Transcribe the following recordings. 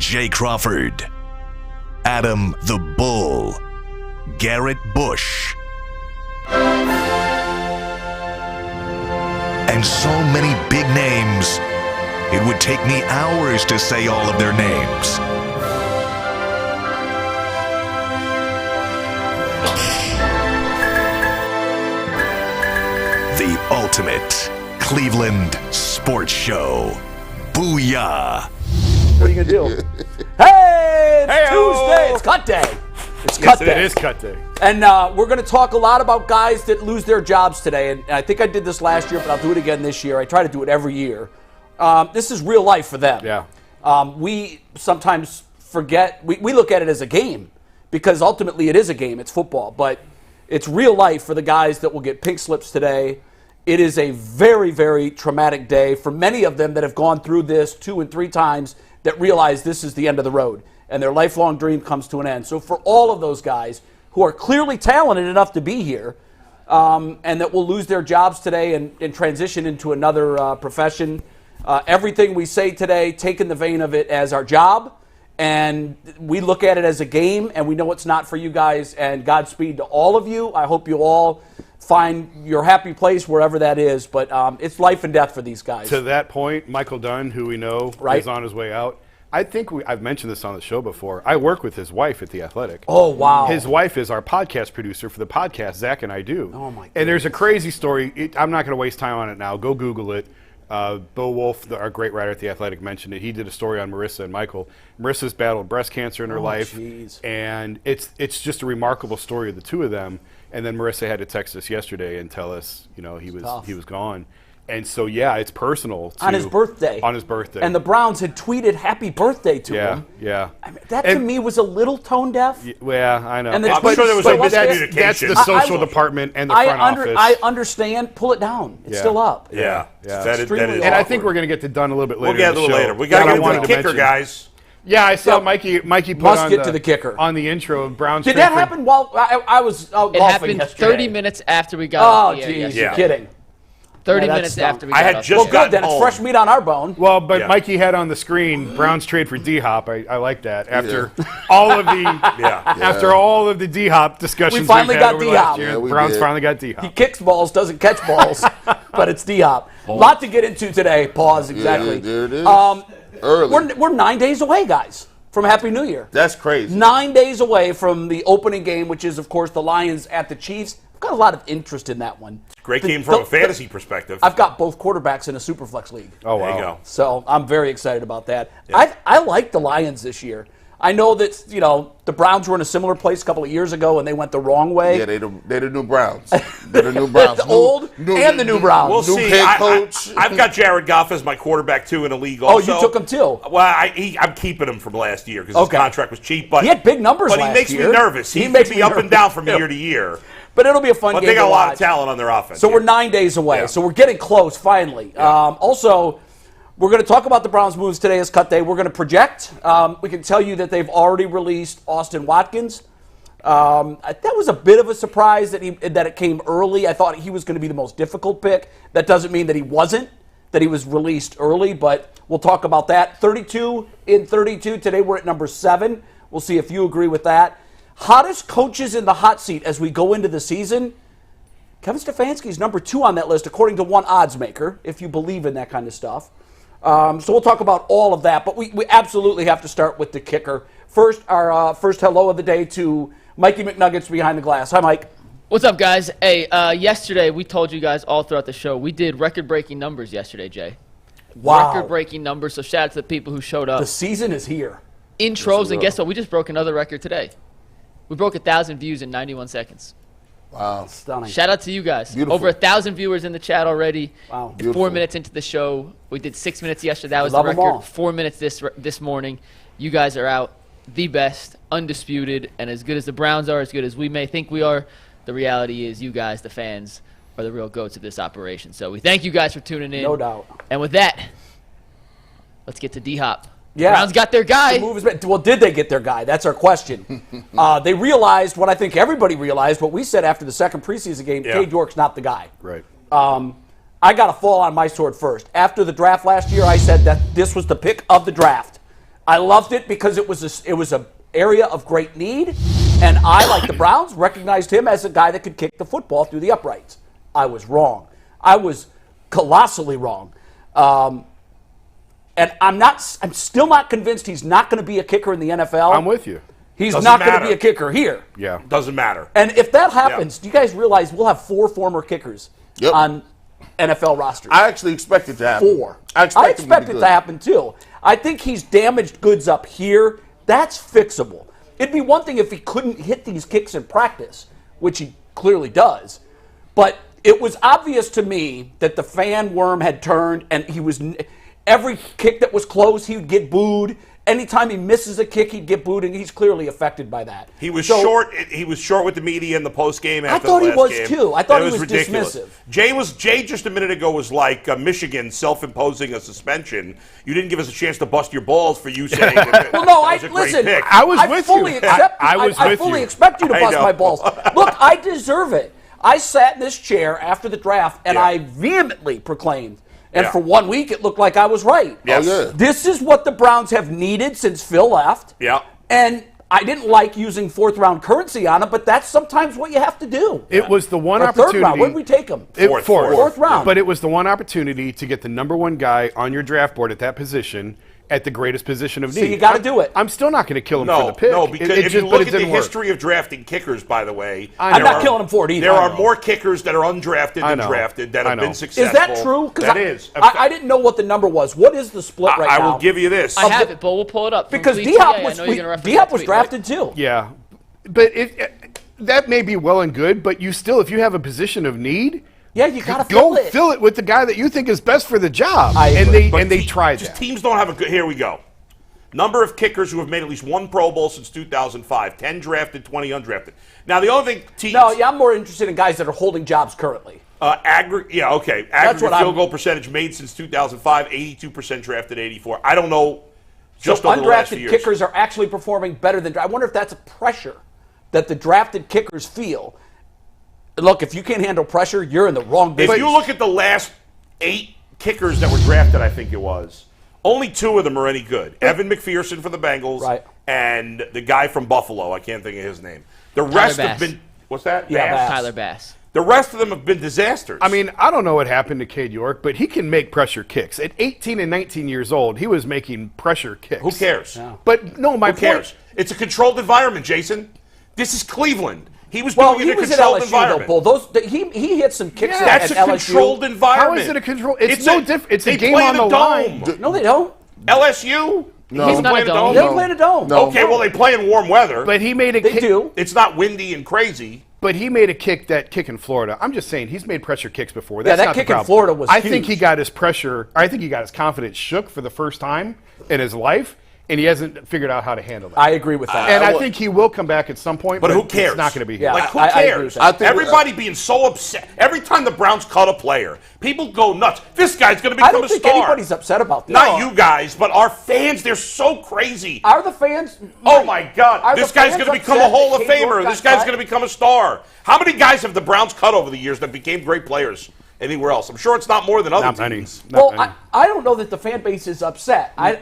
Jay Crawford, Adam the Bull, Garrett Bush, and so many big names, it would take me hours to say all of their names. The ultimate Cleveland sports show. Booyah! What are you going to do? Hey, it's Tuesday. It's cut day. It's cut day. It is cut day. And we're going to talk a lot about guys that lose their jobs today. And I think I did this last year, but I'll do it again this year. I try to do it every year. This is real life for them. Yeah. We sometimes forget. We look at it as a game because ultimately it is a game. It's football. But it's real life for the guys that will get pink slips today. It is a very, very traumatic day for many of them that have gone through this 2 and 3 times that realize this is the end of the road and their lifelong dream comes to an end. So for all of those guys who are clearly talented enough to be here and that will lose their jobs today and transition into another profession, everything we say today, take in the vein of it as our job, and we look at it as a game, and we know it's not for you guys, and Godspeed to all of you. I hope you all find your happy place wherever that is, but it's life and death for these guys. To that point, Michael Dunn, who we know is on his way out, I think I've mentioned this on the show before. I work with his wife at The Athletic. Oh, wow. His wife is our podcast producer for the podcast Zach and I do. Oh, my goodness. And there's a crazy story. I'm not going to waste time on it now. Go Google it. Bill Wolf, our great writer at The Athletic, mentioned it. He did a story on Marissa and Michael. Marissa's battled breast cancer in her life. Geez. And it's just a remarkable story of the two of them. And then Marissa had to text us yesterday and tell us, he was gone. And so, yeah, it's personal. On his birthday. On his birthday. And the Browns had tweeted happy birthday to him. Yeah. I mean, that to me was a little tone deaf. Yeah, I know. And the I'm sure there was a miscommunication. That's the social department and the front office. I understand. Pull it down. It's still up. Yeah. That is Extremely And I think we're going to get to Dunn a little bit later. We'll get a little later. We got to get to the kicker, guys. Yeah, I saw Mikey put must get to the kicker on the intro of Browns. Did that happen while I was out golfing yesterday? It happened 30 minutes after we got off the air geez, yesterday. you're kidding. 30 minutes after we got off. I had just good, then it's fresh meat on our bone. Well, but Mikey had on the screen Browns trade for D-Hop. I like that. After all of the after all of the D-Hop discussions we finally we've had got over D-Hop. last year, Browns finally got D-Hop. He kicks balls, doesn't catch balls, but it's D-Hop. A lot to get into today. Pause, exactly. Yeah, there it is. Early. We're 9 days away, guys, from Happy New Year. That's crazy. 9 days away from the opening game, which is, of course, the Lions at the Chiefs. I've got a lot of interest in that one. Great game from a fantasy perspective. I've got both quarterbacks in a Superflex league. Oh, wow. There you go. So I'm very excited about that. Yeah. I like the Lions this year. I know that, the Browns were in a similar place a couple of years ago and they went the wrong way. Yeah, they're the new Browns. They're the new Browns. The old and the new Browns. We'll New see. head coach. I've got Jared Goff as my quarterback, too, in a league also. Oh, you took him, too? Well, I'm keeping him from last year because his contract was cheap. But he had big numbers last year. But he makes me nervous. He makes could me be up and down from nervous. year to year. But it'll be a fun game. But they got to a lot watch. of talent on their offense. So we're 9 days away. Yeah. So we're getting close, finally. Yeah. Also, we're going to talk about the Browns' moves today as cut day. We're going to project. We can tell you that they've already released Austin Watkins. That was a bit of a surprise that it came early. I thought he was going to be the most difficult pick. That doesn't mean that he wasn't, that he was released early, but we'll talk about that. 32 in 32. Today we're at number 7. We'll see if you agree with that. Hottest coaches in the hot seat as we go into the season. Kevin Stefanski's number 2 on that list, according to one odds maker, if you believe in that kind of stuff. So we'll talk about all of that, but we absolutely have to start with the kicker. First, our first hello of the day to Mikey McNuggets behind the glass. Hi, Mike. What's up, guys? Hey, yesterday we told you guys all throughout the show, we did record-breaking numbers yesterday, Jay. Wow. Record-breaking numbers, so shout out to the people who showed up. The season is here. Intros, and guess what? We just broke another record today. We broke 1,000 views in 91 seconds. Wow. Stunning. Shout out to you guys. Beautiful. Over 1,000 viewers in the chat already. Wow. 4 minutes into the show. We did 6 minutes yesterday. That was the Love 'em all. record. 4 minutes this morning. You guys are out the best, undisputed, and as good as the Browns are, as good as we may think we are, the reality is you guys, the fans, are the real goats of this operation. So we thank you guys for tuning in. No doubt. And with that, let's get to D-Hop. Yeah. Browns got their guy. Well, did they get their guy? That's our question. They realized what I think everybody realized, what we said after the second preseason game, Cade York's not the guy. Right. I got to fall on my sword first. After the draft last year, I said that this was the pick of the draft. I loved it because it was a area of great need, and I, like the Browns, recognized him as a guy that could kick the football through the uprights. I was wrong. I was colossally wrong. And I'm still not convinced he's not going to be a kicker in the NFL. I'm with you. He's Doesn't not going to matter. be a kicker here. Yeah. Doesn't matter. And if that happens, do you guys realize we'll have 4 former kickers on NFL rosters? I actually expect it to happen. 4. I expect it to happen too. I think he's damaged goods up here. That's fixable. It'd be one thing if he couldn't hit these kicks in practice, which he clearly does. But it was obvious to me that the fan worm had turned, and every kick that was close, he would get booed. Anytime he misses a kick, he'd get booed, and he's clearly affected by that. He was short. He was short with the media in the post game. I thought he was too. I thought he was ridiculous. dismissive. Jay just a minute ago was like Michigan self-imposing a suspension. You didn't give us a chance to bust your balls for you saying. Well, no, that was a great listen. pick. I was with you. I fully expect you to bust my balls. Look, I deserve it. I sat in this chair after the draft, and I vehemently proclaimed. And for 1 week, it looked like I was right. Yes. Oh, yeah. This is what the Browns have needed since Phil left. Yeah. And I didn't like using 4th-round currency on it, but that's sometimes what you have to do. It was the one Or opportunity. 3rd round. Where did we take him? Fourth round. But it was the one opportunity to get the number 1 guy on your draft board at that position at the greatest position of need. So you got to do it. I'm still not going to kill him for the pick. No, because if you but look it at the didn't work. history of drafting kickers, by the way, I'm not killing him for it either. There I are know. more kickers that are undrafted I than know. drafted that I have know. been successful. Is that true? That is. I didn't know what the number was. What is the split right now? I will give you this. I have it, but we'll pull it up. from Because Fleet D-Hop TA. I was, know you're gonna reference D-Hop that was tweet, right? drafted too. Yeah, but that may be well and good, but you still, if you have a position of need, Yeah, you got to go fill it with the guy that you think is best for the job. I agree. And they tried Just that. teams don't have a good. Here we go. Number of kickers who have made at least 1 Pro Bowl since 2005. 10 drafted, 20 undrafted. Now, the only thing teams... No, yeah, I'm more interested in guys that are holding jobs currently. Aggregate what field goal percentage made since 2005, 82% drafted, 84. I don't know just So over the last few undrafted years. kickers are actually performing better than... I wonder if that's a pressure that the drafted kickers feel. Look, if you can't handle pressure, you're in the wrong business. If you look at the last 8 kickers that were drafted, I think it was, only 2 of them are any good. Evan McPherson for the Bengals, Right. and the guy from Buffalo. I can't think of his name. The rest have Bass. been... What's that? Yeah, Bass. Tyler Bass. The rest of them have been disasters. I mean, I don't know what happened to Cade York, but he can make pressure kicks. At 18 and 19 years old, he was making pressure kicks. who cares? But no, my Who cares? point. It's a controlled environment, Jason. This is Cleveland. He was well, doing he it in a was at controlled LSU, though, environment. Bull. He hit some kicks That's at a LSU. controlled environment. How is it a control? It's no different. It's a they game play on in a the line. dome. No, they don't. LSU? No. He's not a dome. They play in a dome. No. Okay, well, they play in warm weather. But he made a They kick. do. It's not windy and crazy. But he made a kick in Florida. I'm just saying he's made pressure kicks before. Yeah, That's that not the kick in problem. Florida was I think huge. he got his pressure. I think he got his confidence shook for the first time in his life, and he hasn't figured out how to handle that. I agree with that. and I think he will come back at some point. But who cares? It's not going to be Yeah. here. Like, who I agree cares? with that. I think- Everybody being so upset. Every time the Browns cut a player, people go nuts. This guy's going to I become don't a think star. anybody's upset about this. Not you guys, but our fans, they're so crazy. Are the fans? Oh, my God. Are This the guy's fans going to become a upset Hall that of Cade York Famer. got This guy's cut? going to become a star. How many guys have the Browns cut over the years that became great players anywhere else? I'm sure it's not more than other Not many. teams. Not Well, many. I don't know that the fan base is upset. I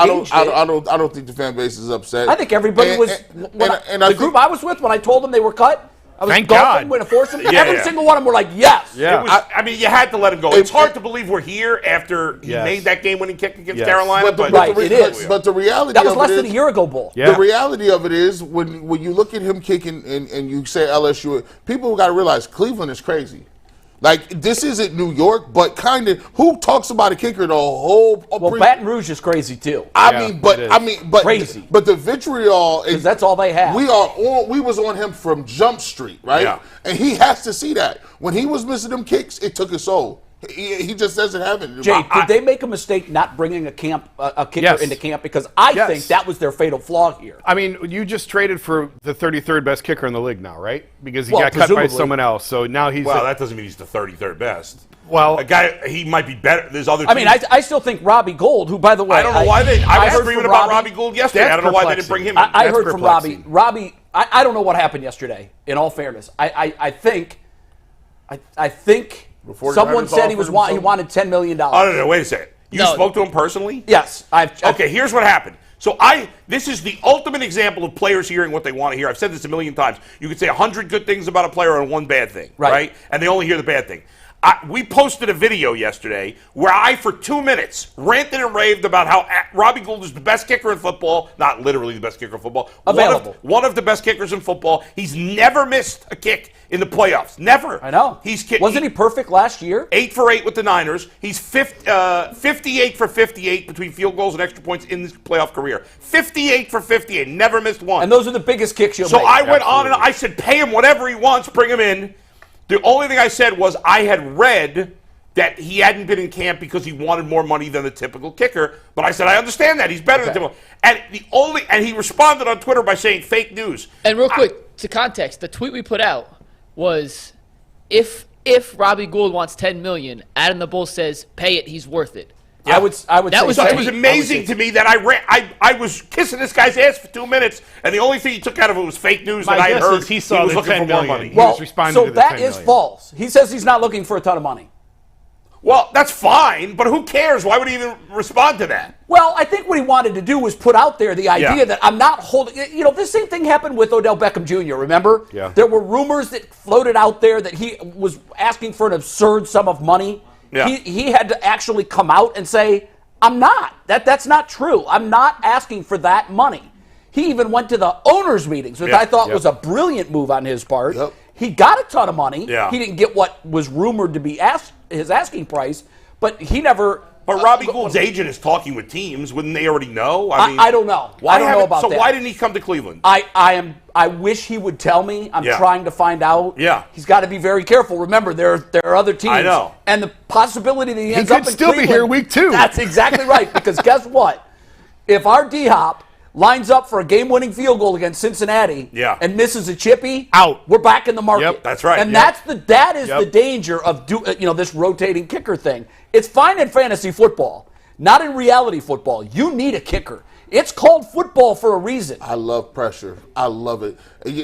don't think the fan base is upset. I think everybody And- was. and The I group think- I was with when I told them they were cut, I was Thank golfing God. when I forced them. Yeah, Every yeah. single one of them were like, yes. Yeah. It was, I mean, you had to let him go. It's It- hard to believe we're here after he Yes. made that game-winning kick against Yes. Carolina. But Right, the, it is. But the reality That was of less it than a is, year ago, Bull. Yeah. the reality of it is when you look at him kicking and you say LSU, people got to realize Cleveland is crazy. Like, this isn't New York, but kind of who talks about a kicker the whole? Well, Baton Rouge is crazy too. I Yeah, mean, but it is. Crazy. But the vitriol is 'Cause that's all they have. We was on him from Jump Street, right? Yeah. And he has to see that when he was missing them kicks, it took his soul. He just doesn't have it. Jay, did they make a mistake not bringing a kicker Yes. into camp? Because I Yes. think that was their fatal flaw here. I mean, you just traded for the 33rd best kicker in the league now, right? Because he Well, got cut by presumably. someone else. So now he's Well, that doesn't mean he's the 33rd best. well. A guy, he might be better. There's other I mean, teams. I still think Robbie Gold, who, by the way, I don't know why they. I was heard screaming from about Robbie Gould yesterday. That's I don't know why they didn't bring him in. I That's heard from Robbie. perplexing. Robbie, I don't know what happened yesterday. In all fairness, I think Before someone Rivers said he offered him wanted $10 million. Oh, no, wait a second. You No. spoke to him personally? Yes, Okay, here's what happened. So this is the ultimate example of players hearing what they want to hear. I've said this a million times. You could say 100 good things about a player and one bad thing, right? And they only hear the bad thing. We posted a video yesterday where I, for 2 minutes, ranted and raved about how Robbie Gould is the best kicker in football. Not literally the best kicker in football. Available. One of the best kickers in football. He's never missed a kick in the playoffs. Never. I know. Wasn't he perfect last year? 8 for 8 with the Niners. He's 58 for 58 between field goals and extra points in his playoff career. 58 for 58. Never missed one. And those are the biggest kicks you'll make. So I went on and Absolutely. I said, pay him whatever he wants, bring him in. The only thing I said was I had read that he hadn't been in camp because he wanted more money than the typical kicker. But I said, I understand that. He's better than typical. And he responded on Twitter by saying fake news. And real quick, to context, the tweet we put out was if Robbie Gould wants $10 million, Adam the Bull says, pay it, he's worth it. Yeah. I would That say was so. It was amazing to me that I was kissing this guy's ass for 2 minutes, and the only thing he took out of it was fake news My that I had guess heard is he saw was the looking 10 for more million. money. He Well, was responding so to the that 10 is million. false. He says he's not looking for a ton of money. Well, that's fine, but who cares? Why would he even respond to that? Well, I think what he wanted to do was put out there the idea that I'm not holding. You know, this same thing happened with Odell Beckham Jr., remember? Yeah. There were rumors that floated out there that he was asking for an absurd sum of money. Yeah. He had to actually come out and say, I'm not. That's not true. I'm not asking for that money. He even went to the owners' meetings, which I thought was a brilliant move on his part. Yep. He got a ton of money. Yeah. He didn't get what was rumored to be his asking price, but he never. But Robbie Gould's agent is talking with teams. Wouldn't they already know? I don't know. I don't know about that. So why didn't he come to Cleveland? I wish he would tell me. I'm trying to find out. Yeah. He's got to be very careful. Remember, there are other teams. I know. And the possibility that he ends could up in still be Cleveland, here week 2. That's exactly right. Because guess what? If our D-Hop lines up for a game-winning field goal against Cincinnati and misses a chippy, out. We're back in the market. Yep, that's right. And that is the danger of this rotating kicker thing. It's fine in fantasy football, not in reality football. You need a kicker. It's called football for a reason. I love pressure. I love it.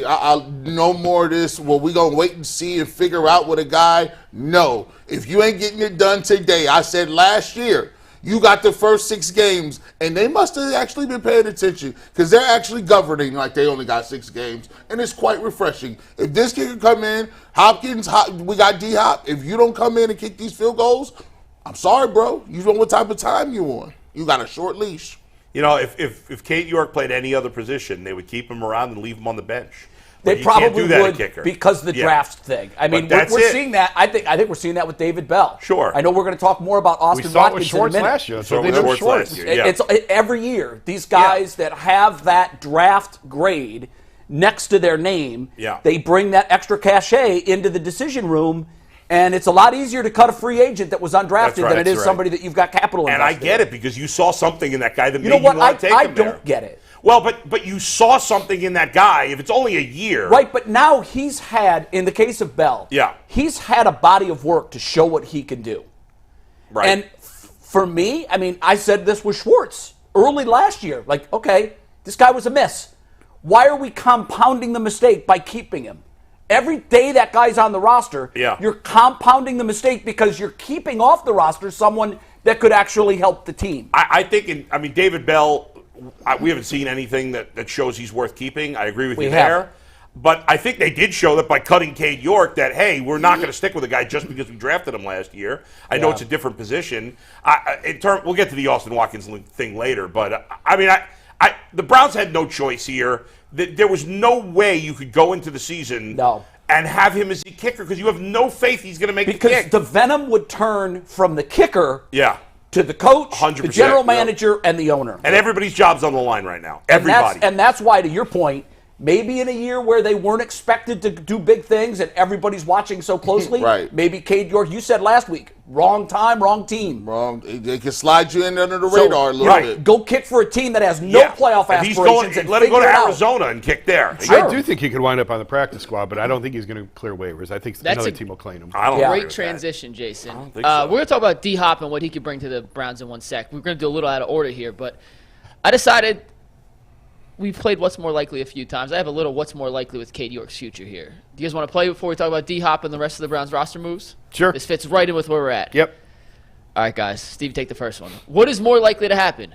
I'll no more of this. Well, we going to wait and see and figure out with a guy. No. If you ain't getting it done today, I said last year, you got the first 6 games, and they must have actually been paying attention because they're actually governing like they only got 6 games, and it's quite refreshing. If this kid can come in, Hopkins, we got D-Hop. If you don't come in and kick these field goals, I'm sorry, bro. You know what type of time you on. You got a short leash. You know, if Cade York played any other position, they would keep him around and leave him on the bench. They But you can't probably do that would at kicker. because of the draft thing. I mean, that's we're it. seeing that. I think we're seeing that with David Bell. Sure. I know we're going to talk more about We Austin saw it with Watkins Schwartz in a minute. last year. So So they with did Schwartz Schwartz. last year. Yeah. It's every year. These guys that have that draft grade next to their name, they bring that extra cachet into the decision room, and it's a lot easier to cut a free agent that was undrafted than it is somebody that you've got capital invested. And I get it because you saw something in that guy that You made know what? you want to take I him there. don't get it. Well, but you saw something in that guy. If it's only a year, Right, but now he's had, in the case of Bell, he's had a body of work to show what he can do. Right. And for me, I mean, I said this with Schwartz early last year. Like, okay, this guy was a miss. Why are we compounding the mistake by keeping him? Every day that guy's on the roster, you're compounding the mistake because you're keeping off the roster someone that could actually help the team. I think, David Bell, we haven't seen anything that shows he's worth keeping. I agree with you there. But I think they did show that by cutting Cade York that, hey, we're not going to stick with a guy just because we drafted him last year. I know it's a different position. We'll get to the Austin Watkins thing later. But, the Browns had no choice here. There was no way you could go into the season and have him as the kicker because you have no faith he's going to make the kick. Because the venom would turn from the kicker to the coach, 100%, the general manager, and the owner. And everybody's job's on the line right now. Everybody. And that's why, to your point, maybe in a year where they weren't expected to do big things and everybody's watching so closely, maybe Cade York, you said last week, wrong time, wrong team. Wrong. They can slide you in under the radar a little bit. Go kick for a team that has no playoff If aspirations. he's going, and let him go to figure it out. Arizona and kick there. I do think he could wind up on the practice squad, but I don't think he's going to clear waivers. I think another team will claim him. I don't agree Great with transition, Jason. I don't think so. We're going to talk about D-Hop and what he could bring to the Browns in 1 sec. We're going to do a little out of order here, but I decided we've played What's More Likely a few times. I have a little What's More Likely with Cade York's future here. Do you guys want to play before we talk about D-Hop and the rest of the Browns roster moves? Sure. This fits right in with where we're at. Yep. All right, guys. Steve, take the first one. What is more likely to happen?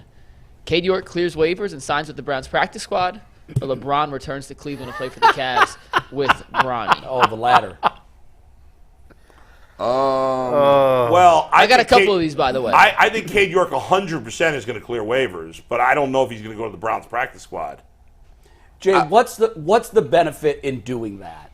Cade York clears waivers and signs with the Browns practice squad, or LeBron returns to Cleveland to play for the Cavs with Bronny. Oh, the latter. Well, I got a think couple of these, by the way. I think Cade York 100% is going to clear waivers, but I don't know if he's going to go to the Browns practice squad. Jay, what's the benefit in doing that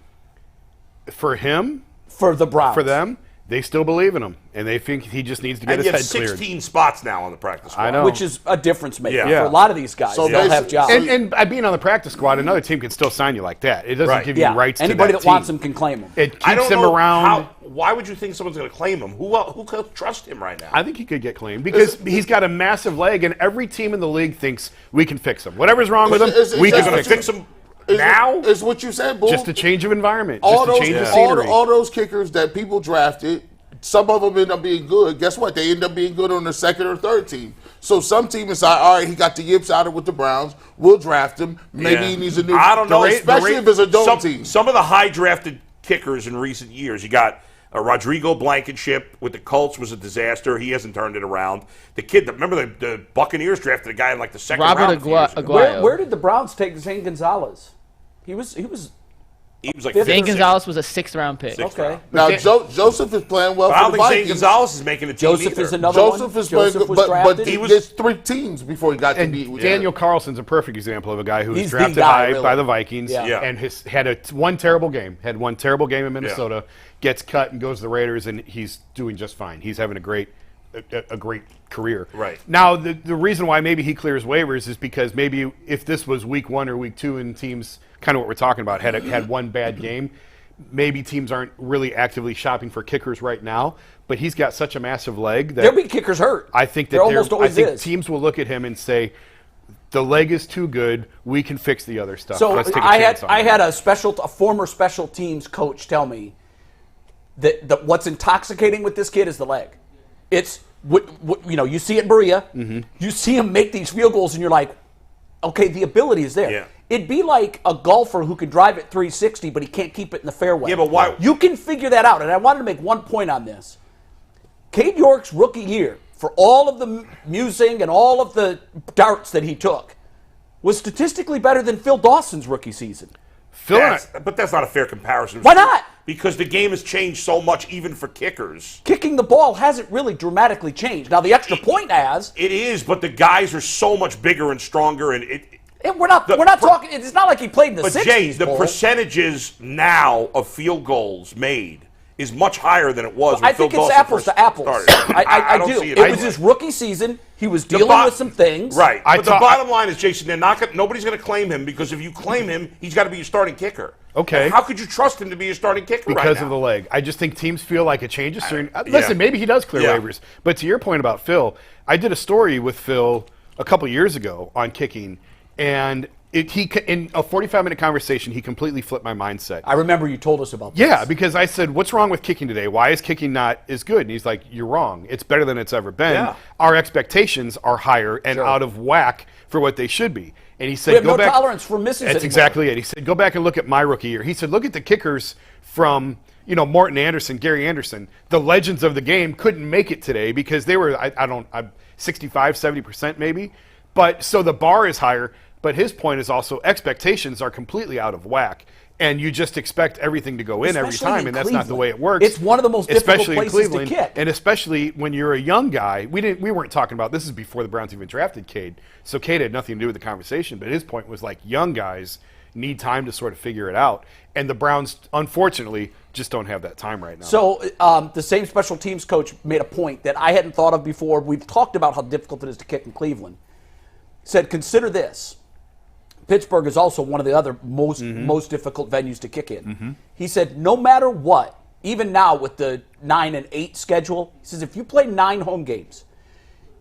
For him, for the Browns? for them, they still believe in him, and they think he just needs to get And his you have head cleared. 16 spots now on the practice squad. I know. which is a difference maker Yeah. for a lot of these guys. So They'll have basi- jobs. And being on the practice squad, another team can still sign you like that. It doesn't Right. give you yeah, rights anybody to that that wants team. him can claim him. It I keeps don't him know around. why would you think someone's going to claim him? Who could trust him right now? I think he could get claimed because he's got a massive leg, and every team in the league thinks we can fix him. Whatever's wrong with him, we They're can going to fix fix him. him now? Is what you said, Bull. Just a change of environment, all just those, a change of all, scenery. all those kickers that people drafted, some of them end up being good. Guess what? They end up being good on the second or third team. So some team is like, all right, he got the yips out of with the Browns. We'll draft him. Maybe Yeah. he needs a new. I don't know. Especially if it's a dome team. Some of the high drafted kickers in recent years, you got Rodrigo Blankenship with the Colts was a disaster. He hasn't turned it around. The kid, remember the Buccaneers drafted a guy in like the second Robert round. a few years ago. Aguayo. Where did the Browns take Zane Gonzalez? He was He was like Zane fifth or Zane sixth. Gonzalez was a 6th-round pick. Sixth okay. round. Now Joseph is playing well But I for don't the think Zane Vikings. Gonzalez is making a team Joseph either. is another Joseph one. is playing, Joseph was but drafted. he was- was 3 teams before he got to be. Daniel Carlson's a perfect example of a guy who was He's the drafted guy, high really. by the Vikings Yeah. Yeah. and had one terrible game in Minnesota, gets cut and goes to the Raiders, and he's doing just fine. He's having a great career. Right. Now, the reason why maybe he clears waivers is because maybe if this was week 1 or week 2 and teams, kind of what we're talking about, had one bad game, maybe teams aren't really actively shopping for kickers right now, but he's got such a massive leg that There'll be kickers hurt. I think that there almost always is. teams will look at him and say, the leg is too good. We can fix the other stuff. So Let's take a I chance had on I him." had a former special teams coach tell me that what's intoxicating with this kid is the leg. It's you see it in Berea. Mm-hmm. You see him make these field goals, and you're like, okay, the ability is there. Yeah. It'd be like a golfer who can drive at 360, but he can't keep it in the fairway. Yeah, but why- You can figure that out. And I wanted to make one point on this. Cade York's rookie year, for all of the musing and all of the darts that he took, was statistically better than Phil Dawson's rookie season. But that's not a fair comparison. Why not? Because the game has changed so much, even for kickers. Kicking the ball hasn't really dramatically changed. Now, the extra point has. It is, but the guys are so much bigger and stronger, and We're not talking. It's not like he played in the But 60s. Jay, the Bull. percentages now of field goals made is much higher than it was. When I Phil think it's Dawson apples first to apples. started. I don't do. see It that was way. his rookie season. He was The dealing with some things. Right. I But the thought- bottom line is, Jason, nobody's going to claim him because if you claim him, he's got to be your starting kicker. Okay. And how could you trust him to be your starting kicker right because now? of the leg. I just think teams feel like a change is certain. yeah. Listen, maybe he does clear Yeah. waivers. But to your point about Phil, I did a story with Phil a couple years ago on kicking, and in a 45-minute conversation, he completely flipped my mindset. I remember you told us about this. Yeah, because I said, what's wrong with kicking today? Why is kicking not as good? And he's like, you're wrong. It's better than it's ever been. Yeah. Our expectations are higher and Sure. out of whack for what they should be. And he said, We have go no back. tolerance for misses That's anymore. exactly it. He said, go back and look at my rookie year. He said, look at the kickers from, Morton Anderson, Gary Anderson. The legends of the game couldn't make it today because they were, 65, 70% maybe. But so the bar is higher. But his point is also expectations are completely out of whack. And you just expect everything to go in every Especially time, in and that's not the Cleveland. way it works. It's one of the most difficult especially in places to Cleveland, kick. and especially when you're a young guy. We weren't talking about this is before the Browns even drafted Cade, so Cade had nothing to do with the conversation. But his point was like young guys need time to sort of figure it out, and the Browns unfortunately just don't have that time right now. So the same special teams coach made a point that I hadn't thought of before. We've talked about how difficult it is to kick in Cleveland. Said, consider this. Pittsburgh is also one of the other most difficult venues to kick in. He said, no matter what, even now with the 9 and 8 schedule, he says if you play 9 home games,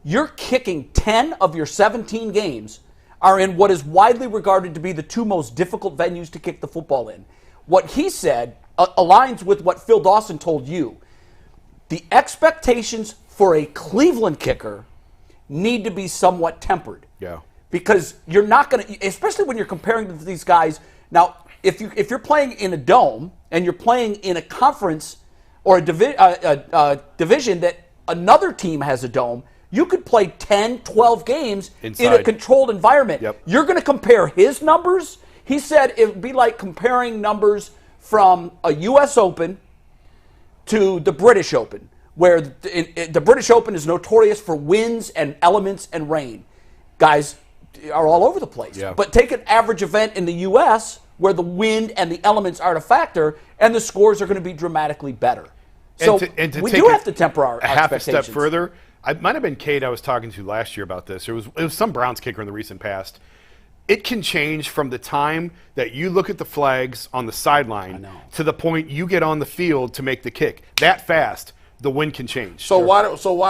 you're kicking 10 of your 17 games are in what is widely regarded to be the 2 most difficult venues to kick the football in. What he said aligns with what Phil Dawson told you. The expectations for a Cleveland kicker need to be somewhat tempered. Yeah. Because you're not going to, especially when you're comparing to these guys. Now, if you're playing in a dome and you're playing in a conference or a division that another team has a dome, You could play 10, 12 games in a Inside. controlled environment. Yep. You're going to compare his numbers. He said it would be like comparing numbers from a U.S. Open to the British Open, where the British Open is notorious for winds and elements and rain. Guys are all over the place. Yeah. But take an average event in the U.S. where the wind and the elements aren't a factor, and the scores are going to be dramatically better. So And to we take do it have to temper our a half a expectations. step further. It might have been Cade I was talking to last year about this. It was some Browns kicker in the recent past. It can change from the time that you look at the flags on the sideline to the point you get on the field to make the kick. That fast, the wind can change. So why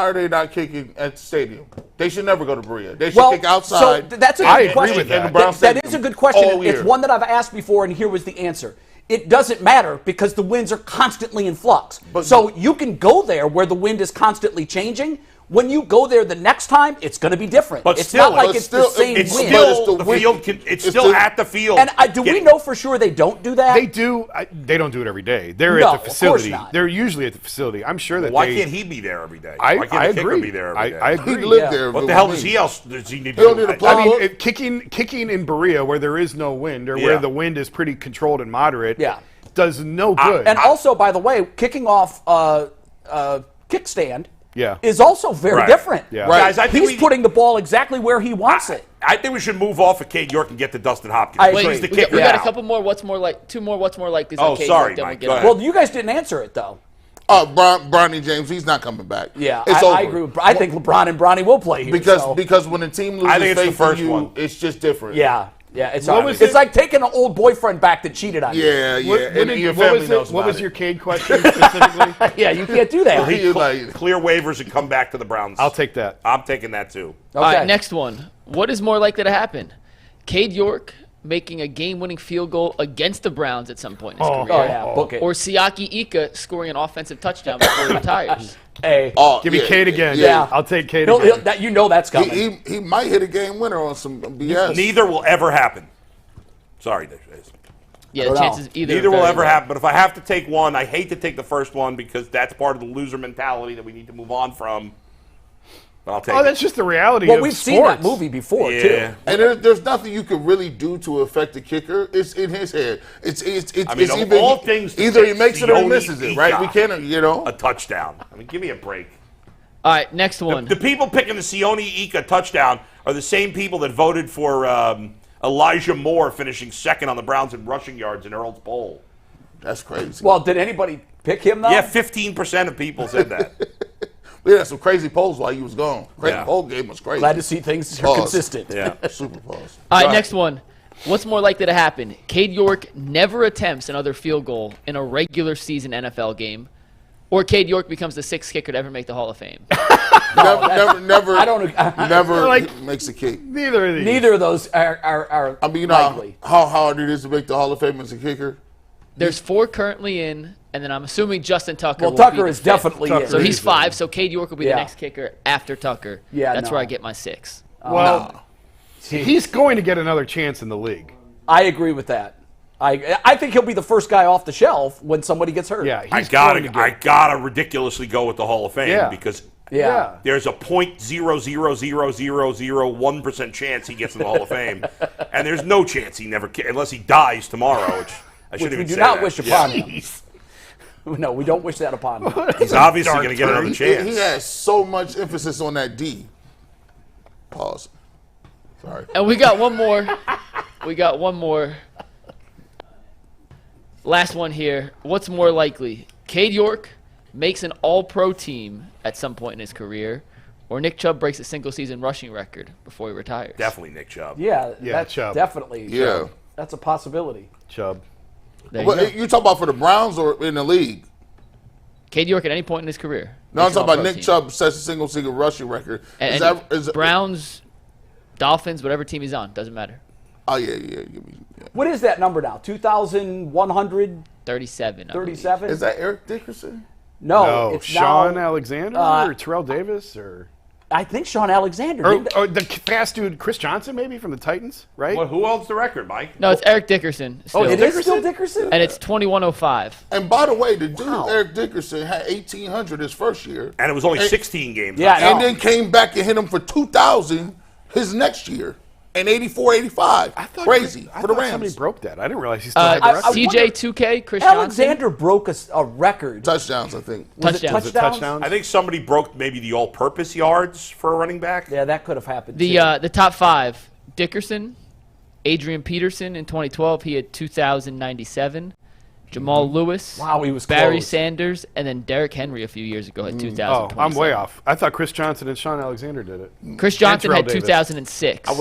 are they not kicking at the stadium? They should never go to Berea. They should kick outside. So that's a I good agree question. with that. And the Browns That is Stadium a good question. all It's year. one that I've asked before, and here was the answer. It doesn't matter because the winds are constantly in flux. So you can go there where the wind is constantly changing. When you go there the next time, it's going to be different. But it's still, not like but it's still, the same It's wind. still the the wind. field. It's It's still still- at the field. And do we know for sure they don't do that? They do. They don't do it every day. They're No, at of the course facility. not. They're usually at the facility. I'm sure that Why they. can't he be there every day? I Why can't the agree. kicker be there every day? I He agree. lived Yeah. there. What if the it hell was does me. he else does he need to He don't do? need a I plow. mean, kicking in Berea where there is no wind or Yeah. where the wind is pretty controlled and moderate Yeah. does no good. And also, by the way, kicking off kickstand Yeah. is also very Right. different. Yeah. Right. Guys, I think He's putting the ball exactly where he wants it. I think we should move off of Cade York and get to Dustin Hopkins. I Wait, agree. He's the we got, kicker we got a now. couple more. What's more like two more? What's more likely? Oh, sorry, Mike, go ahead. Well, you guys didn't answer it, though. Bronny James, he's not coming back. Yeah, it's I over. agree. I think LeBron and Bronny will play here. Because when a team I loses think it's the faith first in you, one. it's just different. Yeah, it's What was it's it? like taking an old boyfriend back that cheated on you. Yeah. And your family knows what about was it. your Cade question specifically? Yeah, you can't do that. He like, Clear waivers and come back to the Browns. I'll take that. I'm taking that too. All right, next one. What is more likely to happen? Cade York making a game-winning field goal against the Browns at some point in his Oh, career, yeah, book it. or Siaki Ika scoring an offensive touchdown before he retires. Hey, Give me Cade again. yeah. I'll take Cade he'll, again. that, you know that's coming. he might hit a game winner on some BS. Neither will ever happen. Sorry, Yeah, don't the know. chances either. neither are will very ever low. happen. But if I have to take one, I hate to take the first one because that's part of the loser mentality that we need to move on from. But I'll take Oh, it. that's just the reality Well, of we've sports. seen that movie before, Yeah. too. And there's nothing you can really do to affect the kicker. It's in his head. It's I mean, of either all things to either he take makes it or he Sione misses it, right? Ika. We can't, A touchdown. I mean, give me a break. All right, next one. The people picking the Sione Ika touchdown are the same people that voted for Elijah Moore finishing second on the Browns in rushing yards in Earl's Bowl. That's crazy. Well, did anybody pick him, though? Yeah, 15% of people said that. We had some crazy polls while he was gone. Yeah. The whole game was crazy. Glad to see things are Pause. consistent. Yeah. Super pause. All right, ahead. next one. What's more likely to happen? Cade York never attempts another field goal in a regular season NFL game, or Cade York becomes the sixth kicker to ever make the Hall of Fame. Never. I don't. Never Like- makes a kick. Neither of these. Neither of those are I mean, you know likely. how hard it is to make the Hall of Fame as a kicker. There's four currently in, and then I'm assuming Justin Tucker. Well, will Tucker be is the fifth. definitely in. So he's five. So Cade York will be Yeah. the next kicker after Tucker. Yeah, that's no. where I get my six. Well, he's going to get another chance in the league. I agree with that. I think he'll be the first guy off the shelf when somebody gets hurt. Yeah, I he's going to gotta, get. I gotta ridiculously go with the Hall of Fame Yeah. because Yeah. there's a 0.0000001% chance he gets in the Hall of Fame, and there's no chance he never unless he dies tomorrow, which I Which shouldn't we even do say not that. wish Yeah. upon him. No, we don't wish that upon him. He's obviously Dark going to get another turn. chance. He has so much emphasis on that D. Pause. Sorry. And we got one more. Last one here. What's more likely? Cade York makes an all-pro team at some point in his career, or Nick Chubb breaks a single-season rushing record before he retires. Definitely Nick Chubb. Yeah, Yeah, that's Chubb. definitely. Yeah. That's a possibility. Chubb. There you What, go. you talk about for the Browns or in the league? Cade York at any point in his career. No, I'm makes an talking about all-pro Nick team. Chubb sets a single rushing record. And, Is Browns, Dolphins, whatever team he's on, doesn't matter. Oh yeah. Give me, yeah. What is that number now? 2,137? 37. I believe. Is that Eric Dickerson? No, No, it's Sean now. Alexander or Terrell Davis or I think Sean Alexander. Or the fast dude, Chris Johnson, maybe from the Titans, right? Well, who owns the record, Mike? No, it's Eric Dickerson. Still. It is still Dickerson? And it's 2105. And by the way, the dude Eric Dickerson had 1,800 his first year, And it was only 16 games. Yeah, and then came back and hit him for 2,000 his next year, and 84, 85. Crazy for the Rams. Somebody broke that. I didn't realize he still had the record. CJ2K, Chris Johnson. Alexander broke a record. Touchdowns, I think. Was it Touchdowns. touchdowns? I think somebody broke maybe the all-purpose yards for a running back. Yeah, that could have happened. The top 5: Dickerson, Adrian Peterson in 2012. He had 2,097. Jamal Lewis. Wow, he was Barry close. Sanders, and then Derrick Henry a few years ago had 2,000. I'm way off. I thought Chris Johnson and Sean Alexander did it. Chris Johnson Terrell had Davis. 2006. I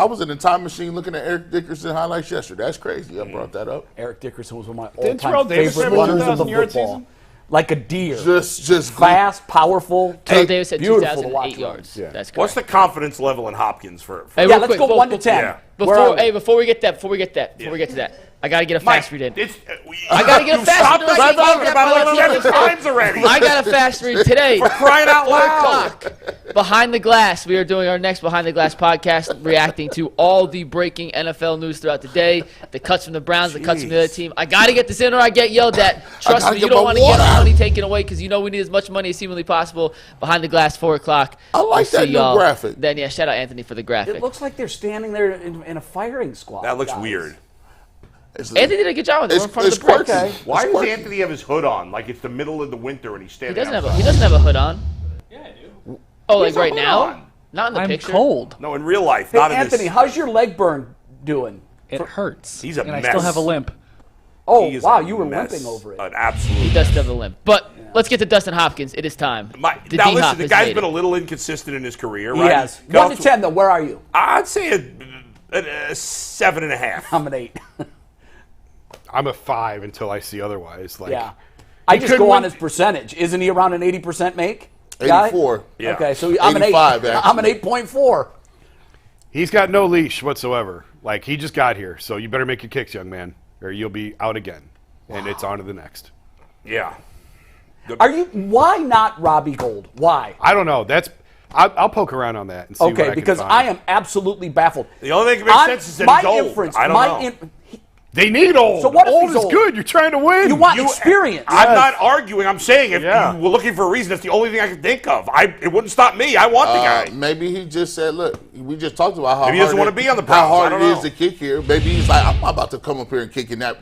was in the time machine looking at Eric Dickerson highlights yesterday. That's crazy. I brought that up. Eric Dickerson was one of my Didn't Terrell all-time Davis favorite have a runners of the 2,000-yard football. season? Like a deer. Just Fast, powerful. Terrell Davis had beautiful to watch 2,008 yards. Yeah. That's correct. What's the confidence level in Hopkins for Hey, Yeah, real let's quick, go Bo- 1 to 10. Yeah. Where are we? Before we get to that, I got to get a fast read in. I gotta get a fast Stop read. this Right, talking about it like right, 7 right. times already. I got a fast read today. For crying out 4 loud. o'clock. Behind the Glass. We are doing our next Behind the Glass podcast, reacting to all the breaking NFL news throughout the day. The cuts from the Browns, the cuts from the other team. I got to get this in or I get yelled at. Trust gotta me, get you don't my want to get water our out. money taken away because you know we need as much money as humanly possible. Behind the Glass, 4 o'clock. I like We'll that see new y'all. graphic. Then, yeah, shout out Anthony for the graphic. It looks like they're standing there in a firing squad. That looks guys. weird. Anthony did a good job with it. We're in front of It's the press. quirky. Okay. Why It's does quirky. Anthony have his hood on? Like it's the middle of the winter and he's He standing doesn't have outside. a hood on. Yeah, I do. Oh, like has a right hood now? on. Not in the I'm picture. cold. No, in real life, Hey, not in Anthony, this. how's your leg burn doing? It hurts. He's a and mess. I still have a limp. Oh, He is wow, a you were mess. limping over it. An absolute. He does still have a limp. But let's get to Dustin Hopkins. It is time. The Now D-Hop listen, the has guy's made been a it. little inconsistent in his career, He right? has. He 1 to goes 10, though, where are you? I'd say a 7.5. I'm an 8. I'm a 5 until I see otherwise. Like, Yeah. I just could go on win- his percentage. Isn't he around an 80% make? guy? 84. Yeah. Okay, so I'm an 8. 85, I'm an 8.4. He's got no leash whatsoever. Like, he just got here, so you better make your kicks, young man, or you'll be out again. And it's on to the next. Yeah. Why not Robbie Gould? Why? I don't know. I'll poke around on that and see what I Okay, can because find. I am absolutely baffled. The only thing that makes sense is that my he's old. inference, I don't know. They need old. So what if old he's is old? good. You're trying to win. You want experience. I'm not arguing. I'm saying if Yeah. you were looking for a reason, that's the only thing I can think of. It wouldn't stop me. I want the guy. Maybe he just said, look, we just talked about how Maybe he hard doesn't wanna it- be on the how Browns. I hard don't it is know. to kick here. Maybe he's like, I'm not about to come up here and kick in that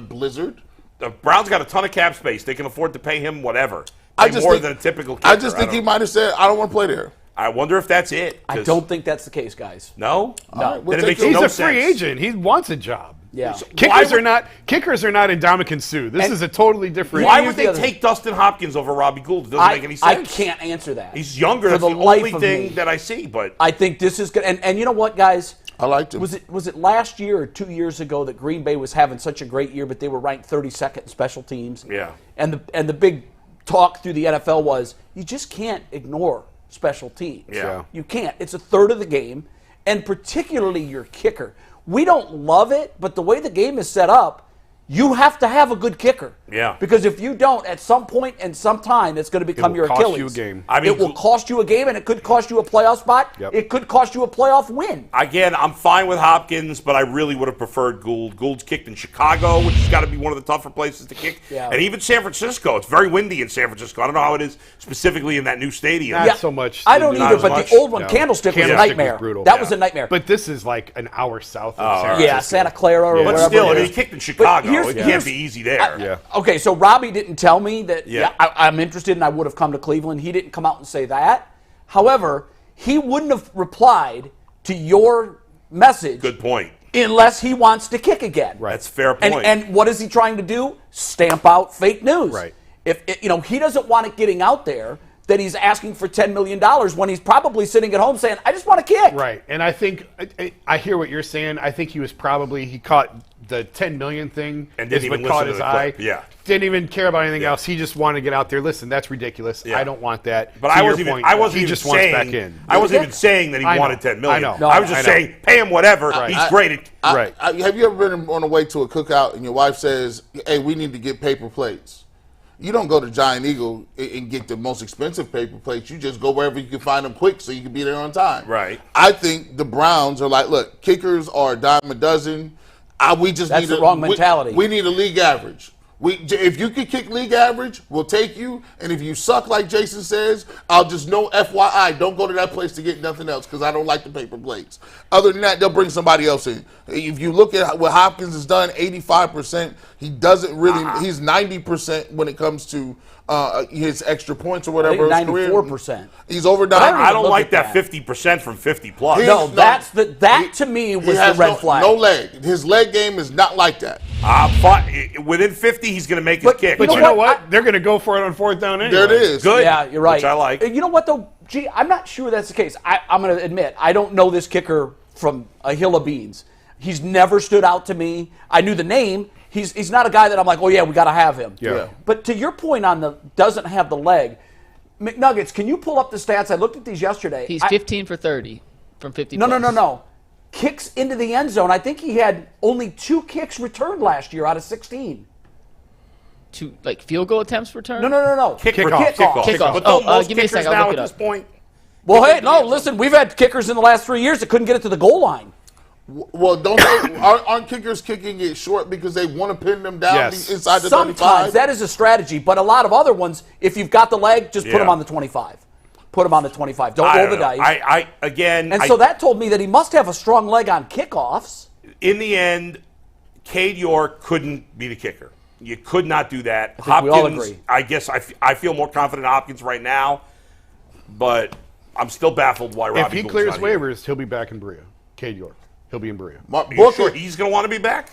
blizzard. The Browns got a ton of cap space. They can afford to pay him whatever. I Pay just more think- than a typical kicker. I just think he might have said, I don't want to play there. I wonder if that's it. I 'cause- don't think that's the case, guys. No? All right, we'll Then it take makes it. He's no a free sense. agent. He wants a job. Yeah. Kickers are not Ndamukong Suh. This And- is a totally different. Why Here's would the they other- take Dustin Hopkins over Robbie Gould? It doesn't make any I sense. can't answer that. He's younger. For That's the the life only of thing me. that I see. But I think this is good. And you know what, guys? I liked him. Was it last year or 2 years ago that Green Bay was having such a great year, but they were ranked 32nd in special teams? Yeah. And the big talk through the NFL was you just can't ignore special teams. Yeah. You can't. It's a third of the game, and particularly your kicker. We don't love it, but the way the game is set up, you have to have a good kicker. Yeah. Because if you don't, at some point and some time, it's going to become will your cost Achilles. you a game. I mean, it will cost you a game, and it could cost you a playoff spot. Yep. It could cost you a playoff win. again, I'm fine with Hopkins, but I really would have preferred Gould. Gould's kicked in Chicago, which has got to be one of the tougher places to kick. Yeah. And even San Francisco. It's very windy in San Francisco. I don't know how it is specifically in that new stadium. Not so much. I don't Not either, as but much. the old one, No. Candlestick, was a Candlestick was nightmare. brutal. That was a nightmare. But this is like an hour south of San yeah, Francisco. Santa Clara or Yeah. But wherever. still, it I mean, is. he kicked in Chicago. here's- It here's- can't be easy there. Yeah. Okay, so Robbie didn't tell me that Yeah. I'm interested and I would have come to Cleveland. He didn't come out and say that. However, he wouldn't have replied to your message Good point. unless he wants to kick again. Right. That's a fair point. And what is he trying to do? Stamp out fake news. Right. If he doesn't want it getting out there that he's asking for $10 million when he's probably sitting at home saying, I just want to kick. Right, and I think I hear what you're saying. I think he caught the $10 million thing And didn't is what even caught listen to his the eye. clip. Yeah. Didn't even care about anything else. He just wanted to get out there. Listen, that's ridiculous. Yeah. I don't want that. But To I your wasn't even. point, I wasn't he even just saying. wants back in. I wasn't even saying that he I know. wanted $10 million. I know. No, I was just I know. saying, pay him whatever. He's great. Right. Have you ever been on the way to a cookout and your wife says, hey, we need to get paper plates? You don't go to Giant Eagle and get the most expensive paper plates. You just go wherever you can find them quick so you can be there on time. Right. I think the Browns are like, look, kickers are a dime a dozen. We just That's need the wrong mentality. We need a league average. If you can kick league average, we'll take you. And if you suck, like Jason says, I'll just know FYI, don't go to that place to get nothing else because I don't like the paper plates. Other than that, they'll bring somebody else in. If you look at what Hopkins has done, 85%, he doesn't really. He's 90% when it comes to his extra points or whatever. I think 94%. He's over 90. I don't like at that 50% from 50 plus. No, that to me was the red flag. No leg. His leg game is not like that. Within 50, he's going to make his kick. But you know what? They're going to go for it on fourth down anyway. There it is. Good. Yeah, you're right. Which I like. You know what, though? Gee, I'm not sure that's the case. I'm going to admit, I don't know this kicker from a hill of beans. He's never stood out to me. I knew the name. He's not a guy that I'm like, oh, yeah, we got to have him. Yeah. But to your point on the doesn't have the leg, McNuggets, can you pull up the stats? I looked at these yesterday. He's 15 for 30 from 50 No. Kicks into the end zone. I think he had only 2 kicks returned last year out of 16. 2 like field goal attempts returned? No. Kickoff. Kickoff. But don't most give me a kickers second, I'll now look at it this up. point. Well, hey, no, listen, we've had kickers in the last 3 years that couldn't get it to the goal line. Well, don't they, aren't kickers kicking it short because they want to pin them down Yes. inside the Sometimes 35? that is a strategy, but a lot of other ones, if you've got the leg, just put Yeah. him on the 25. Put him on the 25. Don't roll the dice. Again, So that told me that he must have a strong leg on kickoffs. in the end, Cade York couldn't be the kicker. You could not do that. I think Hopkins, we all agree. I guess I feel more confident in Hopkins right now, but I'm still baffled why Robbie If he Gould's clears not here. waivers, he'll be back in Berea. Cade York. He'll be in Berea. Are you Book sure it. he's going to want to be back?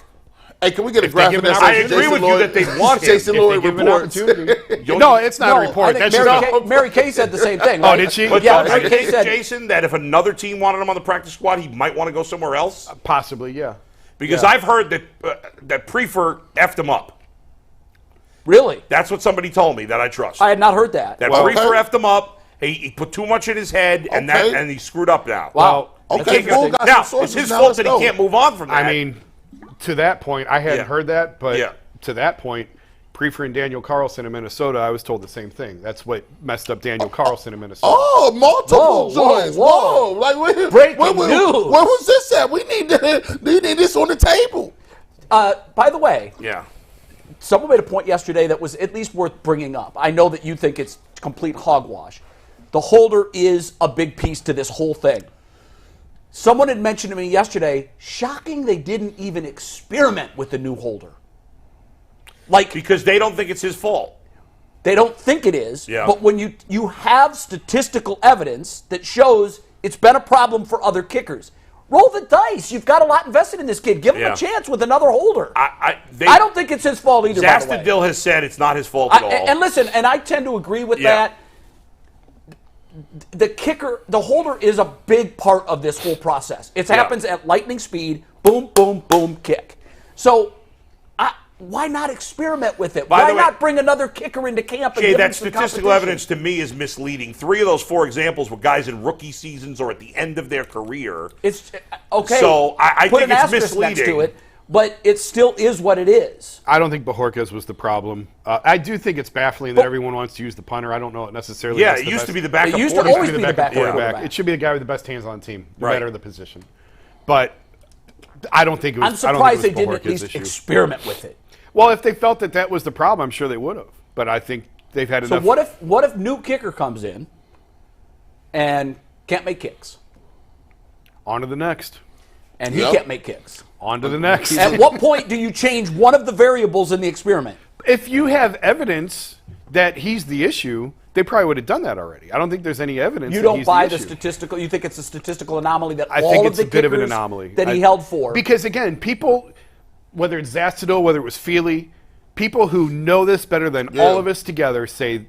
Hey, can we get a they graphic give him that an says I agree Jason with you Lloyd- that they want him. Jason If Lloyd they give him an reports. opportunity. No, it's not a report. I think That's Mary Kay said the same thing. Oh, right? did she? But Yeah, don't Mary you Kay think, said. Jason, that if another team wanted him on the practice squad, he might want to go somewhere else? possibly, yeah. Because I've heard that Prefer effed him up. Really? That's what somebody told me that I trust. I had not heard that. That Well, Prefer okay. effed him up. He put too much in his head, and Okay. and he screwed up now. Wow. Okay, That's Bull got some Now, it's sources. his Now fault let's that he go. can't move on from that. I mean, to that point, I hadn't Yeah. heard that, but Yeah. to that point, Prefer and Daniel Carlson in Minnesota, I was told the same thing. That's what messed up Daniel Carlson in Minnesota. Oh, multiple Whoa, joints. whoa. Like, Breaking news. Where was this at? We need this on the table. By the way, yeah. someone made a point yesterday that was at least worth bringing up. I know that you think it's complete hogwash. The holder is a big piece to this whole thing. Someone had mentioned to me yesterday, shocking they didn't even experiment with the new holder. Like, Because they don't think it's his fault. they don't think it is, Yeah. but when you have statistical evidence that shows it's been a problem for other kickers, roll the dice. You've got a lot invested in this kid. Give him Yeah. a chance with another holder. I don't think it's his fault either, by the way. Zastadil has said it's not his fault at all. And listen, and I tend to agree with Yeah. that. The kicker, the holder is a big part of this whole process. It happens at lightning speed, boom, boom, boom, kick. So why not experiment with it? By Why the way, not bring another kicker into camp and Jay, give him that some statistical competition? evidence to me is misleading. 3 of those 4 examples were guys in rookie seasons or at the end of their career. It's okay. So I put think an it's asterisk next misleading. to it, but it still is what it is. I don't think Bajorquez was the problem. I do think it's baffling that everyone wants to use the punter. I don't know it necessarily. Yeah, that's it the used best- to be the backup It used to quarterback. always be the backup quarterback. It should be the guy with the best hands on the team, no Right. matter the position. But I don't think it was. I'm I don't think surprised they it was didn't at Bajorquez's least issue. experiment with it. Well, if they felt that was the problem, I'm sure they would have. But I think they've had So enough. what if new kicker comes in and can't make kicks, On to the next. and he Yep. can't make kicks? On to the next. At what point do you change one of the variables in the experiment? If you have evidence that he's the issue, they probably would have done that already. I don't think there's any evidence. You that don't he's buy the the issue. statistical. You think it's a statistical anomaly that I all think of it's the a bit of an kickers anomaly that he held for. Because again, people, whether it's Zastadil, whether it was Feely, people who know this better than all of us together say,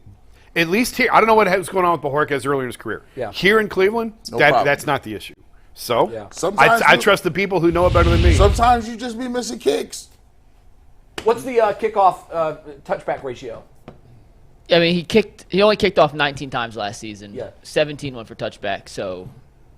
at least here, I don't know what was going on with Bajorquez earlier in his career. Yeah. Here in Cleveland, problem. that's not the issue. So Yeah. Sometimes I you- trust the people who know it better than me. Sometimes you just be missing kicks. What's the kickoff touchback ratio? I mean, he only kicked off 19 times last season. Yeah. 17 went for touchback. So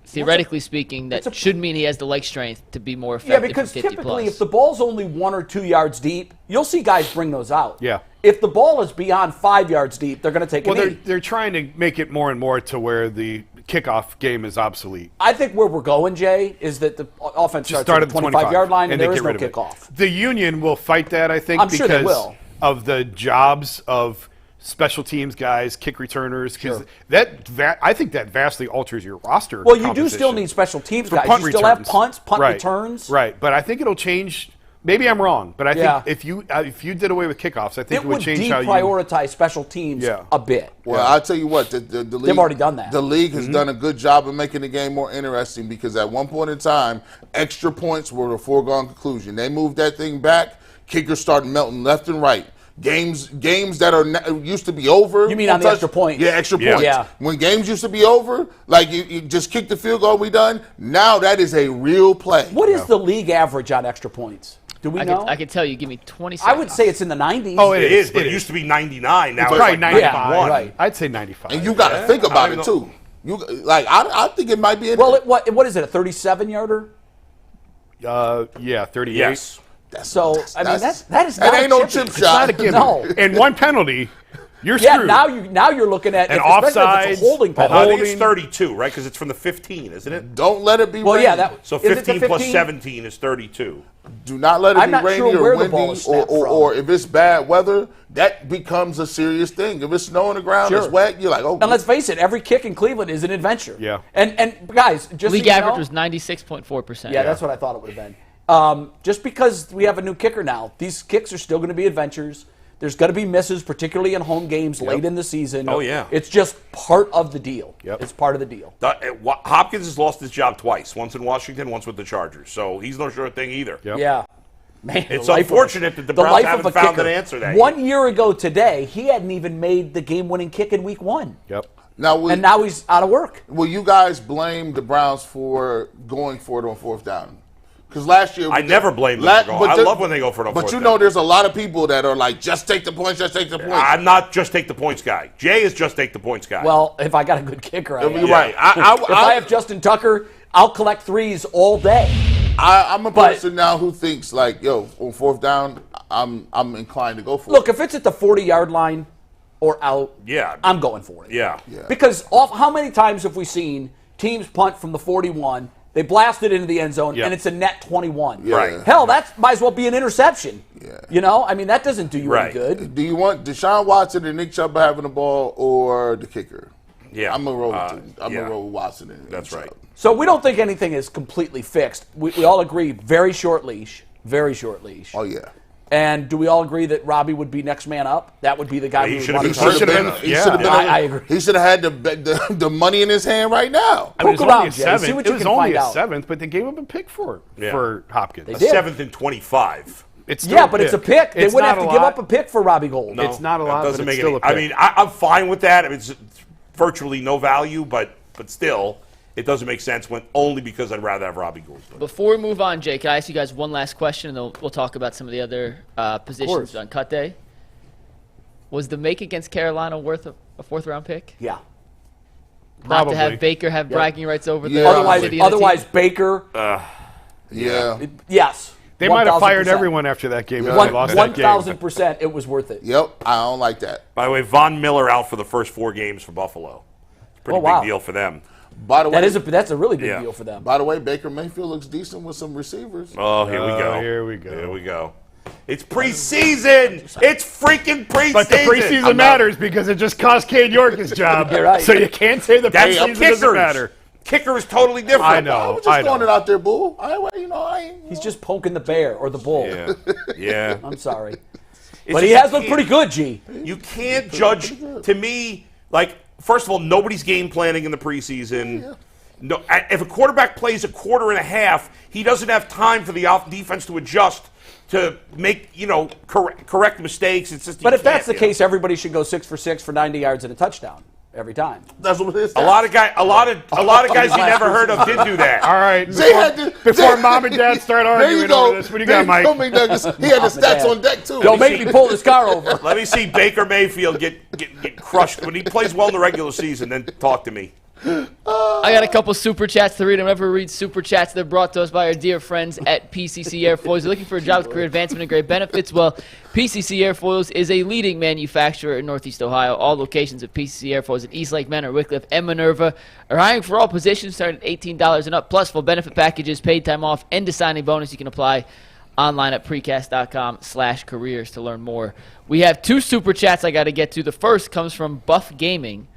theoretically speaking, that should mean he has the leg strength to be more effective. Yeah, because from 50 typically plus. if the ball's only 1 or 2 yards deep, you'll see guys bring those out. Yeah. If the ball is beyond 5 yards deep, they're going to take a knee. They're trying to make it more and more to where the kickoff game is obsolete. I think where we're going, Jay, is that the offense Just starts start at at the the 25-yard line and they there is get no rid of it. kickoff. The union will fight that, I think, I'm sure they because will. of the jobs of special teams guys, kick returners, because I think that vastly alters your roster. Well, you do composition. still need special teams For guys. punt You still have returns. punts, punt Right. returns. Right, but I think it'll change. Maybe I'm wrong, but I Yeah. think if you did away with kickoffs, I think It it would would change how you. deprioritize special teams a bit. Well, I'll tell you what, the league, They've already done that. The league has done a good job of making the game more interesting because at one point in time, extra points were a foregone conclusion. They moved that thing back. Kickers started melting left and right. Games that used to be over. You mean on the extra points? Yeah, extra Yeah. points. Yeah. When games used to be over, like you just kick the field goal, we done. Now that is a real play. What is the league average on extra points? Do we know? I could tell you. Give me 20 I seconds. would say it's in the 90s. Oh, It is, but it used to be 99. Now it's Right, like 95. 91. right. I'd say 95. And you got to think about it too. You I think it might be. Well, what is it, a 37-yarder? Yeah, 38. Yes. That is not that ain't a no chip chip shot. shot. Not a given. No. And one penalty, you're Yeah, screwed. now you're looking at An especially if offsides, it's a holding a penalty. I think it's Holding. 32, right? Because it's from the 15, isn't it? Don't let it be. Well, rainy. yeah, that So is it the 15 plus 15? 17 is 32. Do not let it I'm be not rainy sure or where the windy, ball is snapped from. or if it's bad weather, that becomes a serious thing. If it's snow on the ground, Sure. it's wet, you're like, oh. And let's face it, every kick in Cleveland is an adventure. Yeah. And guys, just league so you average know, was 96.4%. Yeah, that's what I thought it would have been. Just because we have a new kicker now, these kicks are still going to be adventures. There's going to be misses, particularly in home games late in the season. Oh, yeah. It's just part of the deal. Yep. It's part of the deal. Hopkins has lost his job twice, once in Washington, once with the Chargers. So he's no sure thing either. Yep. Yeah. Man, It's the life of a- unfortunate that the Browns life of haven't a found kicker. an answer there. 1 year ago today, he hadn't even made the game-winning kick in week 1. Yep. And now he's out of work. will you guys blame the Browns for going for it on fourth down? Because last year I never blamed them for going. I love when they go for it on But fourth you down. know, there's a lot of people that are like, just take the points, just take the points. I'm not just take the points guy. Jay is just take the points guy. Well, if I got a good kicker, I am. You're right. If I have Justin Tucker, I'll collect threes all day. I'm a But- person now who thinks like, yo, on fourth down, I'm inclined to go for Look, it. if it's at the 40-yard line or out, Yeah. I'm going for it. yeah. Because how many times have we seen teams punt from the 41, they blast it into the end zone, Yeah. and it's a net 21? Yeah. Right. Hell, that might as well be an interception. Yeah. You know? I mean, that doesn't do you Right. any good. Do you want Deshaun Watson and Nick Chubb having the ball or the kicker? Yeah. I'm gonna roll with I'm yeah. gonna roll with Watson and That's Chubb. right. So we don't think anything is completely fixed. We all agree, very short leash. Very short leash. Oh yeah. And do we all agree that Robbie would be next man up? That would be the guy He who would should have want been to first. start. He should have been. I agree. He should have had the money in his hand right now. I mean, it was Poke around, only a Jay. seventh. See what It you was can only find a out. seventh, but they gave him a pick for Hopkins. They A did. 7th and 25. It's still Yeah, a but it's a pick. They It's wouldn't not have to a give lot. up a pick for Robbie Gold. No, It's not a lot, that doesn't but it's make still any, a pick. I mean, I'm fine with that. I mean, it's virtually no value, but still, it doesn't make sense only because I'd rather have Robbie Gould. Before we move on, Jay, can I ask you guys one last question, and then we'll talk about some of the other positions on cut day? Was the make against Carolina worth a fourth-round pick? Yeah. Not Probably. to have Baker have bragging rights over the Yeah. city of the Otherwise, team? Baker, Yeah. yes. They might have fired 1000%. everyone after that game if One- they lost that game. 1,000%, it was worth it. Yep. I don't like that. By the way, Von Miller out for the first 4 games for Buffalo. It's a pretty Oh, wow. big deal for them. By the way, That's a really big Yeah. deal for them. By the way, Baker Mayfield looks decent with some receivers. Oh, here we go. Here we go. Here we go. It's preseason. It's freaking preseason. But the preseason matters because it just cost Cade York his job. You're right. So you can't say the That's preseason kickers. doesn't matter. Kicker is totally different. I know. I was just throwing it out there, bull. I ain't. He's just poking the bear or the bull. Yeah. Yeah. I'm sorry. It's But he just has you looked pretty good, G. You can't judge, to me, like, first of all, nobody's game planning in the preseason. No, if a quarterback plays a quarter and a half, he doesn't have time for the defense to adjust to make, correct mistakes. It's just But if that's the case, everybody should go 6 for 6 for 90 yards and a touchdown every time. That's what it is. a lot of guys you never heard of did do that. All right. Jay had to- Before Jay- mom and dad start There arguing you go. over this, what do you got, Mike? He had the stats on deck too. Don't make me pull this car over. Let me see Baker Mayfield get crushed when he plays well in the regular season. Then talk to me. I got a couple super chats to read. I'm never read super chats that are brought to us by our dear friends at PCC Airfoils. You're looking for a job with career advancement and great benefits? Well, PCC Airfoils is a leading manufacturer in Northeast Ohio. All locations of PCC Airfoils in Eastlake, Manor, Wickliffe, and Minerva are hiring for all positions starting at $18 and up, plus full benefit packages, paid time off, and a signing bonus. You can apply online at precast.com/careers to learn more. We have 2 super chats I got to get to. The first comes from Buff Gaming.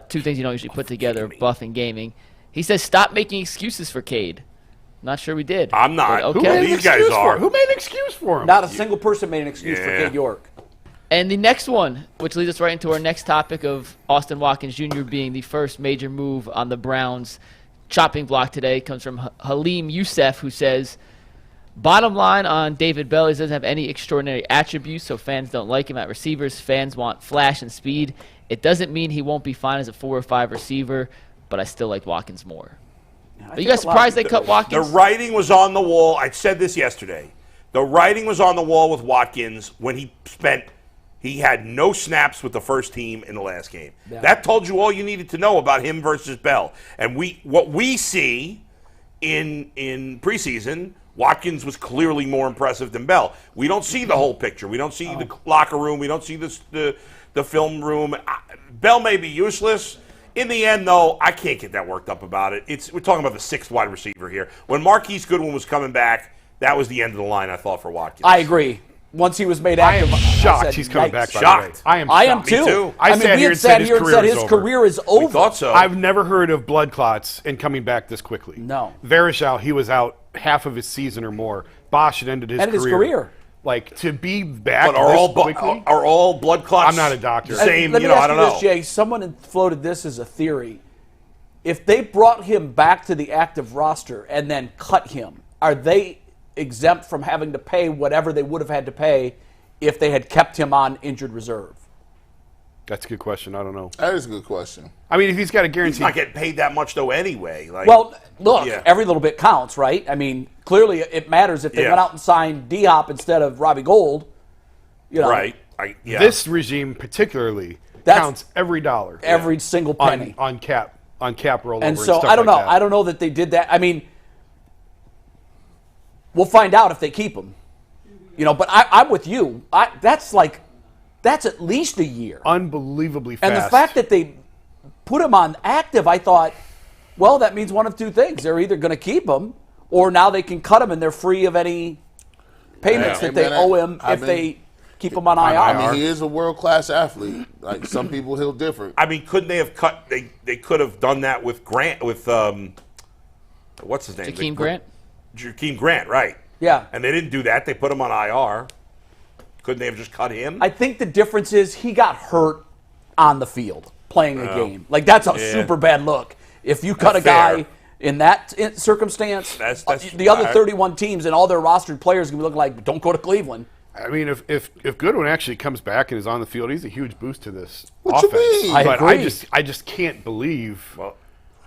2 things you don't usually put together, Buff and Gaming. He says, stop making excuses for Cade. Not sure we did. I'm not. But Who okay. made an These guys excuse are. for him? Who made an excuse for him? Not a single person made an excuse for Yeah. Cade York. And the next one, which leads us right into our next topic of Austin Watkins Jr. being the first major move on the Browns' chopping block today, comes from Halim Youssef, who says, bottom line on David Bell, he doesn't have any extraordinary attributes, so fans don't like him at receivers. Fans want flash and speed. It doesn't mean he won't be fine as a 4 or 5 receiver, but I still like Watkins more. Are you guys surprised they cut Watkins? The writing was on the wall. I said this yesterday. The writing was on the wall with Watkins when he had no snaps with the first team in the last game. Yeah. That told you all you needed to know about him versus Bell. And what we see in preseason, Watkins was clearly more impressive than Bell. We don't see the whole picture. We don't see the locker room. We don't see the film room. Bell may be useless. In the end, though, I can't get that worked up about it. We're talking about the 6th wide receiver here. When Marquise Goodwin was coming back, that was the end of the line, I thought, for Watkins. I agree. Once he was made I active, am I shocked said, he's coming yikes. back. By Shocked. the way. I am shocked. too. Me too. I sat we here had and said his career was his over. career is over. We thought so. I've never heard of blood clots and coming back this quickly. No. Varishal, he was out half of his season or more. Bosch had ended his career. Like, to be back But are quickly? all blood clots? I'm not a doctor. Same, Let me I ask don't you know. this, Jay. Someone floated this as a theory. If they brought him back to the active roster and then cut him, are they exempt from having to pay whatever they would have had to pay if they had kept him on injured reserve? That's a good question. I don't know. That is a good question. I mean, if he's got a He's guarantee. not getting paid that much, though, anyway. Like, Well, look, Yeah. every little bit counts, right? I mean, clearly it matters if they Yeah. went out and signed D-Hop instead of Robbie Gold. You know, right. This regime particularly That's- counts every dollar. every single penny. on cap rollover. And so stuff I don't like know. that. I don't know that they did that. I mean, we'll find out if they keep him. But I'm with you. That's at least a year. Unbelievably fast. And the fact that they put him on active, I thought, well, that means one of 2 things. They're either going to keep him, or now they can cut him and they're free of any payments Yeah. that they Hey, man, owe him I if mean- they keep him on IR. I mean, he is a world-class athlete. Like, some people, he'll differ. I mean, couldn't they have cut? They could have done that with Grant. With what's his name? Jakeem Grant? Jakeem Grant, right? Yeah. And they didn't do that. They put him on IR. Couldn't they have just cut him? I think the difference is he got hurt on the field playing a game. Like, that's a super bad look. If you cut That's a guy fair. in that circumstance, That's the other I- 31 teams and all their rostered players are going to be looking like, don't go to Cleveland. I mean, if Goodwin actually comes back and is on the field, he's a huge boost to this What you offense. mean? I But agree. I just can't believe Well,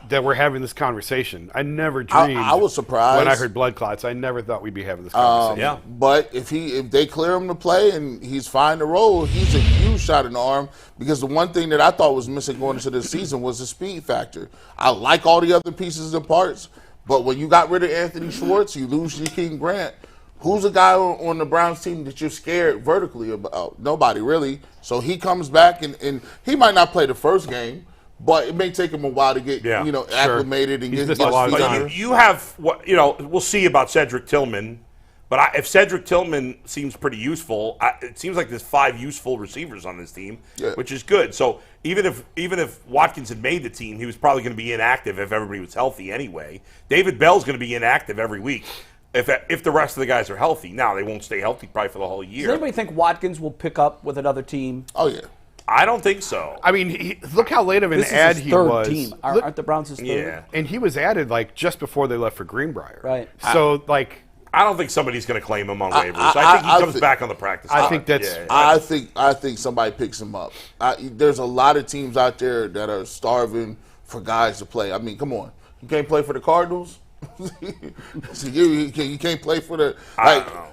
that we're having this conversation. I never dreamed. I was surprised. when I heard blood clots. I never thought we'd be having this conversation. yeah. But if they clear him to play and he's fine to roll, he's a huge shot in the arm, because the one thing that I thought was missing going into this season was the speed factor. I like all the other pieces and parts, but when you got rid of Anthony Schwartz, you lose Jakeem Grant. Who's a guy on the Browns team that you're scared vertically about? Nobody, really. So he comes back, and he might not play the first game, but it may take him a while to get acclimated and He's get missed his a lot of feet time. under. you have what we'll see about Cedric Tillman, but if Cedric Tillman seems pretty useful, it seems like there's 5 useful receivers on this team, which is good. So even if Watkins had made the team, he was probably going to be inactive if everybody was healthy anyway. David Bell's going to be inactive every week if the rest of the guys are healthy. Now they won't stay healthy probably for the whole Does year. anybody think Watkins will pick up with another team? Oh, yeah. I don't think so. I mean, look how late of an This is ad his he third was. team. Look- Aren't the Browns his third? Yeah. and he was added like just before they left for Greenbrier. Right. So I don't think somebody's going to claim him on waivers. I think he comes back on the practice squad. I think that's- I think somebody picks him up. There's a lot of teams out there that are starving for guys to play. I mean, come on, you can't play for the Cardinals. So you can't play for the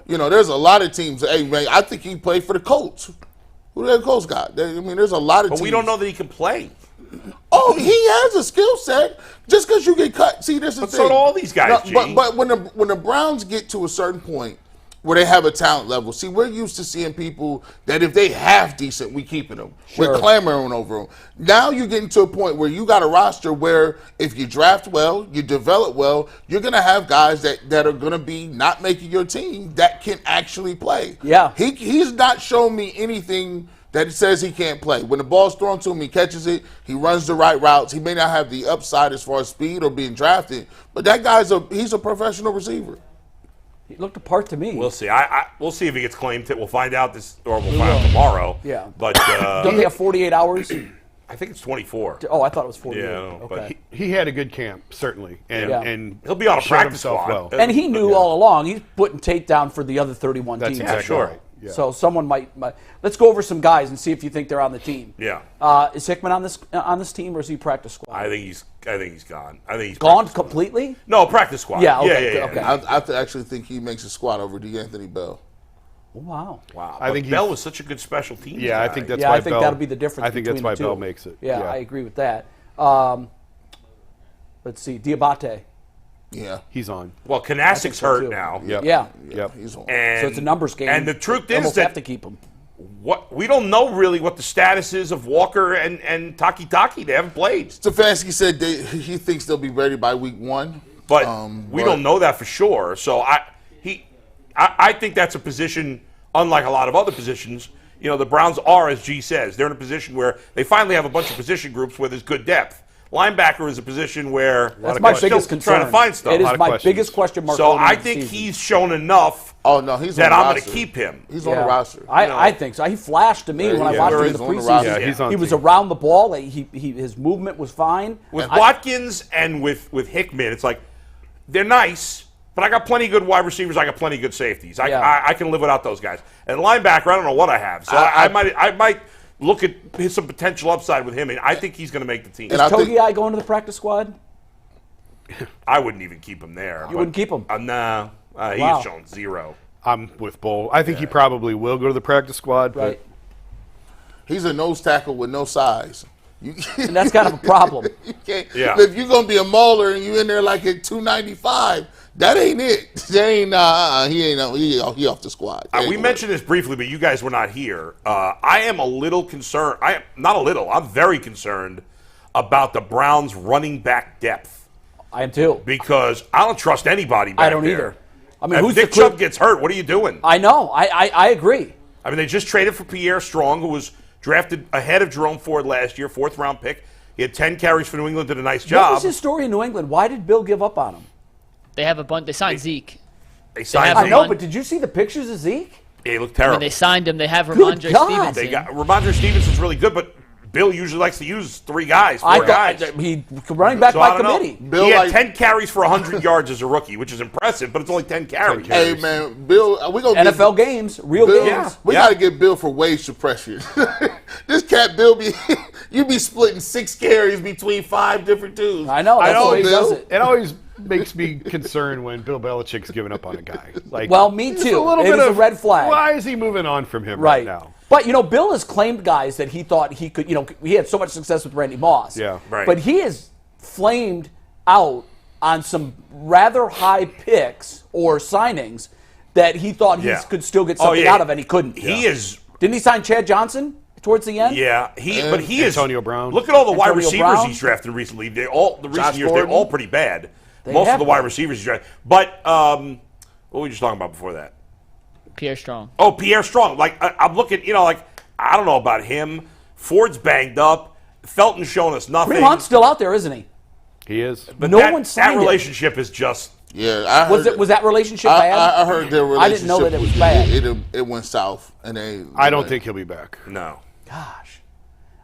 there's a lot of teams. Hey man, I think he played for the Colts. Who the Colts got? I mean, there's a lot of But teams. we don't know that he can play. Oh, he has a skill set. Just because you get cut, see, this is the But thing. so do all these guys, G. But when the Browns get to a certain point where they have a talent level, see, we're used to seeing people that if they half decent, we keeping them. Sure. We're clamoring over them. Now you're getting to a point where you got a roster where if you draft well, you develop well, you're going to have guys that are going to be not making your team that can actually play. Yeah. He's not shown me anything that says he can't play. When the ball's thrown to him, he catches it. He runs the right routes. He may not have the upside as far as speed or being drafted, but that he's a professional receiver. He looked apart to me. We'll see. We'll see if he gets claimed. We'll find out this, or we'll find out tomorrow. Yeah. But Don't they have 48 hours? I think it's 24. Oh, I thought it was 48. Yeah, Okay. but He had a good camp, certainly, and he'll be on a showed practice himself squad. well. And he knew all along he's putting Tate down for the other 31 That's teams. exactly sure. right. Yeah. So someone might. Let's go over some guys and see if you think they're on the team. Yeah. Is Hickman on this team or is he practice squad? I think he's gone. I think he's Gone practice squad. completely? No, practice squad. Yeah, okay, yeah. okay. I actually think he makes a squad over D'Anthony Bell. Oh, wow. Wow. I think Bell he's- was such a good special teams Yeah, I guy. think that's Yeah, why I think Bell, that'll be the difference. I think that's between why the two. Bell makes it. Yeah, I agree with that. Let's see, Diabate. Yeah. He's on. Well, Kanasic's so, hurt too. now. Yep. Yeah. Yep. He's on. And, So it's a numbers game. And the truth You is almost that have to keep him. what we don't know really what the status is of Walker and Taki. They haven't played. Stefanski said he thinks they'll be ready by week 1. But we don't know that for sure. So I think that's a position, unlike a lot of other positions. You know, the Browns are, as G says, they're in a position where they finally have a bunch of position groups where there's good depth. Linebacker is a position where That's they're my still biggest concern. trying to find stuff. It is lot of my questions. biggest question mark. So going I into the think season. he's shown enough Oh, no, he's that on the I'm going roster. to keep him. He's on the roster. I think so. He flashed to me when I yeah, watched him in he's the on the preseason. roster. Yeah, he's on He was team. around the ball. Like, his movement was fine. With Watkins and with Hickman, it's like they're nice, but I got plenty of good wide receivers. I got plenty of good safeties. I can live without those guys. And linebacker, I don't know what I have. So I might look at some potential upside with him, and I think he's going to make the team. Is I think- Togiai going to the practice squad? I wouldn't even keep him there. You wouldn't keep him? Nah. He Wow. has shown zero. I'm with Bull. I think he probably will go to the practice squad. Right. He's a nose tackle with no size. And that's kind of a problem. You can't. Yeah. If you're gonna be a mauler and you in there like at 295, that ain't it. That ain't. He off the squad. We mentioned this briefly, but you guys were not here. I am a little concerned. I'm very concerned about the Browns' running back depth I am too. because I don't trust anybody back I don't there. either. I mean, If who's Nick the clear- Chubb gets hurt, what are you doing? I know. I agree. I mean, they just traded for Pierre Strong, who was drafted ahead of Jerome Ford last year, 4th-round pick. He had 10 carries for New England, did a nice What job. was his story in New England? Why did Bill give up on him? They have a bunch. They signed Zeke. They signed have I Zeke. know, One- but did you see the pictures of Zeke? He looked When terrible. they signed him, they have Good Ramondre God. Stevenson. They got Ramondre Stevenson's really good, but Bill usually likes to use 3 guys, 4 I guys. thought he running back So I by don't know. committee. Bill He had like- 10 carries for 100 yards as a rookie, which is impressive, but it's only 10 carries. Hey man, Bill, we gonna NFL games, real Bill, games. we Yeah. gotta get Bill for wage suppression. This cat Bill you be splitting 6 carries between 5 different dudes. I know. That's know, the way he Bill. does it. It always makes me concerned when Bill Belichick's giving up on a guy. Like, Well, me it's too. A little It bit is a of red flag. Why is he moving on from him right now? But, Bill has claimed guys that he thought he could, he had so much success with Randy Moss. Yeah. Right. But he has flamed out on some rather high picks or signings that he thought he Yeah. could still get something out of, and he couldn't. He is. Didn't he sign Chad Johnson towards the end? Yeah, but he is. Antonio Brown. Look at all the wide Antonio receivers Brown. he's drafted recently. The recent Josh years, Gordon. they're all pretty bad. They Most of have the wide been. receivers he's drafted. But what were we just talking about before that? Pierre Strong. Oh, Pierre Strong. Like I'm looking, I don't know about him. Ford's banged up. Felton's showing us nothing. Kareem Hunt's still out there, isn't he? He is. But no that, one signed that him. relationship is just. Yeah, I heard Was that relationship bad? I heard their relationship. I didn't know that it was bad. It went south, and I don't think he'll be back. No. Gosh,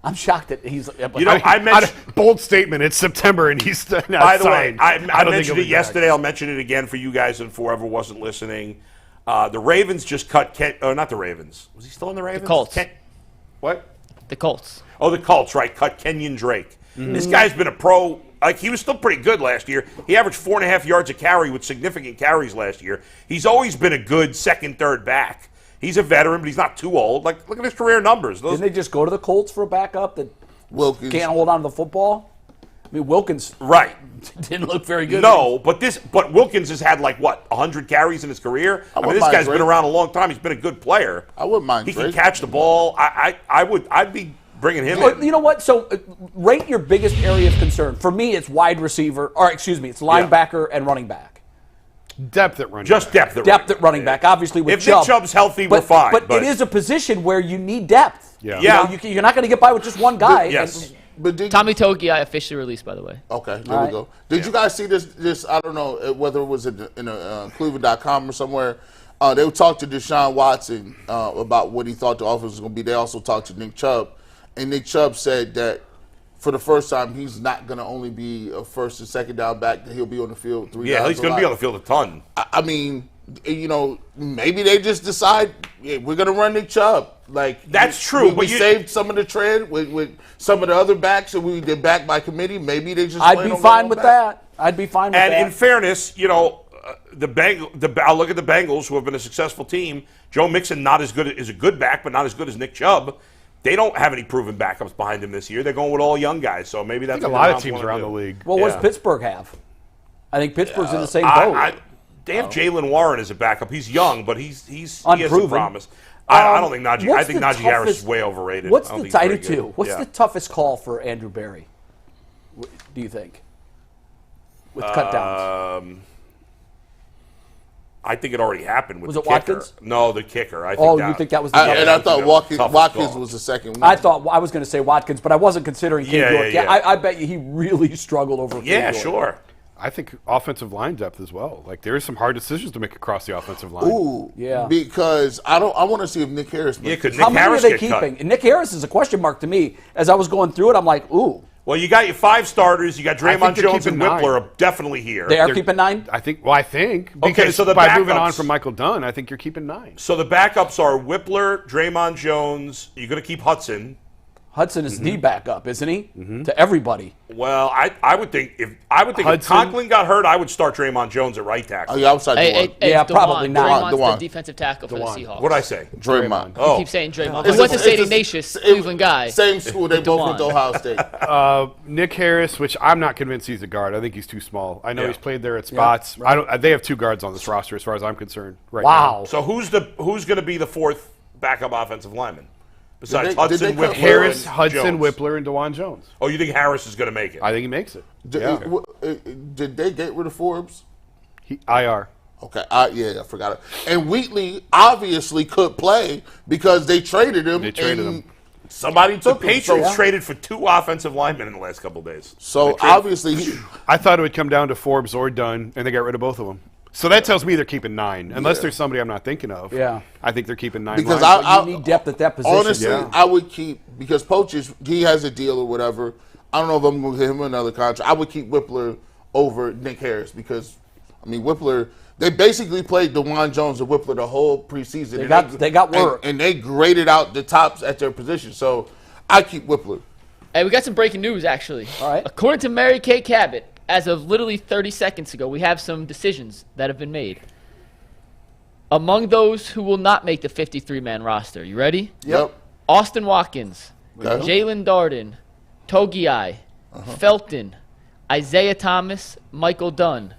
I'm shocked that he's. I mentioned. Bold statement. It's September and he's not By the way, signed. I don't think mentioned he'll it be back. yesterday. I'll mention it again for you guys and for whoever wasn't listening. The Ravens just cut not the Ravens. Was he still in the Ravens? Colts. What? The Colts. Oh, the Colts, right. Cut Kenyon Drake. This guy's been a pro. Like, he was still pretty good last year. He averaged 4.5 yards a carry with significant carries last year. He's always been a good second, third back. He's a veteran, but he's not too old. Like, look at his career numbers. Didn't they just go to the Colts for a backup? That Wilkins can't hold on to the football. I mean, Wilkins Right. didn't look very good. No, but Wilkins has had 100 carries in his career. I mean, this guy's been around a long time. He's been a good player. I wouldn't mind. He can catch the ball. I'd be bringing him in. You know what? So rate your biggest area of concern. For me, it's wide receiver, it's linebacker and running back. Depth at running Just back. Depth at running back. Obviously, with If Nick Chubb's healthy, we're fine. But it is a position where you need depth. Yeah. You're not going to get by with just one guy. Yes. But Tommy Togiai officially released, by the way. Okay, there we go. Did you guys see this? I don't know whether it was in Cleveland.com or somewhere. They talked to Deshaun Watson about what he thought the offense was going to be. They also talked to Nick Chubb. And Nick Chubb said that for the first time, he's not going to only be a first and second down back, that he'll be on the field 3 times. Yeah, he's going to be on the field a ton. I mean, maybe they just decide we're going to run Nick Chubb. That's true. We saved some of the trend with some of the other backs, and we did back by committee. Maybe they just. I'd be fine with that. I'd be fine with that. And in fairness, I'll look at the Bengals, who have been a successful team. Joe Mixon is a good back, but not as good as Nick Chubb. They don't have any proven backups behind him this year. They're going with all young guys, so maybe that's I think a lot of teams around the league. Well, what does Pittsburgh have? I think Pittsburgh's in the same boat. They have Jalen Warren as a backup. He's young, but he has some promise. I don't think Najee. I think Najee Harris is way overrated. What's the toughest call for Andrew Berry? Do you think? With cut downs. I think it already happened with was the it kicker. Watkins? No, the kicker. You think that was the and I thought Watkins was the second one. I was going to say Watkins, but I wasn't considering Cade York. Yeah. I bet you he really struggled over Cade York. Yeah, sure. I think offensive line depth as well. There are some hard decisions to make across the offensive line. Ooh, yeah. because I want to see if Nick Harris. How many are they keeping? And Nick Harris is a question mark to me. As I was going through it, I'm like, ooh. Well, you got your 5 starters. You got Draymond Jones and Whippler are definitely here. They're keeping 9? I think. Because okay, so by moving on from Michael Dunn, I think you're keeping 9. So the backups are Whippler, Draymond Jones. You're going to keep Hudson. Hudson is the backup, isn't he? To everybody. Well, I would think if Conklin got hurt, I would start Draymond Jones at right tackle. Yeah, outside Yeah, probably not. Draymond's the defensive tackle for the Seahawks. What'd I say? Draymond. You keep saying Draymond. He was a St. Ignatius Cleveland guy. Same school. They both went to Ohio State. Nick Harris, which I'm not convinced he's a guard. I think he's too small. I know he's played there at spots. Yeah. They have 2 guards on this roster, as far as I'm concerned. Right now. So who's going to be the 4th backup offensive lineman? Besides Hudson, Whippler, Harris, and Hudson, Jones. Whippler, and DeJuan Jones. Oh, you think Harris is going to make it? I think he makes it. Did they get rid of Forbes? IR. Okay, I forgot it. And Wheatley obviously could play because they traded him. Somebody took the Patriots traded for 2 offensive linemen in the last couple of days. So obviously, I thought it would come down to Forbes or Dunn, and they got rid of both of them. So that tells me they're keeping 9, unless there's somebody I'm not thinking of. Yeah, I think they're keeping 9. Because you need depth at that position. Honestly, I would keep because Poach he has a deal or whatever. I don't know if I'm going to give him another contract. I would keep Whippler over Nick Harris because Whippler. They basically played DeJuan Jones and Whippler the whole preseason. They got work, and they graded out the tops at their position. So I keep Whippler. Hey, we got some breaking news actually. All right. According to Mary Kay Cabot, as of literally 30 seconds ago, we have some decisions that have been made. Among those who will not make the 53-man roster, you ready? Yep. Austin Watkins, Okay. Jalen Darden, Togiai, Felton, Isaiah Thomas, Michael Dunn,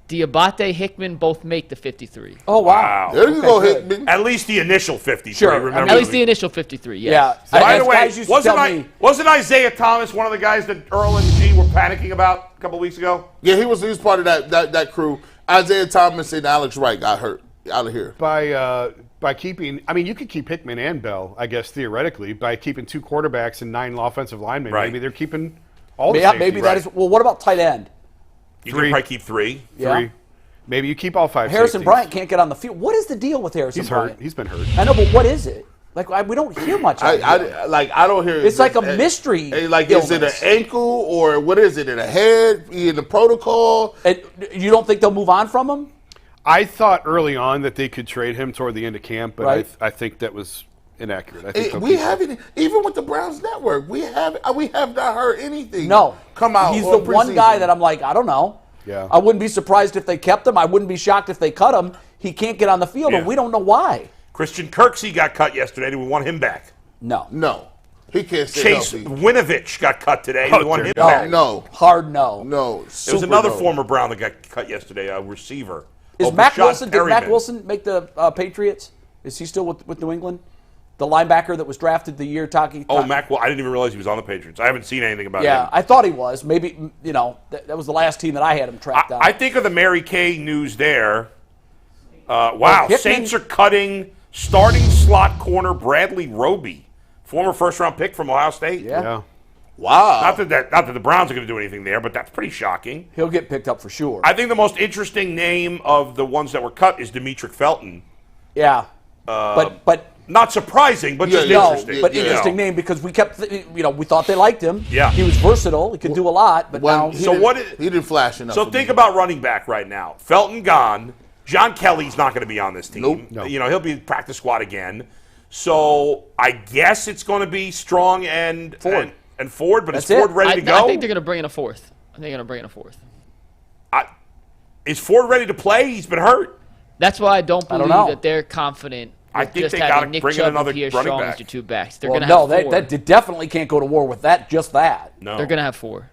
Diabate Hickman both make the 53. Oh, wow. There you go, Hickman. At least the initial 53. Sure. Remember? At least the initial 53, yes. Yeah. By the way, guys wasn't Isaiah Thomas one of the guys that Earl and G were panicking about a couple weeks ago? Yeah, he was part of that crew. Isaiah Thomas and Alex Wright got hurt out of here. By keeping, you could keep Hickman and Bell, I guess, theoretically, by keeping 2 quarterbacks and 9 offensive linemen. Right. Maybe they're keeping all the Yeah, safeties. maybe that is. Well, what about tight end? You can probably keep 3. Yeah. 3. Maybe you keep all 5 Harrison safeties. Bryant can't get on the field. What is the deal with Harrison He's Bryant? hurt. He's been hurt. I know, but what is it? We don't hear much. I don't hear. It's like a mystery. Is it an ankle or what is it? In a head? In the protocol? And you don't think they'll move on from him? I thought early on that they could trade him toward the end of camp, but Right. I think that was inaccurate. I think We haven't even with the Browns network. We have not heard anything. No. Come out. He's the on one preseason. guy that I'm like, I don't know. Yeah. I wouldn't be surprised if they kept him. I wouldn't be shocked if they cut him. He can't get on the field, and we don't know why. Christian Kirksey got cut yesterday. Do we want him back? No. No. He can't stay Chase healthy. Winovich got cut today. Oh, We want dear him God. back. No. Hard no. No. There was Super another no. former Brown that got cut yesterday, a receiver. Is Oh, Mac Rashad Wilson? Did Mac Perryman. Wilson make the Patriots? Is he still with New England? The linebacker that was drafted the year talking. Oh, Mac. Well, I didn't even realize he was on the Patriots. I haven't seen anything about Yeah, him. I thought he was. Maybe that was the last team that I had him tracked down. I think of the Mary Kay news there. Wow, Hickman- Saints are cutting starting slot corner Bradley Roby, former first-round pick from Ohio State. Yeah. Wow. Not that the Browns are going to do anything there, but that's pretty shocking. He'll get picked up for sure. I think the most interesting name of the ones that were cut is Demetric Felton. Yeah, but Not surprising, but just no, interesting. but Yeah. interesting name because we kept we thought they liked him. Yeah. He was versatile. He could do a lot, but now He So didn't- what is- he didn't flash enough. So for think me. about running back right now. Felton gone. John Kelly's not going to be on this team. Nope. No. He'll be practice squad again. So I guess it's going to be Strong and Ford. and Ford, but That's is Ford it. ready to go? I think they're going to bring in a fourth. Is Ford ready to play? He's been hurt. That's why I don't I believe don't know. that they're confident. I with think just they having gotta Nick bring in Chubb another and Pierre running Strong back. as your two backs. They're well, going to no, have four. they definitely can't go to war with that. Just that. No. They're going to have four.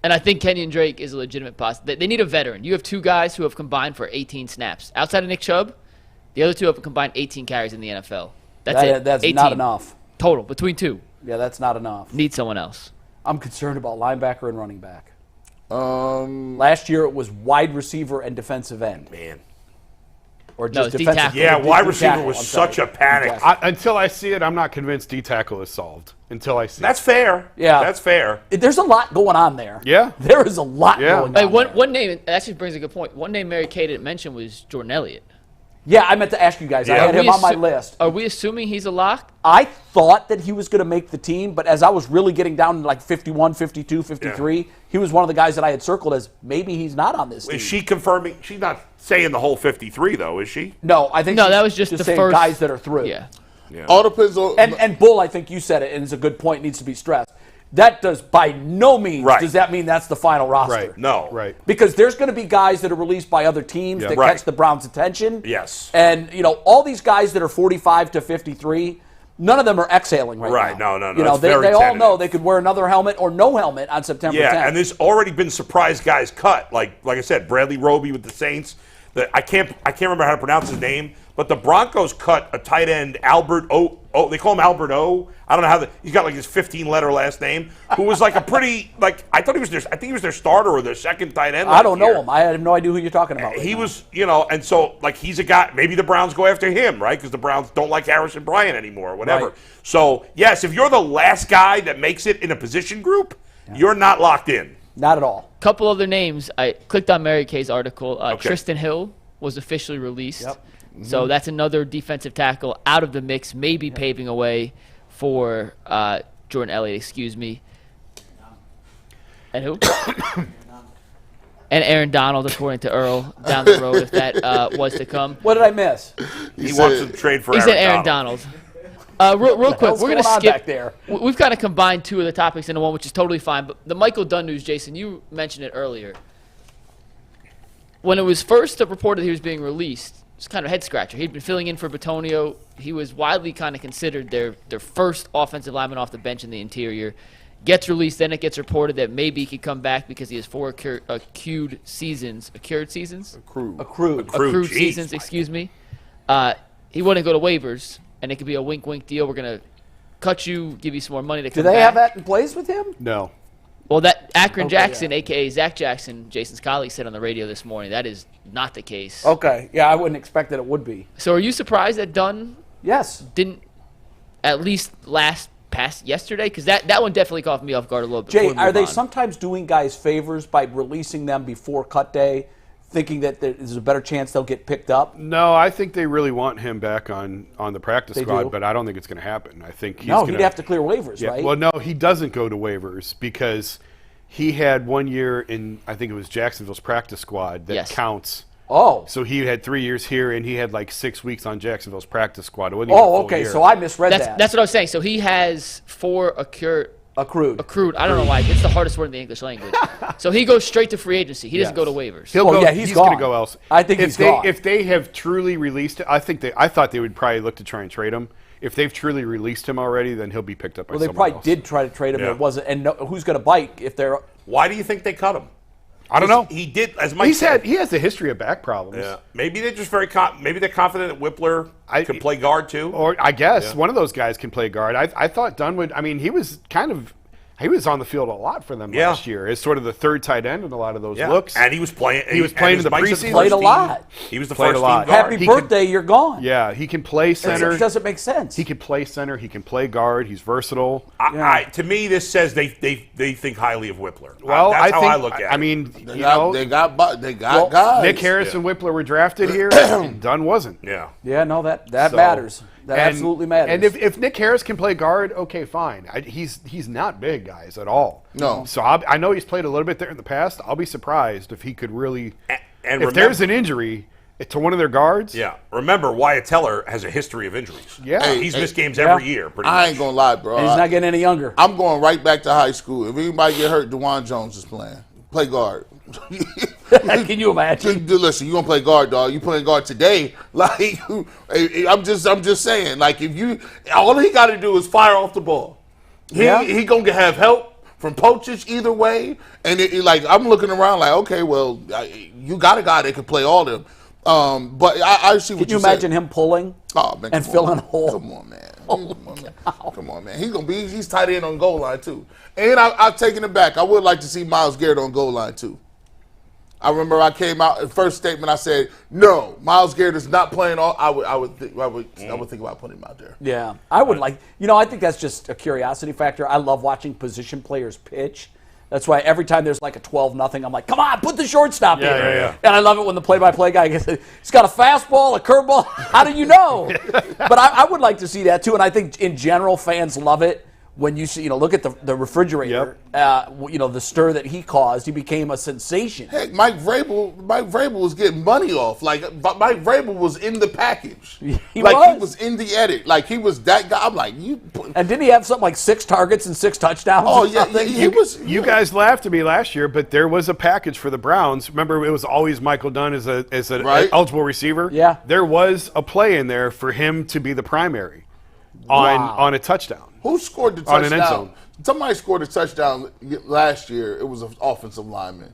And I think Kenyon Drake is a legitimate possibility. They need a veteran. You have two guys who have combined for 18 snaps. Outside of Nick Chubb, the other two have combined 18 carries in the NFL. That's it. That's 18 not enough. total between two. Yeah, that's not enough. Need someone else. I'm concerned about linebacker and running back. Um, Last year it was wide receiver and defensive end, Man. or No, just it's defensive. D-tackle. Yeah, D- wide D- receiver tackle, was I'm such sorry. a panic. D-tackle. Until I see it, I'm not convinced D-tackle is solved. Until I see That's it. fair. Yeah. That's fair. There's a lot going on there. Yeah. There is a lot Yeah. going Hey, on. one, there. one name, it actually brings a good point. One name Mary Kay didn't mention was Jordan Elliott. Yeah, I meant to ask you guys. I Yeah. had him on my list. Are we assuming he's a lock? I thought that he was going to make the team, but as I was really getting down to like 51, 52, 53, he was one of the guys that I had circled as maybe he's not on this team. Is she confirming? She's not saying the whole 53, though, is she? No, I think No, she's that was just the saying first guys that are through. Yeah. all depends on. And Bull, I think you said it, and it's a good point, needs to be stressed. That does by no means Right. does that mean that's the final roster. Right. No. Right. Because there's going to be guys that are released by other teams that Right. catch the Browns' attention. Yes. And, all these guys that are 45 to 53, none of them are exhaling right Right. now. No. They That's very all tentative. know they could wear another helmet or no helmet on September 10th. Yeah, and there's already been surprise guys cut. Like I said, Bradley Roby with the Saints. I can't remember how to pronounce his name, but the Broncos cut a tight end, Albert O. Oh, they call him Albert O. I don't know how he's got like his 15-letter last name. Who was like a pretty I think he was their starter or their second tight end. I don't know last year. him. I have no idea who you're talking about. He right now. was, and so like he's a guy. Maybe the Browns go after him, right? Because the Browns don't like Harrison Bryant anymore, or whatever. Right. So yes, if you're the last guy that makes it in a position group, you're not locked in. Not at all. Couple other names. I clicked on Mary Kay's article. Okay. Tristan Hill was officially released. Yep. So that's another defensive tackle out of the mix, maybe paving a way for Jordan Elliott, excuse me. And who? And Aaron Donald, according to Earl, down the road if that was to come. What did I miss? He wants to trade for He Aaron said Aaron Donald. Donald. Real quick, hell's we're going to going on skip. back there? We've kind of combined two of the topics into one, which is totally fine. But the Michael Dunn news, Jason, you mentioned it earlier. When it was first reported he was being released, it's kind of a head scratcher. He'd been filling in for Bitonio. He was widely kind of considered their first offensive lineman off the bench in the interior. Gets released, then it gets reported that maybe he could come back because he has 4 accrued seasons. Accrued seasons? Accrued. Accrued. Accrued Jeez, seasons, excuse me. He wouldn't go to waivers, and it could be a wink-wink deal. We're going to cut you, give you some more money to Do come they back. have that in place with him? No. Well, that Akron Okay, Jackson, yeah. a.k.a. Zach Jackson, Jason's colleague, said on the radio this morning, that is not the case. Okay. Yeah, I wouldn't expect that it would be. So are you surprised that Dunn Yes. didn't at least last past yesterday? Because that one definitely caught me off guard a little bit. Jay, before we are move they on. sometimes doing guys favors by releasing them before cut day, thinking that there's a better chance they'll get picked up? No, I think they really want him back on the practice They squad, do? but I don't think it's going to happen. I think he's No, going he'd have to clear waivers, Yeah, right? well, no, he doesn't go to waivers because he had 1 year in, I think it was Jacksonville's practice squad that Yes. counts. Oh. So he had 3 years here, and he had like 6 weeks on Jacksonville's practice squad. It wasn't even a Oh, full okay. year. So I misread that. That's what I was saying. So he has 4 accrued. accrued. I don't know why. It's the hardest word in the English language. So he goes straight to free agency. He doesn't Yes. go to waivers. He'll Oh, go, yeah, he's going to gone. go else. I think if he's they, gone. If they have truly released it, I thought they would probably look to try and trade him if they've truly released him already, then he'll be picked up by Well, they someone probably else. did try to trade him. Yeah. It wasn't. And who's going to bite if they're? Why do you think they cut him? I don't know. He did, as Mike said. He has a history of back problems. Yeah. Maybe they're just maybe they're confident that Whippler can play guard too. Or I guess one of those guys can play guard. I thought Dunn would. I mean, he was on the field a lot for them last year as sort of the third tight end in a lot of those looks. And he was playing. He was playing in the Mike said preseason. Played a lot. He was the Played first a lot. team guard. Happy He birthday, you're gone. Yeah, he can play center. It doesn't make sense. He can play center. He can play guard. He's versatile. To me, this says they think highly of Whippler. Well, that's how think. I look at it. I mean, They got guys. Nick Harris and Whippler were drafted here. And Dunn wasn't. Yeah. Yeah, no, that So- matters. That absolutely matters. And if Nick Harris can play guard, okay, fine. He's not big, guys, at all. No. So I know he's played a little bit there in the past. I'll be surprised if he could really. And if there's an injury to one of their guards. Yeah. Remember, Wyatt Teller has a history of injuries. Yeah. He's missed games every year. Pretty I much. ain't gonna lie, bro. And he's not getting any younger. I'm going right back to high school. If anybody get hurt, DeJuan Jones is playing. Play guard. Can you imagine? Listen, you gonna play guard, dog. You playing guard today? Like, I'm just saying. Like, if you, all he got to do is fire off the ball. He gonna have help from Pochich either way. And like, I'm looking around like, okay, well, you got a guy that can play all them. But I see what Can you said. imagine him pulling Man, and come filling a on. hole? Come on, man. Come on, man. He's tight end on goal line too. And I've taken it back. I would like to see Myles Garrett on goal line too. I remember I came out first statement. I said, no, Myles Garrett is not playing all. I would think about putting him out there. Yeah, I would like. I think that's just a curiosity factor. I love watching position players pitch. That's why every time there's like a 12-0, I'm like, come on, put the shortstop in. Yeah. And I love it when the play-by-play guy gets, he's got a fastball, a curveball. How do you know? But I would like to see that too. And I think in general, fans love it. When you see, look at the refrigerator, the stir that he caused, he became a sensation. Heck, Mike Vrabel was getting money off. Like, Mike Vrabel was in the package. He was in the edit. Like, he was that guy. I'm like, you. And didn't he have something like 6 targets and 6 touchdowns? Oh yeah, he was. You guys laughed at me last year, but there was a package for the Browns. Remember, it was always Michael Dunn as an eligible receiver. Yeah. There was a play in there for him to be the primary on a touchdown. Who scored the touchdown? On an end zone. Somebody scored a touchdown last year. It was an offensive lineman.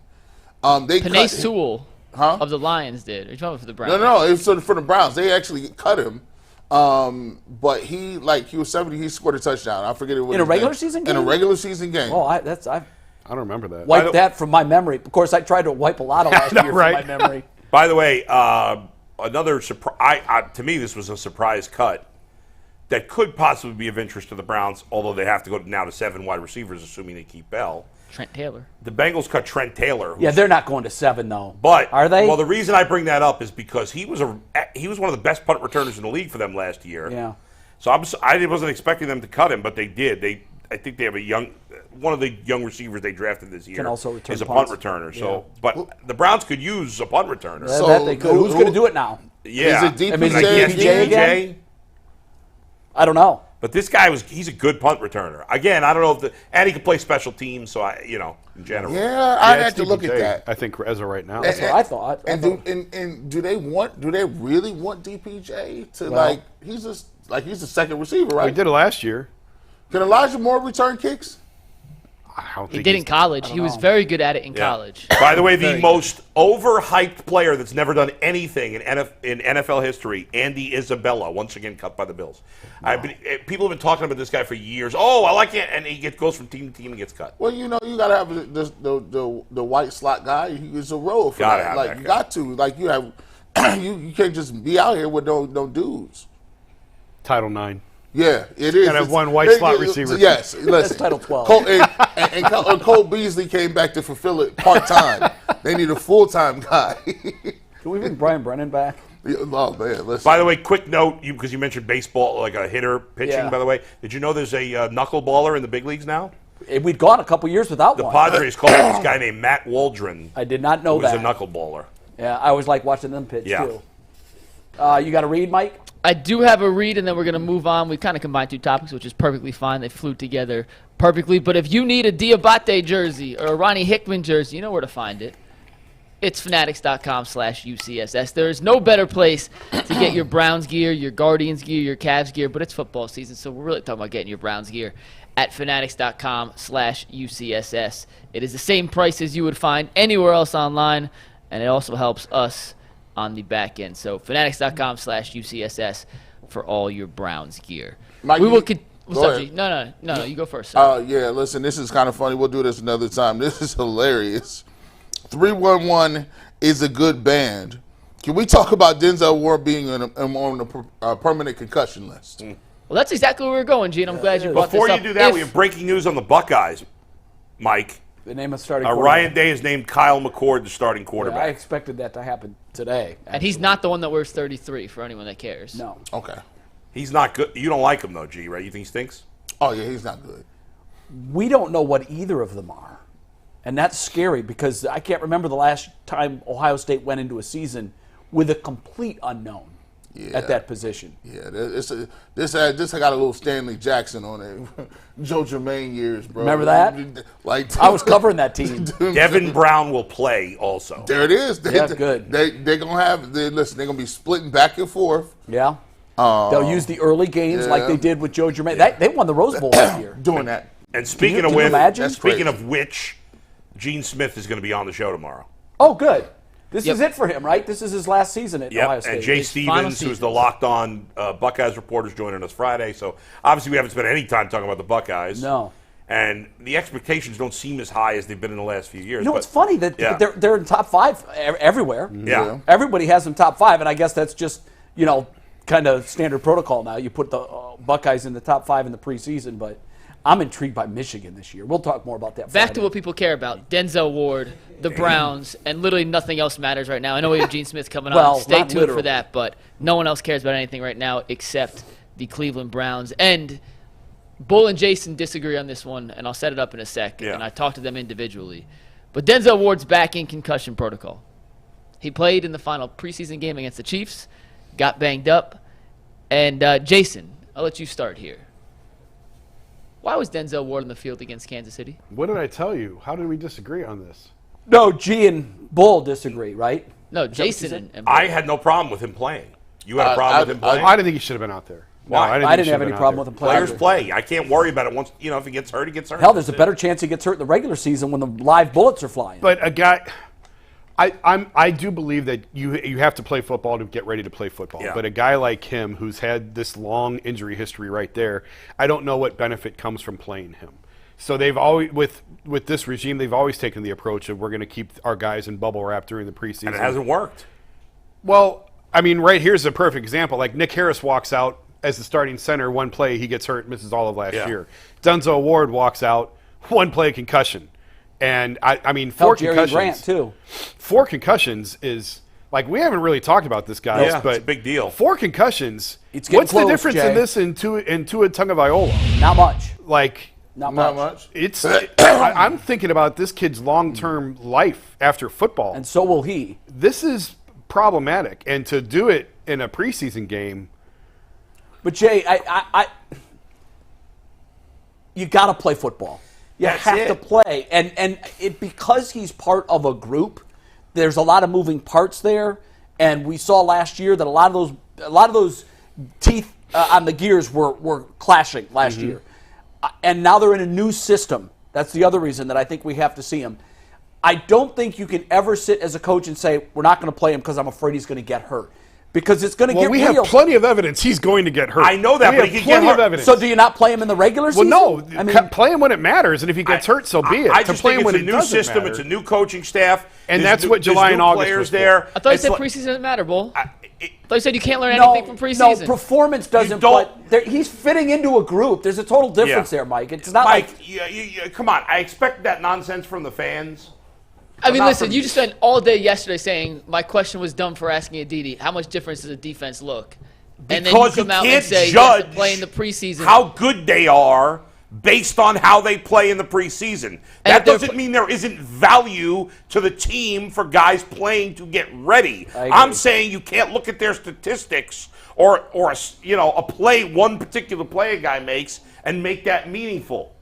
Panay Sewell Huh? of the Lions did. Are you talking about for the Browns? No, it was for the Browns. They actually cut him. But he was 70. He scored a touchdown. I forget it was In a regular season game? In a regular season game. Oh, I I don't remember that. wiped that from my memory. Of course, I tried to wipe a lot of last year right. from my memory. By the way, another surprise. To me, this was a surprise cut that could possibly be of interest to the Browns, although they have to go now to 7 wide receivers, assuming they keep Bell. Trent Taylor. The Bengals cut Trent Taylor. Yeah, they're not going to 7 though. But are they? Well, the reason I bring that up is because he was one of the best punt returners in the league for them last year. Yeah. So I wasn't expecting them to cut him, but they did. I think they have one of the young receivers they drafted this year Can also return is a punts. punt returner. So, but the Browns could use a punt returner. I bet they could. Who's going to do it now? Yeah. Is it I mean, DPJ like again? again? I don't know. But this guy he's a good punt returner. Again, I don't know and he can play special teams, so in general. Yeah, I'd have it's to look at DPJ, that. I think as of right now. That's what I thought. And do they really want DPJ to he's the second receiver, right? We did it last year. Can Elijah Moore return kicks? I don't He think did in college. He was very good at it in Yeah. college. By the way, the Very most overhyped player that's never done anything in NFL history, Andy Isabella, once again cut by the Bills. People have been talking about this guy for years. Oh, I like it, and he goes from team to team and gets cut. Well, you gotta have the white slot guy. He's a role for Gotta that. have Like that you guy. got to. Like you have, you can't just be out here with no dudes. Title IX. Yeah, it is. Gotta have one white slot receiver. Yes, listen. Title 12. And Cole Beasley came back to fulfill it part time. They need a full time guy. Can we bring Brian Brennan back? Oh man, listen. By the way, quick note, because you mentioned baseball, like a hitter pitching, Yeah. by the way. Did you know there's a knuckleballer in the big leagues now? We'd gone a couple years without The one. Padres called this guy named Matt Waldron, I did not know who was that. a knuckleballer. Yeah, I always like watching them pitch Yeah. too. You got to read, Mike? I do have a read, and then we're going to move on. We kind of combined 2 topics, which is perfectly fine. They flew together perfectly. But if you need a Diabate jersey or a Ronnie Hickman jersey, you know where to find it. It's fanatics.com/UCSS. There is no better place to get your Browns gear, your Guardians gear, your Cavs gear, but it's football season, so we're really talking about getting your Browns gear at fanatics.com/UCSS. It is the same price as you would find anywhere else online, and it also helps us on the back end. So fanatics.com/UCSS for all your Browns gear. Mike, We will. Go What's up, ahead. G? No, you go first. Sir. Yeah, listen, this is kind of funny. We'll do this another time. This is hilarious. 311 is a good band. Can we talk about Denzel Ward being on the permanent concussion list? Well, that's exactly where we're going, Gene. I'm glad you brought Before this you up. do that, If- we have breaking news on the Buckeyes, Mike. The name of starting Ryan quarterback. Day has named Kyle McCord the starting I quarterback. expected that to happen today. And he's not the one that wears 33 for anyone that cares. No. Okay. He's not good. You don't like him, though, G, right? You think he stinks? Oh, yeah, he's not good. We don't know what either of them are. And that's scary because I can't remember the last time Ohio State went into a season with a complete unknown at that position. Yeah, this got a little Stanley Jackson on it. Joe Germain years, bro. Remember that? Like I was covering that team. Devin Brown will play also. There it is. Good. They're gonna have. Listen, they're gonna be splitting back and forth. Yeah. They'll use the early games like they did with Joe Germain. They won the Rose Bowl this year. Doing that. And speaking Can you imagine? That's speaking crazy. of which, Gene Smith is going to be on the show tomorrow. Oh, good. This Yep. is it for him, right? This is his last season at Ohio Yep, State. and Jay His final Stevens, who's the season. Locked On Buckeyes reporter, is joining us Friday. So obviously we haven't spent any time talking about the Buckeyes. No. And the expectations don't seem as high as they've been in the last few years. You know, but it's funny that yeah. they're in top 5 everywhere. Yeah. Everybody has them top 5, and I guess that's just, kind of standard protocol now. You put the Buckeyes in the top 5 in the preseason, but I'm intrigued by Michigan this year. We'll talk more about that Back Friday. to what people care about. Denzel Ward, the Browns, and literally nothing else matters right now. I know we have Gene Smith coming Well, on. Stay not tuned literally. for that, but no one else cares about anything right now except the Cleveland Browns. And Bull and Jason disagree on this one, and I'll set it up in a sec, Yeah. and I talked to them individually. But Denzel Ward's back in concussion protocol. He played in the final preseason game against the Chiefs, got banged up. And Jason, I'll let you start here. Why was Denzel Ward on the field against Kansas City? What did I tell you? How did we disagree on this? No, G and Bull disagree, right? No, that what you Jason said? and I had no problem with him playing. You had a problem with him playing? I didn't think he should have been out there. No, Why? I I think he didn't should have been any out problem there. with him playing. Players play. I can't worry about it. Once if he gets hurt, he gets hurt. Hell, there's a better chance he gets hurt in the regular season when the live bullets are flying. But a guy, I do believe that you have to play football to get ready to play football. Yeah. But a guy like him who's had this long injury history right there, I don't know what benefit comes from playing him. So they've always with this regime, they've always taken the approach of we're going to keep our guys in bubble wrap during the preseason. and it hasn't worked. Well, I mean, right here's a perfect example. Like Nick Harris walks out as the starting center, one play he gets hurt, misses all of last Yeah. year. Denzel Ward walks out, one play concussion. And I mean, four Hell, Jerry concussions. Grant, too. 4 concussions is like we haven't really talked about this, guys. Yeah, but it's a big deal. 4 concussions. It's getting What's the close, difference Jay. in this in Tua Tagovailoa? Not much. Like Not Not much. much. it's. I'm thinking about this kid's long-term life after football. And so will he. This is problematic, and to do it in a preseason game. But Jay, you got to play football. You That's have it. to play, and it because he's part of a group. There's a lot of moving parts there, and we saw last year that a lot of those teeth on the gears were clashing last year, and now they're in a new system. That's the other reason that I think we have to see him. I don't think you can ever sit as a coach and say we're not going to play him because I'm afraid he's going to get hurt. Because it's going to Well, get we real. have plenty of evidence he's going to get hurt. I know that, we but have he can plenty get of hurt. evidence. So do you not play him in the regular Well, season? no. I mean, Play him when it matters, and if he gets hurt, so be it. I To just play think him when it's a it new doesn't system. matter. It's a new coaching staff. And There's that's what there's July new and August players was for. there. I thought you It's said like- preseason doesn't matter, Bull. I it- thought you said you can't learn anything from preseason. No, performance doesn't. don't- But he's fitting into a group. There's a total difference Yeah. there, Mike. It's not Mike, like come on. I expect that nonsense from the fans. I mean, not listen, from- you just spent all day yesterday saying my question was dumb for asking Aditi. How much difference does a defense look? And then you Because you come out and can't say you have to judge play in the preseason. how good they are based on how they play in the preseason. That if they're doesn't mean there isn't value to the team for guys playing to get ready. I agree. I'm saying you can't look at their statistics or a play, one particular play a guy makes, and make that meaningful.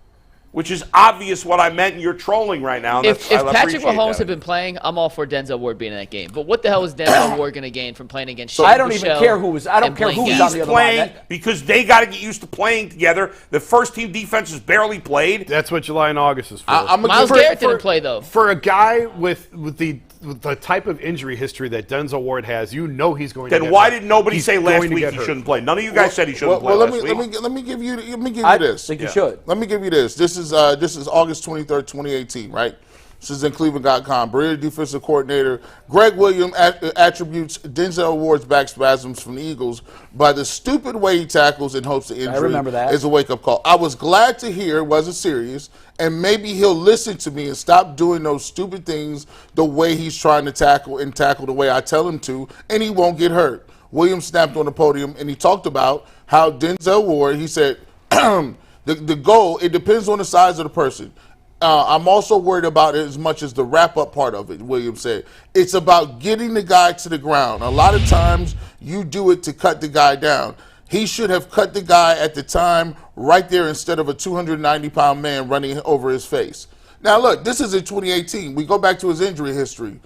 which is obvious what I meant, and you're trolling right now. If I Patrick appreciate Mahomes that. had been playing, I'm all for Denzel Ward being in that game. But what the hell is Denzel Ward going to gain from playing against Shane I don't even Michel care who was. I don't and care Blaine who was Gabbert? on the He's other playing line. because they got to get used to playing together. The first team defense has barely played. That's what July and August is for. Myles Garrett didn't play, though. For a guy with the type of injury history that Denzel Ward has, he's going to Then get why hurt. did nobody He's say last going to week get he hurt. shouldn't play? None of you guys said he shouldn't play let last me week. let me give you I this. think you should. Let me give you this. This is August 23rd, 2018, right? This is in Cleveland.com. British defensive coordinator Greg Williams attributes Denzel Ward's back spasms from the Eagles by the stupid way he tackles in hopes of injury. I remember that. Is a wake-up call. I was glad to hear it wasn't serious, and maybe he'll listen to me and stop doing those stupid things the way he's trying to tackle the way I tell him to, and he won't get hurt. Williams snapped on the podium, and he talked about how Denzel Ward, he said, the goal, it depends on the size of the person. I'm also worried about it as much as the wrap-up part of it, Williams said. It's about getting the guy to the ground. A lot of times you do it to cut the guy down. He should have cut the guy at the time right there instead of a 290-pound man running over his face. Now, look, this is in 2018. We go back to his injury history.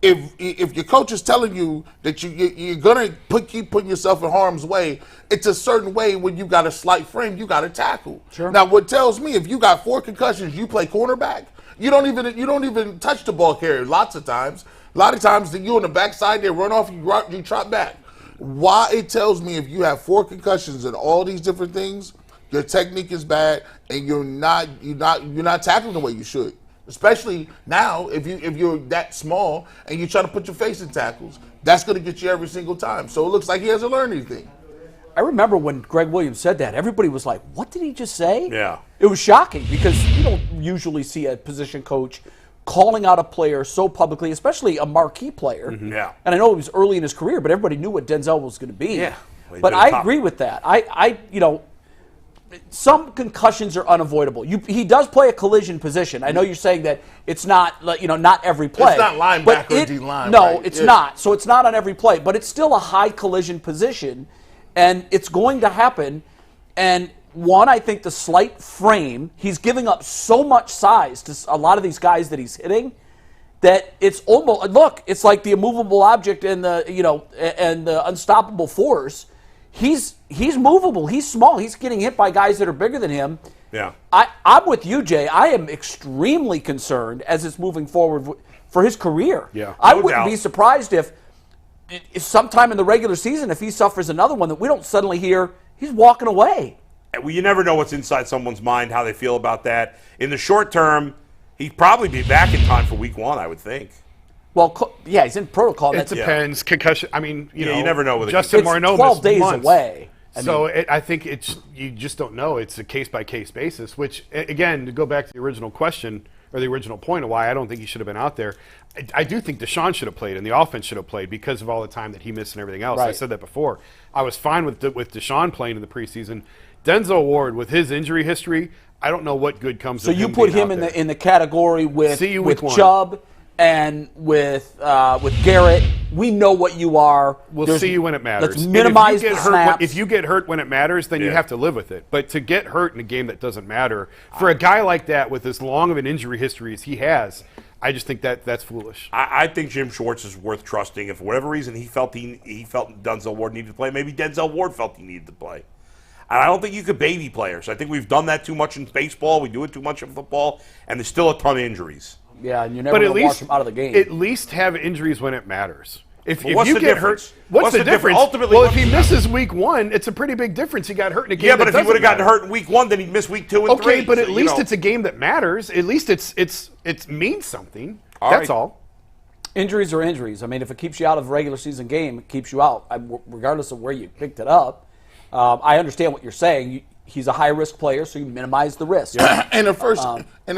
If your coach is telling you that you're going to keep putting yourself in harm's way, it's a certain way when you got a slight frame, you got to tackle. Sure. Now, what tells me if you got 4 concussions, you play cornerback. You don't even touch the ball carrier. Lots of times, you on the backside, they run off, you trot back. Why it tells me if you have 4 concussions and all these different things, your technique is bad and you're not tackling the way you should. Especially now, if you're that small and you try to put your face in tackles, that's going to get you every single time. So it looks like he hasn't learned anything. I remember when Greg Williams said that, everybody was like, what did he just say? Yeah. It was shocking because you don't usually see a position coach calling out a player so publicly, especially a marquee player. Mm-hmm. Yeah. And I know it was early in his career, but everybody knew what Denzel was going to be. Yeah. But I agree with that. Some concussions are unavoidable. He does play a collision position. I know you're saying that it's not, not every play. It's not linebacker or D-line. No, right? it's not. So it's not on every play, but it's still a high collision position, and it's going to happen. And one, I think the slight frame, he's giving up so much size to a lot of these guys that he's hitting that it's almost it's like the immovable object and the unstoppable force. He's movable. He's small. He's getting hit by guys that are bigger than him. Yeah. I'm with you, Jay. I am extremely concerned as it's moving forward for his career. Yeah. I No wouldn't doubt. be surprised if sometime in the regular season, if he suffers another one, that we don't suddenly hear he's walking away. Well, you never know what's inside someone's mind, how they feel about that. In the short term, he'd probably be back in time for week 1, I would think. Well, yeah, he's in protocol. It depends. Concussion. I mean, you never know with a Justin concussion. Marino 12 missed days months. away. I think you just don't know. It's a case-by-case basis, which, again, to go back to the original question or the original point of why I don't think he should have been out there, I do think Deshaun should have played and the offense should have played because of all the time that he missed and everything else. Right. I said that before. I was fine with Deshaun playing in the preseason. Denzel Ward, with his injury history, I don't know what good comes So of you him put being him out there. in the category with See you week 1. Chubb and with Garrett. We know what you are. We'll see you when it matters. Let's And minimize if you the get hurt snaps. if you get hurt when it matters, then you Yeah. have to live with it. But to get hurt in a game that doesn't matter, for a guy like that with as long of an injury history as he has, I just think that's foolish. I think Jim Schwartz is worth trusting. If for whatever reason he felt Denzel Ward needed to play, maybe Denzel Ward felt he needed to play. And I don't think you could baby players. I think we've done that too much in baseball. We do it too much in football, and there's still a ton of injuries. Yeah, and you're never But going at to watch least him out of the game. at least have injuries when it matters. If what's you the get difference? hurt, what's What's the the difference? difference? Ultimately, well, if what's he the misses week 1, it's a pretty big difference. He got hurt in a game. Yeah, but that if he would have doesn't gotten matter. hurt in week 1, then he'd miss week 2 and 3. Okay, but at So, least it's a game that matters. At least it means something. All That's right. all. Injuries are injuries. I mean, if it keeps you out of a regular season game, it keeps you out, regardless of where you picked it up. I understand what you're saying. He's a high-risk player, so you minimize the risk. In the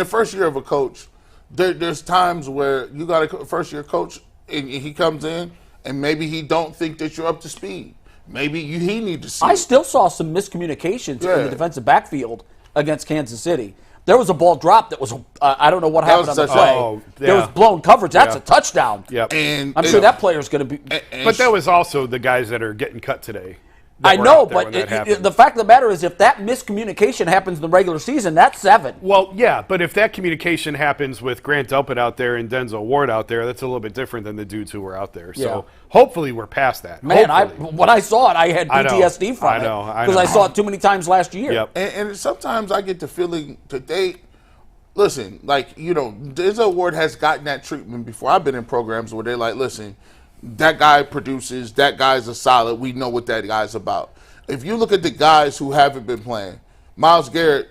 first year of a coach, there's times where you got a first-year coach and he comes in and maybe he don't think that you're up to speed. Maybe he need to see. I still saw some miscommunications in the defensive backfield against Kansas City. There was a ball drop that was, I don't know what happened on the was play. Oh, There was yeah. blown coverage. That's Yeah. a touchdown. Yep. And I'm sure that player's going to be. But that was also the guys that are getting cut today. I were know, out there but when that happened. the fact of the matter is, if that miscommunication happens in the regular season, that's 7. Well, yeah, but if that communication happens with Grant Delpit out there and Denzel Ward out there, that's a little bit different than the dudes who were out there. So Yeah. hopefully we're past that. Man, Hopefully. when I saw it, I had I know. PTSD from I it know. because I saw it too many times last year. Yep. And sometimes I get the feeling that listen, like, Denzel Ward has gotten that treatment before. I've been in programs where they're like, listen, that guy produces, that guy's a solid, we know what that guy's about. If you look at the guys who haven't been playing, Myles Garrett,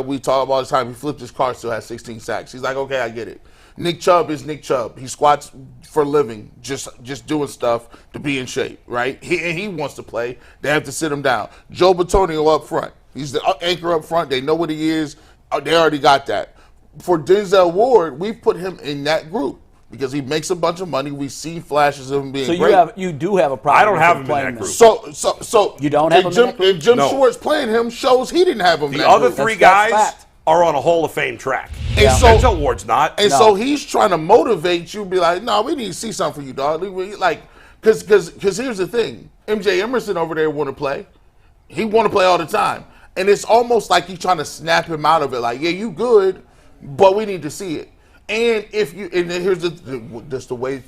we talk about all the time, he flipped his car, still has 16 sacks. He's like, okay, I get it. Nick Chubb is Nick Chubb. He squats for a living, just doing stuff to be in shape, right? He wants to play. They have to sit him down. Joel Bitonio up front. He's the anchor up front. They know what he is. They already got that. For Denzel Ward, we've put him in that group because he makes a bunch of money. We've seen flashes of him being So great. you do have a problem. I don't with have him in playing that this. group. So You don't have him in that group? If Jim No. Schwartz playing him shows he didn't have him in The that other group. three That's guys fact. are on a Hall of Fame track. And so- Denzel Ward's not. And No. so he's trying to motivate you, be like, no, we need to see something from you, dog. Like, because here's the thing. MJ Emerson over there want to play. He want to play all the time. And it's almost like he's trying to snap him out of it. Like, yeah, you good, but we need to see it. And and then here's just the way,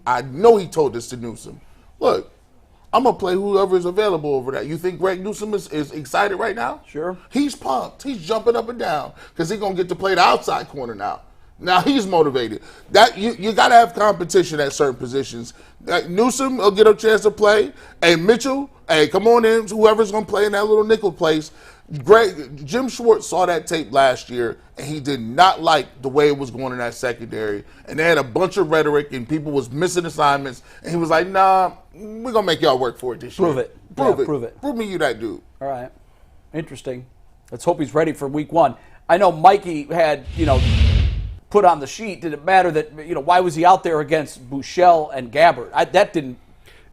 I know he told this to Newsom. Look, I'm going to play whoever is available over there. You think Greg Newsom is excited right now? Sure. He's pumped. He's jumping up and down because he's going to get to play the outside corner now. Now he's motivated. That you got to have competition at certain positions. Newsom will get a chance to play. Hey, Mitchell, hey, come on in. Whoever's going to play in that little nickel place. Jim Schwartz saw that tape last year, and he did not like the way it was going in that secondary. And they had a bunch of rhetoric, and people was missing assignments. And he was like, nah, we're going to make y'all work for it this year. Prove it. Prove Yeah, it. prove it. Prove me you that dude. All right. Interesting. Let's hope he's ready for week 1. I know Mikey had, put on the sheet. Did it matter that, why was he out there against Bouchel and Gabbert?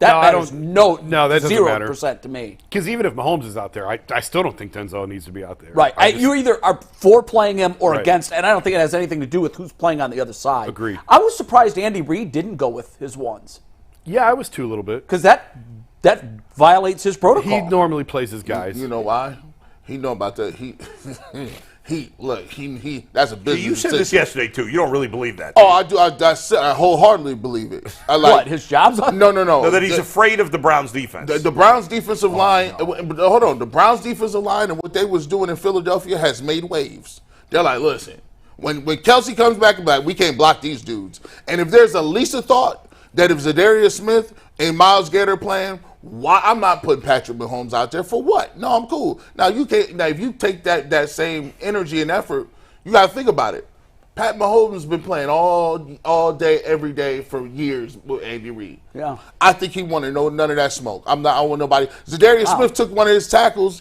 That matters no, that doesn't 0% to me. Because even if Mahomes is out there, I still don't think Denzel needs to be out there. Right. You either are for playing him or Right. against, and I don't think it has anything to do with who's playing on the other side. Agreed. I was surprised Andy Reid didn't go with his ones Yeah, I was too a little bit. because that violates his protocol. He normally plays his guys. You know why? He know about that. He that's a business. You said this decision. yesterday, too. You don't really believe that. Oh, I do. I wholeheartedly believe it. I like What, his job's on? No. No, that he's afraid of the Browns' defense. The Browns defensive line. Hold on. The Browns defensive line and what they was doing in Philadelphia has made waves. They're like, listen, when Kelsey comes back and like, we can't block these dudes. And if there's at least a thought that if Zadarius Smith and Myles Garrett are playing, why I'm not putting Patrick Mahomes out there for what? No, I'm cool. Now you can't. Now if you take that same energy and effort, you got to think about it. Pat Mahomes has been playing all day, every day for years with Andy Reid. Yeah. I think he wanted none of that smoke. I don't want nobody. Zadarius Smith took one of his tackles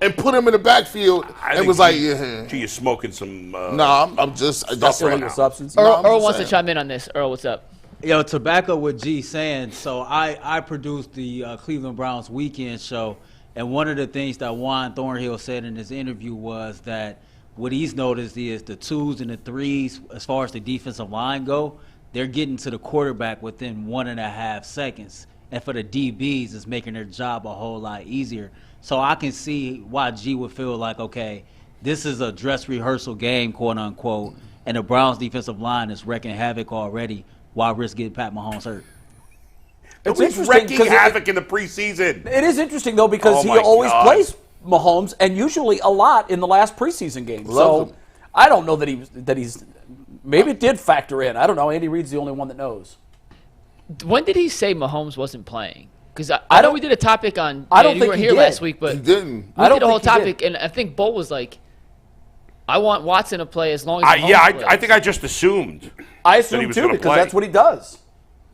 and put him in the backfield I and think was like, G yeah. is smoking some. Nah, I'm just that's right Illegal now. substance. I'm Earl just wants to saying. chime in on this. Earl, what's up? Yo, tobacco with G saying, so I produced the Cleveland Browns weekend show, and one of the things that Juan Thornhill said in his interview was that what he's noticed is the 2s and the 3s, as far as the defensive line go, they're getting to the quarterback within 1.5 seconds. And for the DBs, it's making their job a whole lot easier. So I can see why G would feel like, okay, this is a dress rehearsal game, quote unquote, and the Browns defensive line is wrecking havoc already. Why risk getting Pat Mahomes hurt? It's He's interesting wrecking 'cause havoc in the preseason. It is interesting, though, because Oh, he my always God. plays Mahomes, and usually a lot in the last preseason game. Love So him. I don't know that he's maybe it did factor in. I don't know. Andy Reid's the only one that knows. When did he say Mahomes wasn't playing? Because I know don't- we did a topic on. I don't you think were he here did. last week, but He didn't. we I don't did a whole think he topic, and I think Bolt was like, "I want Watson to play as long as." Mahomes I plays." think I just assumed. I he assume was too gonna because play. that's what he does.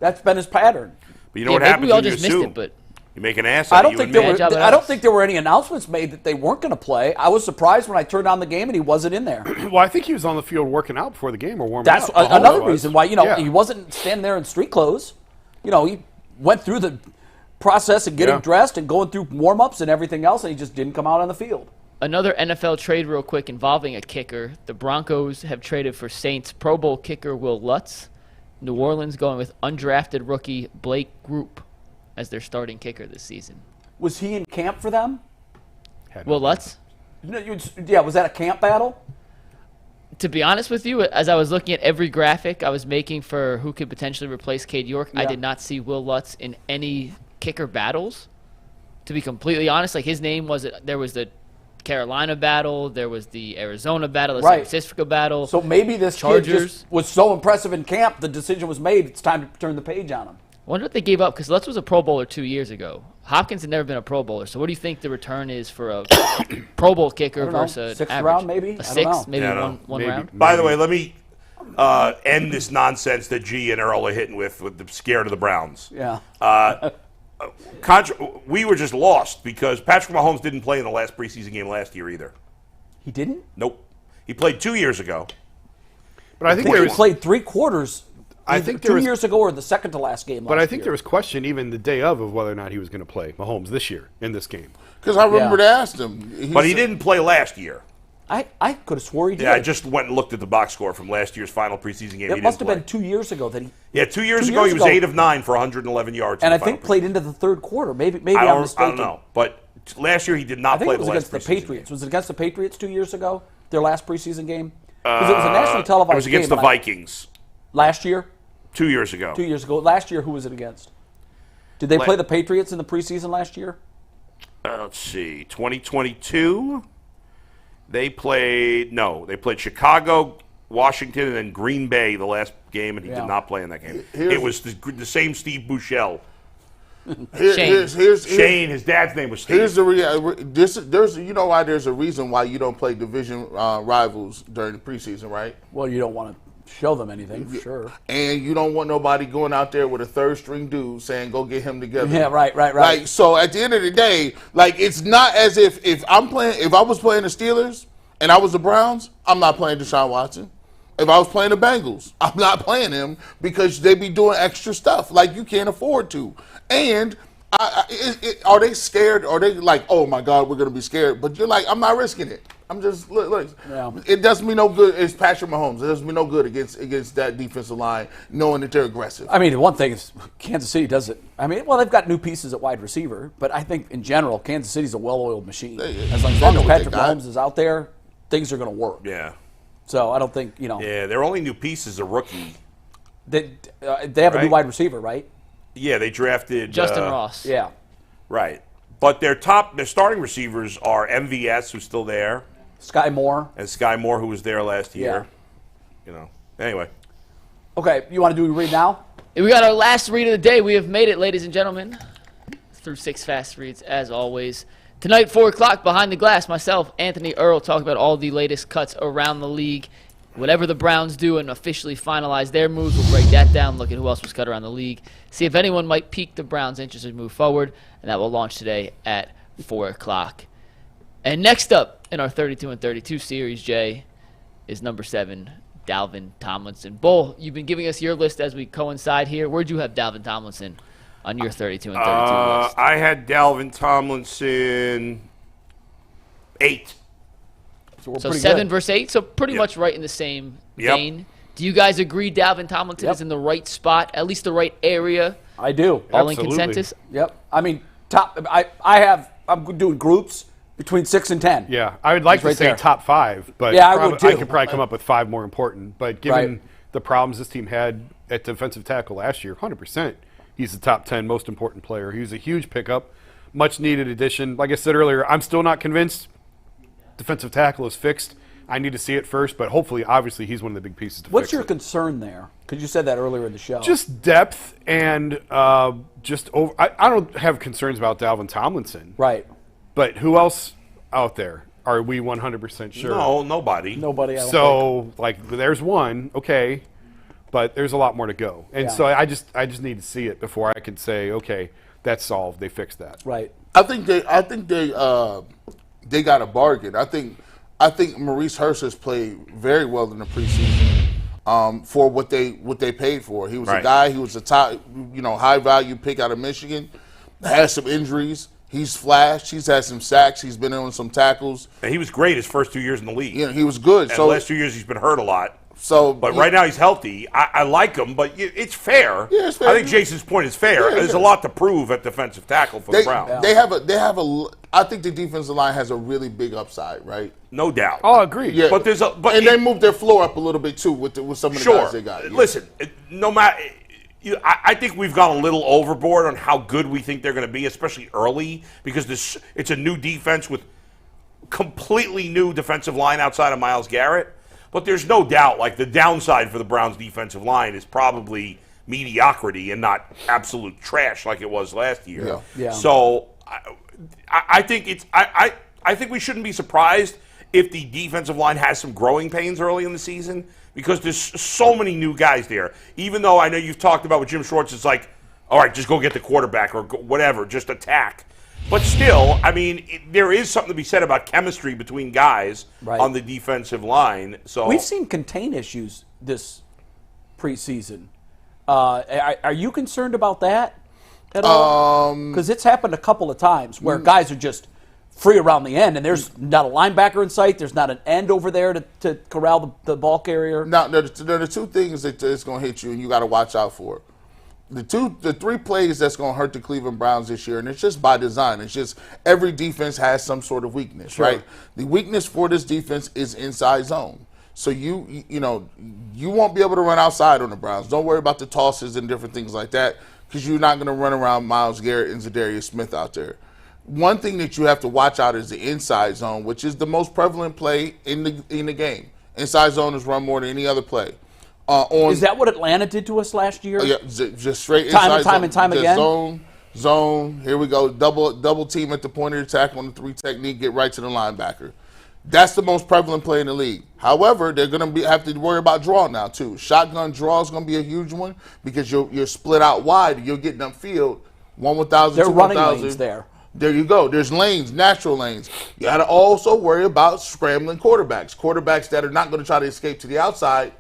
That's been his pattern. But you know Yeah, what maybe happens we all when you just missed assume? it, but You make an ass I out don't of think you there and were. me. job at I don't us. think there were any announcements made that they weren't going to play. I was surprised when I turned on the game and he wasn't in there. Well, I think he was on the field working out before the game or warming That's up. Mahomes another was. reason why Yeah. he wasn't standing there in street clothes. He went through the process of getting Yeah. dressed and going through warm-ups and everything else, and he just didn't come out on the field. Another NFL trade real quick involving a kicker. The Broncos have traded for Saints Pro Bowl kicker Will Lutz. New Orleans going with undrafted rookie Blake Group as their starting kicker this season. Was he in camp for them? Will Lutz? Yeah, was that a camp battle? To be honest with you, as I was looking at every graphic I was making for who could potentially replace Cade York, I did not see Will Lutz in any kicker battles. To be completely honest, like his name there was the Carolina battle, there was the Arizona battle, the San Francisco battle. So maybe this Chargers kid just was so impressive in camp, the decision was made, it's time to turn the page on him. I wonder what they gave up, because Lutz was a Pro Bowler 2 years ago. Hopkins had never been a Pro Bowler, so what do you think the return is for a Pro Bowl kicker versus sixth average? round, maybe? A sixth, maybe Yeah, one round? By the way, let me end this nonsense that G and Earl are hitting with the scared of the Browns. Yeah. We were just lost because Patrick Mahomes didn't play in the last preseason game last year either. He didn't? Nope. He played 2 years ago. But I think he played 3 quarters. I think there 2 was, years ago or the second to last game. but I think there was question even the day of whether or not he was going to play Mahomes this year in this game. Because I remember they asked him. But he didn't play last year. I could have swore he did. Yeah, I just went and looked at the box score from last year's final preseason game. It must have been 2 years ago that he. Yeah, 2 years ago he was 8 of 9 for 111 yards. And I think played into the third quarter. Maybe I I'm mistaken. I don't know, but last year he did not I think play it was the last against the preseason Patriots. game. Was it against the Patriots 2 years ago? Their last preseason game? Because it was a nationally televised game. It was against the Vikings. Last year? 2 years ago. 2 years ago. Last year, who was it against? Did they play the Patriots in the preseason last year? Let's see. 2022, they played Chicago, Washington, and then Green Bay the last game, and he did not play in that game. It was the same Steve Buechele. Shane, his dad's name was Steve. Here's the there's you know why there's a reason why you don't play division rivals during the preseason, right? Well, you don't want to show them anything, for sure. And you don't want nobody going out there with a third string dude saying, go get him together. Yeah, right. Like, so at the end of the day, like, it's not as if I was playing the Steelers and I was the Browns, I'm not playing Deshaun Watson. If I was playing the Bengals, I'm not playing him because they be doing extra stuff like you can't afford to. And are they scared? Are they like, oh my God, we're going to be scared? But you're like, I'm not risking it. I'm just look. Yeah. It doesn't mean no good. It's Patrick Mahomes. It doesn't mean no good against that defensive line, knowing that they're aggressive. I mean, one thing is Kansas City does it. I mean, well, they've got new pieces at wide receiver, but I think in general, Kansas City's a well-oiled machine. As long as Patrick Mahomes is out there, things are going to work. Yeah. So I don't think Yeah, their only new piece is a rookie. They have a new wide receiver, right? Yeah, they drafted Justin Ross. Yeah. Right. But their starting receivers are MVS, who's still there, Sky Moore, and Sky Moore, who was there last year. Anyway. Okay, you want to do a read now? We got our last read of the day. We have made it, ladies and gentlemen, through 6 fast reads, as always. Tonight, 4 o'clock, Behind the Glass, myself, Anthony Earl, talk about all the latest cuts around the league. Whatever the Browns do and officially finalize their moves, we'll break that down, look at who else was cut around the league, see if anyone might pique the Browns' interest and move forward, and that will launch today at 4 o'clock. And next up in our 32 and 32 series, Jay, is number 7, Dalvin Tomlinson. Bull, you've been giving us your list as we coincide here. Where'd you have Dalvin Tomlinson on your 32 and 32 list? I had Dalvin Tomlinson 8. So 7 versus 8, so pretty much right in the same vein. Do you guys agree Dalvin Tomlinson is in the right spot, at least the right area? I do. All in consensus? Yep. I mean, I'm doing groups between 6 and 10. Yeah, I would like to say top 5, but yeah, I would too. I could probably come up with 5 more important. But given the problems this team had at defensive tackle last year, 100%, he's the top 10 most important player. He was a huge pickup, much needed addition. Like I said earlier, I'm still not convinced defensive tackle is fixed. I need to see it first, but hopefully, obviously, he's one of the big pieces to fix it. What's your concern there? Because you said that earlier in the show. Just depth and just over. I don't have concerns about Dalvin Tomlinson. Right. But who else out there? Are we 100% sure? No, nobody. Nobody else. So, there's one, okay, but there's a lot more to go. And so I just need to see it before I can say, okay, that's solved. They fixed that. Right. I think they got a bargain. I think Maurice Hurst has played very well in the preseason for what they paid for. He was a guy. He was a top, high value pick out of Michigan. Had some injuries. He's flashed. He's had some sacks. He's been on some tackles. And he was great his first 2 years in the league. Yeah, he was good. And the last 2 years he's been hurt a lot. But right now he's healthy. I like him, but it's fair. Yeah, it's fair. I think Jason's point is fair. Yeah, There's a lot to prove at defensive tackle for the Browns. They have a. I think the defensive line has a really big upside, right? No doubt. Oh, agreed. Yeah, But they moved their floor up a little bit too with some of the guys they got. Yeah. Listen, no matter. I think we've gone a little overboard on how good we think they're going to be, especially early, because it's a new defense with completely new defensive line outside of Myles Garrett. But there's no doubt, like, the downside for the Browns' defensive line is probably mediocrity and not absolute trash like it was last year. Yeah. So I think I think we shouldn't be surprised if the defensive line has some growing pains early in the season, because there's so many new guys there. Even though I know you've talked about with Jim Schwartz, it's like, all right, just go get the quarterback or whatever, just attack. But still, I mean, there is something to be said about chemistry between guys on the defensive line. So we've seen contain issues this preseason. Are you concerned about that at all? Because it's happened a couple of times where guys are just free around the end, and there's not a linebacker in sight. There's not an end over there to corral the ball carrier. Now, there are the two things that it's going to hit you, and you got to watch out for. The three plays that's going to hurt the Cleveland Browns this year, and it's just by design. It's just every defense has some sort of weakness, right? The weakness for this defense is inside zone. So you won't be able to run outside on the Browns. Don't worry about the tosses and different things like that, because you're not going to run around Myles Garrett and Zadarius Smith out there. One thing that you have to watch out is the inside zone, which is the most prevalent play in the game. Inside zone is run more than any other play. Is that what Atlanta did to us last year? Yeah, just straight inside time again. Zone. Here we go. Double team at the point of attack on the 3 technique. Get right to the linebacker. That's the most prevalent play in the league. However, they're going to have to worry about draw now too. Shotgun draw is going to be a huge one because you're split out wide. You're getting upfield. 1,000. They're running lanes there. There you go. There's lanes, natural lanes. You got to also worry about scrambling quarterbacks that are not going to try to escape to the outside,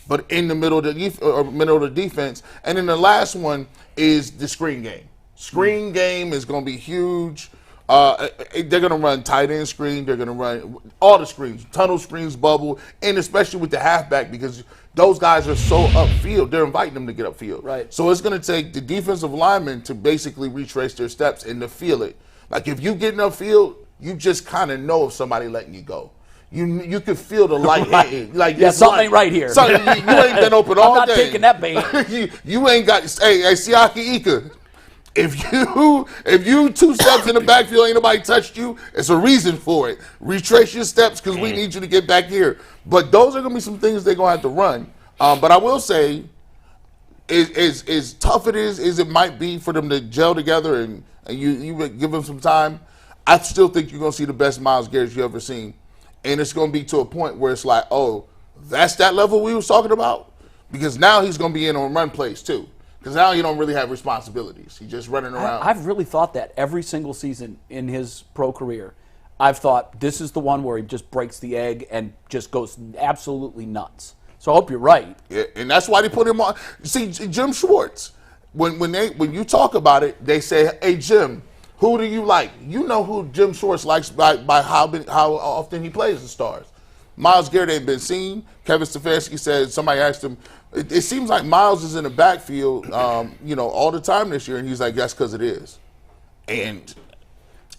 but in the middle of the defense. And then the last one is the screen game. Screen game is going to be huge. They're going to run tight end screen. They're going to run all the screens, tunnel screens, bubble, and especially with the halfback, because those guys are so upfield. They're inviting them to get upfield. Right. So it's going to take the defensive linemen to basically retrace their steps and to feel it. Like if you get upfield, you just kind of know if somebody letting you go. You can feel the light hitting. Like something ain't right here. You ain't been open all day. I'm not taking that bait. you ain't got. Hey, Siaki Ika. If you 2 steps in the backfield, ain't nobody touched you, it's a reason for it. Retrace your steps because we need you to get back here. But those are going to be some things they're going to have to run. But I will say, as tough it is as it might be for them to gel together and you give them some time, I still think you're going to see the best Myles Garrett you've ever seen. And it's going to be to a point where it's like, oh, that's that level we was talking about? Because now he's going to be in on run plays too. Because now you don't really have responsibilities. He's just running around. I've really thought that every single season in his pro career. I've thought this is the one where he just breaks the egg and just goes absolutely nuts. So I hope you're right. Yeah, and that's why they put him on. See, Jim Schwartz, when you talk about it, they say, hey, Jim, who do you like? You know who Jim Schwartz likes by how often he plays the Stars. Myles Garrett ain't been seen. Kevin Stefanski said, somebody asked him, it seems like Myles is in the backfield, all the time this year, and he's like, that's because it is. And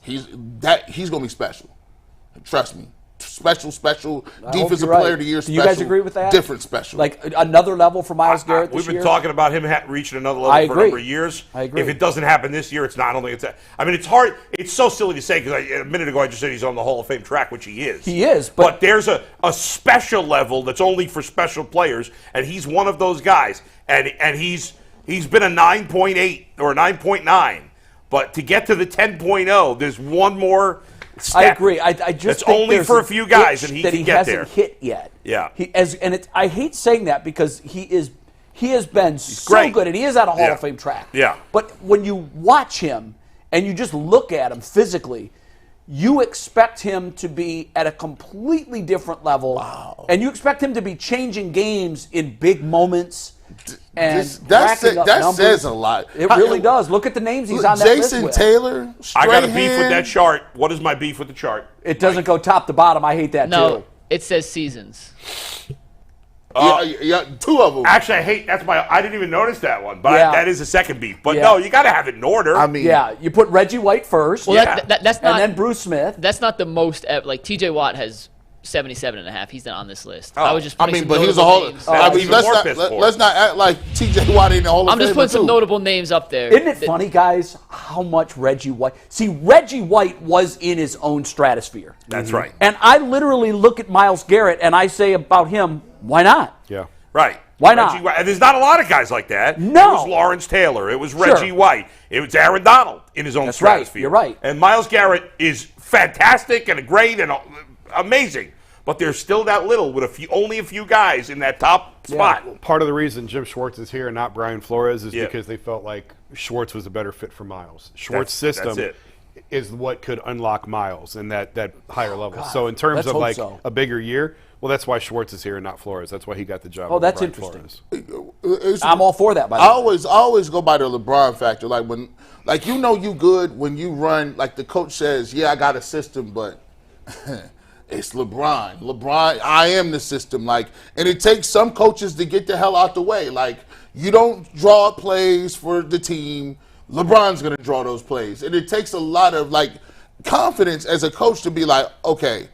he's going to be special. Trust me. Special, defensive player of the year special. Do you guys agree with that? Different special. Like another level for Myles Garrett this We've been year? talking about him reaching another level for a number of years. I agree. If it doesn't happen this year, it's not. I don't think it's that. I mean, it's hard. It's so silly to say because a minute ago I just said he's on the Hall of Fame track, which he is. He is. But there's a special level that's only for special players, and he's one of those guys. And he's been a 9.8 or a 9.9. But to get to the 10.0, there's one more step. I agree. I just it's think only for a few guys, and he can get there. That he hasn't hit yet. Yeah. I hate saying that because he has been so great. good, and he is on a Hall of Fame track. Yeah. But when you watch him and you just look at him physically, you expect him to be at a completely different level. Wow. And you expect him to be changing games in big moments. And that says a lot. It really does. Look at the names he's on that list with. Jason Taylor, I got a beef with that chart. What is my beef with the chart? It doesn't go top to bottom. I hate that too. No, it says seasons. Yeah, two of them. Actually, I didn't even notice that one, but Yeah. that is a second beef. But Yeah. no, you got to have it in order. I mean, Yeah, you put Reggie White first, Well, Yeah. that's not. and then Bruce Smith. That's not the most. Like T.J. Watt has 77.5. He's not on this list. Oh. I was just. I putting mean, some but he's a notable whole. names. I mean, even let's more not piss poor. let's not act like T.J. Watt ain't the Hall of I'm just Famer, putting some too. notable names up there. Isn't it funny, guys, how much Reggie White... See, Reggie White was in his own stratosphere. That's right. And I literally look at Myles Garrett and I say about him, why not? Yeah. Right. Why not? Reggie White. And there's not a lot of guys like that. No. It was Lawrence Taylor. It was Sure. Reggie White. It was Aaron Donald in his own That's right. stratosphere. You're right. And Myles Garrett is fantastic and great and amazing. But there's still that little with only a few guys in that top spot. Part of the reason Jim Schwartz is here and not Brian Flores is Yeah. because they felt like Schwartz was a better fit for Miles. Schwartz's system that's is what could unlock Miles and that higher level. So in terms let's of hope like so. a bigger year, well, that's why Schwartz is here and not Flores. That's why he got the job. Oh, over that's Brian interesting. Flores. I'm all for that, by the I way. always go by the LeBron factor. Like when, like you good when you run. Like the coach says, yeah, I got a system, but it's LeBron. LeBron, I am the system. Like, and it takes some coaches to get the hell out the way. Like you don't draw plays for the team. LeBron's gonna draw those plays, and it takes a lot of like confidence as a coach to be like, okay,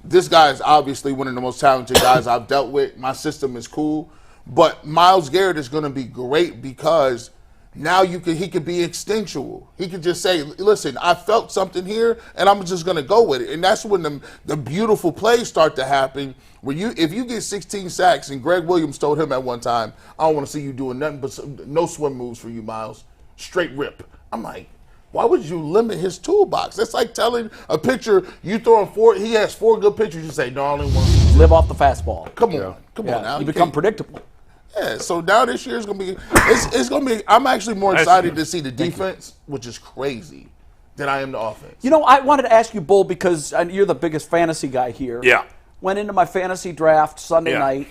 this guy is obviously one of the most talented guys I've dealt with. My system is cool. But Myles Garrett is going to be great because now he could be instinctual. He could just say, listen, I felt something here, and I'm just going to go with it. And that's when the beautiful plays start to happen. Where if you get 16 sacks, and Greg Williams told him at one time, I don't want to see you doing nothing but no swim moves for you, Myles. Straight rip. I'm like, why would you limit his toolbox? That's like telling a pitcher you throwing he has 4 good pitchers. You say, no, I only want. Live off the fastball. Come on now. You become predictable. Yeah. So now this year is gonna be. It's gonna be. I'm actually more excited to see the defense, which is crazy, than I am the offense. You know, I wanted to ask you, Bull, because you're the biggest fantasy guy here. Yeah. Went into my fantasy draft Sunday Yeah. night.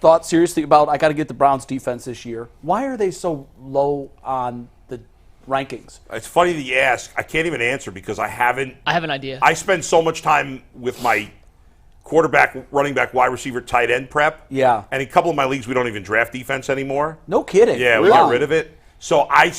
Thought seriously about I got to get the Browns defense this year. Why are they so low on the rankings? It's funny that you ask. I can't even answer because I haven't. I have an idea. I spend so much time with my quarterback, running back, wide receiver, tight end prep. Yeah. And in a couple of my leagues, we don't even draft defense anymore. No kidding. Yeah, we Wow. got rid of it. So my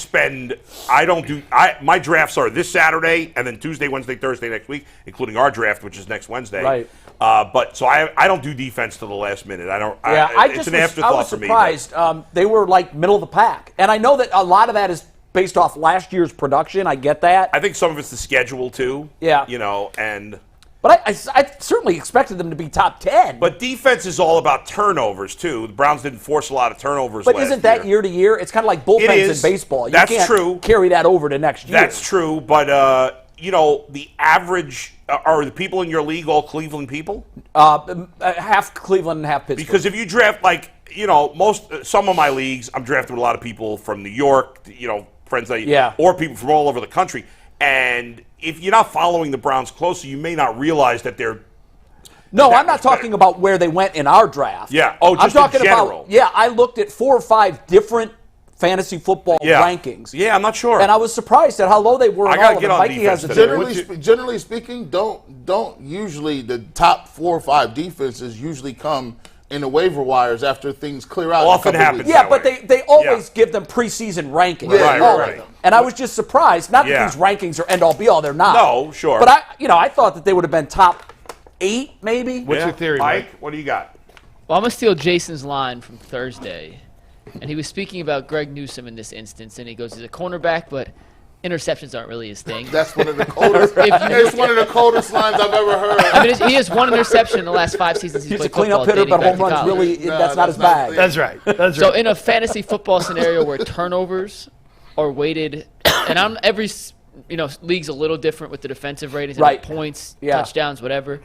drafts are this Saturday and then Tuesday, Wednesday, Thursday next week, including our draft, which is next Wednesday. Right. But so I don't do defense to the last minute. I don't. Yeah, it's an afterthought I was for me. surprised. They were like middle of the pack, and I know that a lot of that is based off last year's production. I get that, I think some of it's the schedule too. Yeah. You know, and but I certainly expected them to be top 10. but defense is all about turnovers too. The Browns didn't force a lot of turnovers. But last isn't that year to year? It's kind of like bullpens is. in baseball. You That's can't true. carry that over to next year. That's true, but you know, the average are the people in your league all Cleveland people? Half Cleveland and half Pittsburgh. Because if you draft some of my leagues, I'm drafting with a lot of people from New York, friends that or people from all over the country. And if you're not following the Browns closely, you may not realize that they're. No, that I'm not much talking better. about where they went in our draft. Yeah. Oh, just I'm talking in general. about. Yeah, I looked at 4 or 5 different fantasy football rankings. Yeah, I'm not sure. And I was surprised at how low they were. I in gotta all of get them. on Mikey defense has a today. Generally speaking, don't usually the top 4 or 5 defenses usually come in the waiver wires after things clear out. Often in a couple happens. weeks. Yeah, that but way. they always give them preseason rankings. Right, all right, of them. right. And I was just surprised. Not Yeah. that these rankings are end all be all. They're not. No, sure. But I thought that they would have been top 8, maybe. What's your theory, Mike? What do you got? Well, I'm going to steal Jason's line from Thursday. And he was speaking about Greg Newsome in this instance, and he goes, he's a cornerback, but interceptions aren't really his thing. That's one of the coldest. If you It's look one of the coldest lines I've ever heard. I mean, he has 1 interception in the last 5 seasons he's He's a played cleanup football, hitter, dating but back home to runs college. really, No, that's not his that's not bag. fair. That's right. That's So right. in a fantasy football scenario where turnovers are weighted, and every league's a little different with the defensive ratings, and Right. points, Yeah. touchdowns, whatever.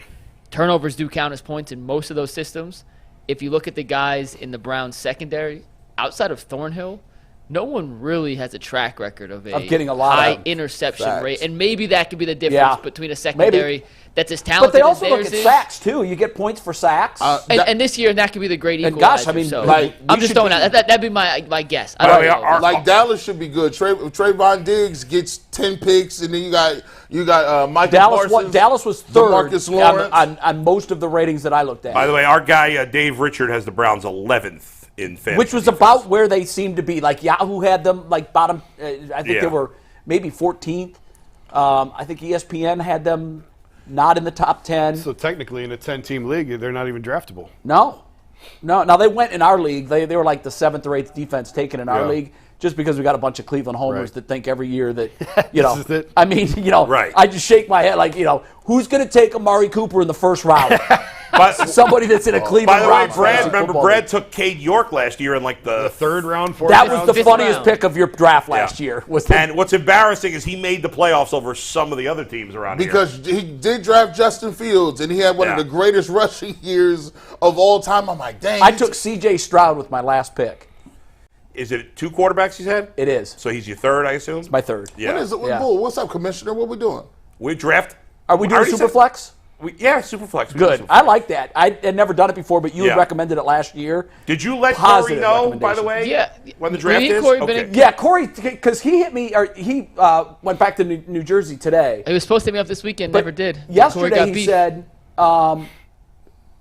Turnovers do count as points in most of those systems. If you look at the guys in the Browns secondary, outside of Thornhill, no one really has a track record of getting a lot high of interception facts. rate. And maybe that could be the difference Yeah. between a secondary Maybe. that's as talented But they also as look theirs at is. sacks too. You get points for sacks. And this year, that could be the great And equalizer. gosh, I mean, so like, I'm we just should throwing be- out. That'd be my guess. I By the don't way, know. Like Dallas should be good. Trayvon Diggs gets 10 picks, and then you got Michael Parsons. Dallas was third DeMarcus Lawrence. on most of the ratings that I looked at. By the way, our guy Dave Richard has the Browns 11th in fantasy. Which was defense. about where they seemed to be. Like Yahoo had them like bottom. I think Yeah. they were maybe 14th. I think ESPN had them not in the top 10. So technically, in a 10-team league, they're not even draftable. No. Now they went in our league. They were like the 7th or 8th defense taken in our Yeah. league. Just because we got a bunch of Cleveland homers Right. that think every year that, you know, This is it. I mean, you know, Right. I just shake my head like, you know, who's going to take Amari Cooper in the first round? But, Somebody that's in a Cleveland by the way, Browns Brad, fantasy remember football Brad league. took Cade York last year in like the Third round, fourth That round. was the Fifth funniest round. pick of your draft Yeah. last year. Was the, And what's embarrassing is he made the playoffs over some of the other teams around Because here. he did draft Justin Fields, and he had one of Yeah. the greatest rushing years of all time. I'm like, dang. I took C.J. Stroud with my last pick. Is it 2 quarterbacks he's had? It is. So he's your third, I assume? My third. Yeah. What is it? Yeah. Bull, what's up, Commissioner? What we doing? We draft. Are we I doing already said- Superflex? Yeah, Superflex. We Good. do Superflex. I like that. I had never done it before, but you Yeah. had recommended it last year. Did you let Corey Positive know, by the recommendation. way? Yeah. When the Me draft and is? Corey been Okay. in- Yeah, Corey, because he hit me, or he went back to New Jersey today. He was supposed to hit me up this weekend, But never did. Corey Yesterday got he beef. said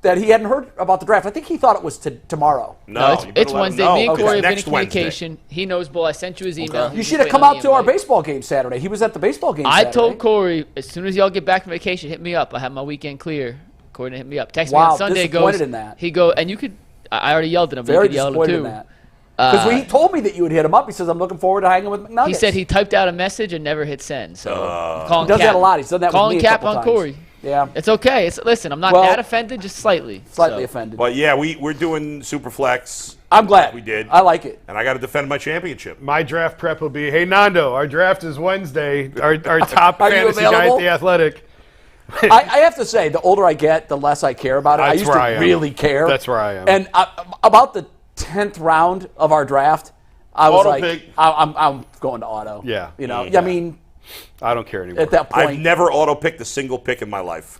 that he hadn't heard about the draft. I think he thought it was tomorrow. No, you better it's let him Wednesday. know. Me and Okay. Corey have been in Next Wednesday. communication. He knows, Bull. I sent you his email. You should have come out to our baseball game Saturday. He was at the baseball game I Saturday. told Corey, as soon as y'all get back from vacation, hit me up. I have my weekend clear. Corey didn't hit me up. Text me Wow, on Sunday. disappointed Goes, in that. He go, and you could, I already yelled at him, but Very you could yell at him disappointed too. in that. Because he told me that you would hit him up. He says, I'm looking forward to hanging with McNuggets. He said he typed out a message and never hit send. So calling He does cap. that a lot. He's done that with Calling me a cap couple on times. Corey. Yeah. It's okay. Listen, I'm not Well, that offended, just slightly. Slightly So, offended. But yeah, we're doing Superflex. I'm glad. We did. I like it. And I got to defend my championship. My draft prep will be, hey, Nando, our draft is Wednesday. Our top Are you fantasy guy available? at The Athletic. I have to say, the older I get, the less I care about it. I That's used where to I am. really care. That's where I am. And about the 10th round of our draft, I was Auto like, pick. I'm going to auto. Yeah. You know, Yeah. I mean, I don't care anymore. at that I've point, never auto-picked a single pick in my life.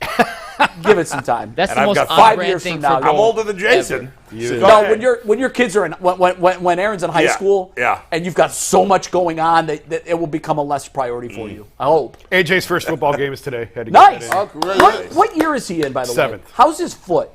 give it some time. That's And the I've most got 5 on-brand years thing from for now, I'm Bull older than Jason. ever. So go No, ahead. when your kids are in when Aaron's in high Yeah, school, yeah. and you've got so much going on that it will become a less priority for you. I hope. AJ's first football game is today. Had to get Nice. that in. Oh, great. What year is he in, by the way? 7th. How's his foot?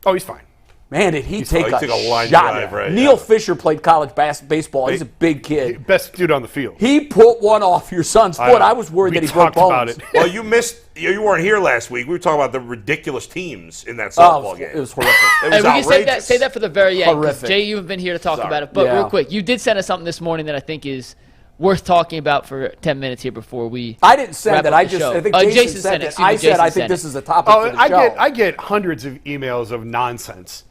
Oh, he's fine. Man, did he take he took a line shot? drive, right, Neil yeah. Fisher played college baseball. He's a big kid. Best dude on the field. He put one off your son's foot. I was worried we that he broke talked about bones. it. Well, you weren't here last week. We were talking about the ridiculous teams in that Oh, softball game. it was horrific. It Hey, was we can outrageous. say that for the very end. 'Cause Horrific. Jay, you have been here to talk Sorry. about it. But Yeah. real quick, you did send us something this morning that I think is worth talking about for 10 minutes here before we. I didn't send wrap it. up I the just show. I think Jason, Jason sent sent it. it. Excuse me, I said Jason I think sent this it. is a topic for the show. I get hundreds of emails of nonsense,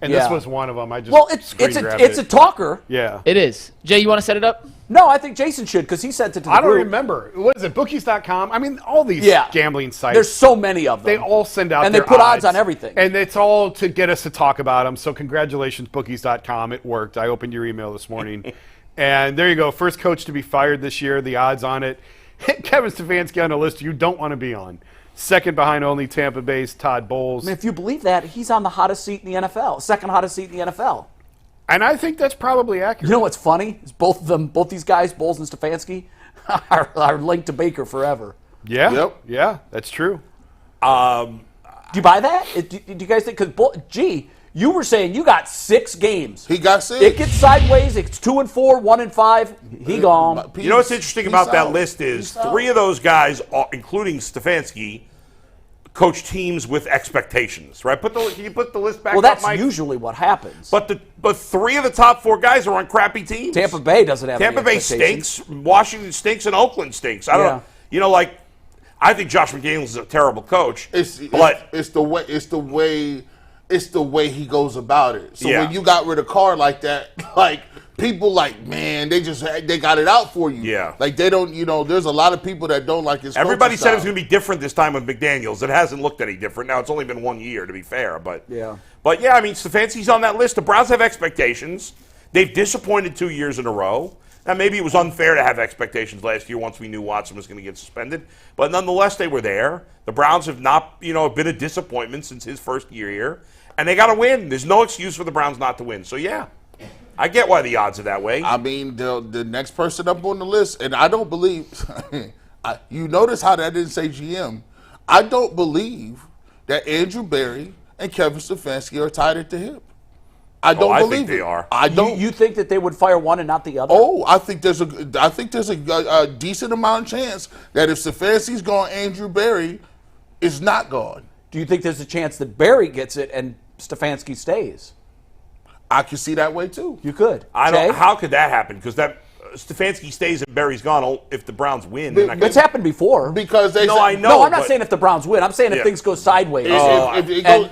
and Yeah. this was one of them. I just Well, it's screen-grabbed a it. talker. Yeah. It is. Jay, you want to set it up? No, I think Jason should because he sent it to the I don't group. remember. What is it? Bookies.com? I mean, all these Yeah. gambling sites. There's so many of them. They all send out and they their put odds on everything. And it's all to get us to talk about them. So congratulations, Bookies.com. It worked. I opened your email this morning. And there you go. First coach to be fired this year. The odds on it. Kevin Stefanski on a list you don't want to be on. Second behind only Tampa Bay's Todd Bowles. I mean, if you believe that, he's on the hottest seat in the NFL, second hottest seat in the NFL. And I think that's probably accurate. You know what's funny? Is both these guys, Bowles and Stefanski, are linked to Baker forever. Yeah. Yep. Yeah, that's true. Do you buy that? Do you guys think? Because, you were saying you got 6 games. He got sick. It gets sideways. It's 2-4, 1-5. He gone. You know what's interesting about that list is 3 of those guys, including Stefanski, coach teams with expectations, right? Can you put the list back Well, up, that's Mike? usually what happens. But 3 of the top 4 guys are on crappy teams. Tampa Bay doesn't have Tampa any Bay expectations. stinks. Washington stinks, and Oakland stinks. I don't. Yeah. I think Josh McDaniels is a terrible coach. It's the way he goes about it. So Yeah. when you got rid of Carr like that, like people man, they got it out for you. Yeah. Like they don't, there's a lot of people that don't like his. Everybody coaching said it was style. going to be different this time with McDaniels. It hasn't looked any different. Now it's only been 1 year, to be fair. But Yeah. I mean, Stefanski's on that list. The Browns have expectations. They've disappointed 2 years in a row. Now, maybe it was unfair to have expectations last year once we knew Watson was going to get suspended. But nonetheless, they were there. The Browns have not, been a disappointment since his first year here. And they got to win. There's no excuse for the Browns not to win. So, yeah, I get why the odds are that way. I mean, the next person up on the list, and I don't believe, you notice how that didn't say GM. I don't believe that Andrew Berry and Kevin Stefanski are tied at the hip. I don't believe think they are. I don't. You think that they would fire one and not the other? Oh, I think there's a decent amount of chance that if Stefanski's gone, Andrew Berry is not gone. Do you think there's a chance that Berry gets it and Stefanski stays? I can see that way too. You could. I Jay? don't. How could that happen? Because that Stefanski stays and Berry's gone. If the Browns win, they're not It's gonna- happened before. Because they No, said, I know. No, I'm not but- saying if the Browns win. I'm saying if Yeah. things go sideways. if it And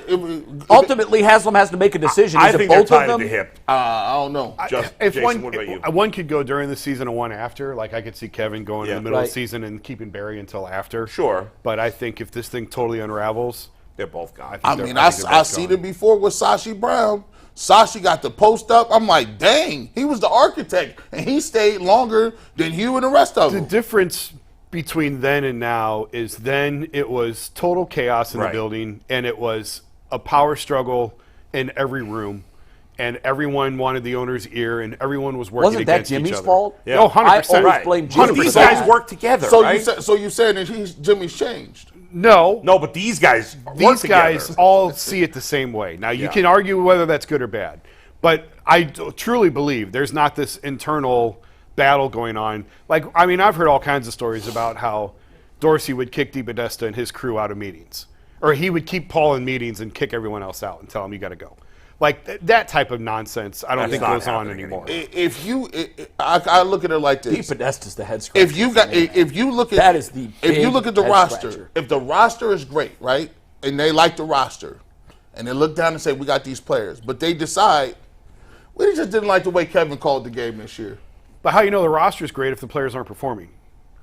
goes, ultimately, Haslam has to make a decision. I Is it think they're both tied of at them? the hip. I don't know. If Jason, what about you? one could go during the season and one after, like I could see Kevin going in Yeah. the middle of Right. the season and keeping Barry until after. Sure. But I think if this thing totally unravels, They're both gone. I they're- mean, I I think they're both seen gone. it before with Sashi Brown. Sashi got the post up. I'm like, dang, he was the architect, and he stayed longer than Hugh and the rest of the them. difference between then and now is then it was total chaos in Right. the building, and it was a power struggle in every room, and everyone wanted the owner's ear, and everyone was working Wasn't that against each Jimmy's other. fault? Yeah. Oh, 100%. I always Right. blame But Jimmy. these for that. guys work together, So right? you said that Jimmy's changed. No, No, but these guys work these guys together. all see it the same way. Now, you Yeah. can argue whether that's good or bad, but I truly believe there's not this internal battle going on. Like, I mean, I've heard all kinds of stories about how Dorsey would kick DePodesta and his crew out of meetings, or he would keep Paul in meetings and kick everyone else out and tell him you got to go. Like that type of nonsense, I don't That's think not goes on happening anymore. I look at it like this. Pete Podesta's the head scratcher. If you got, if you look at That is the if you big look at the head roster, scratcher. if the roster is great, right, and they like the roster, and they look down and say we got these players, but they decide we just didn't like the way Kevin called the game this year. But how you know the roster is great if the players aren't performing?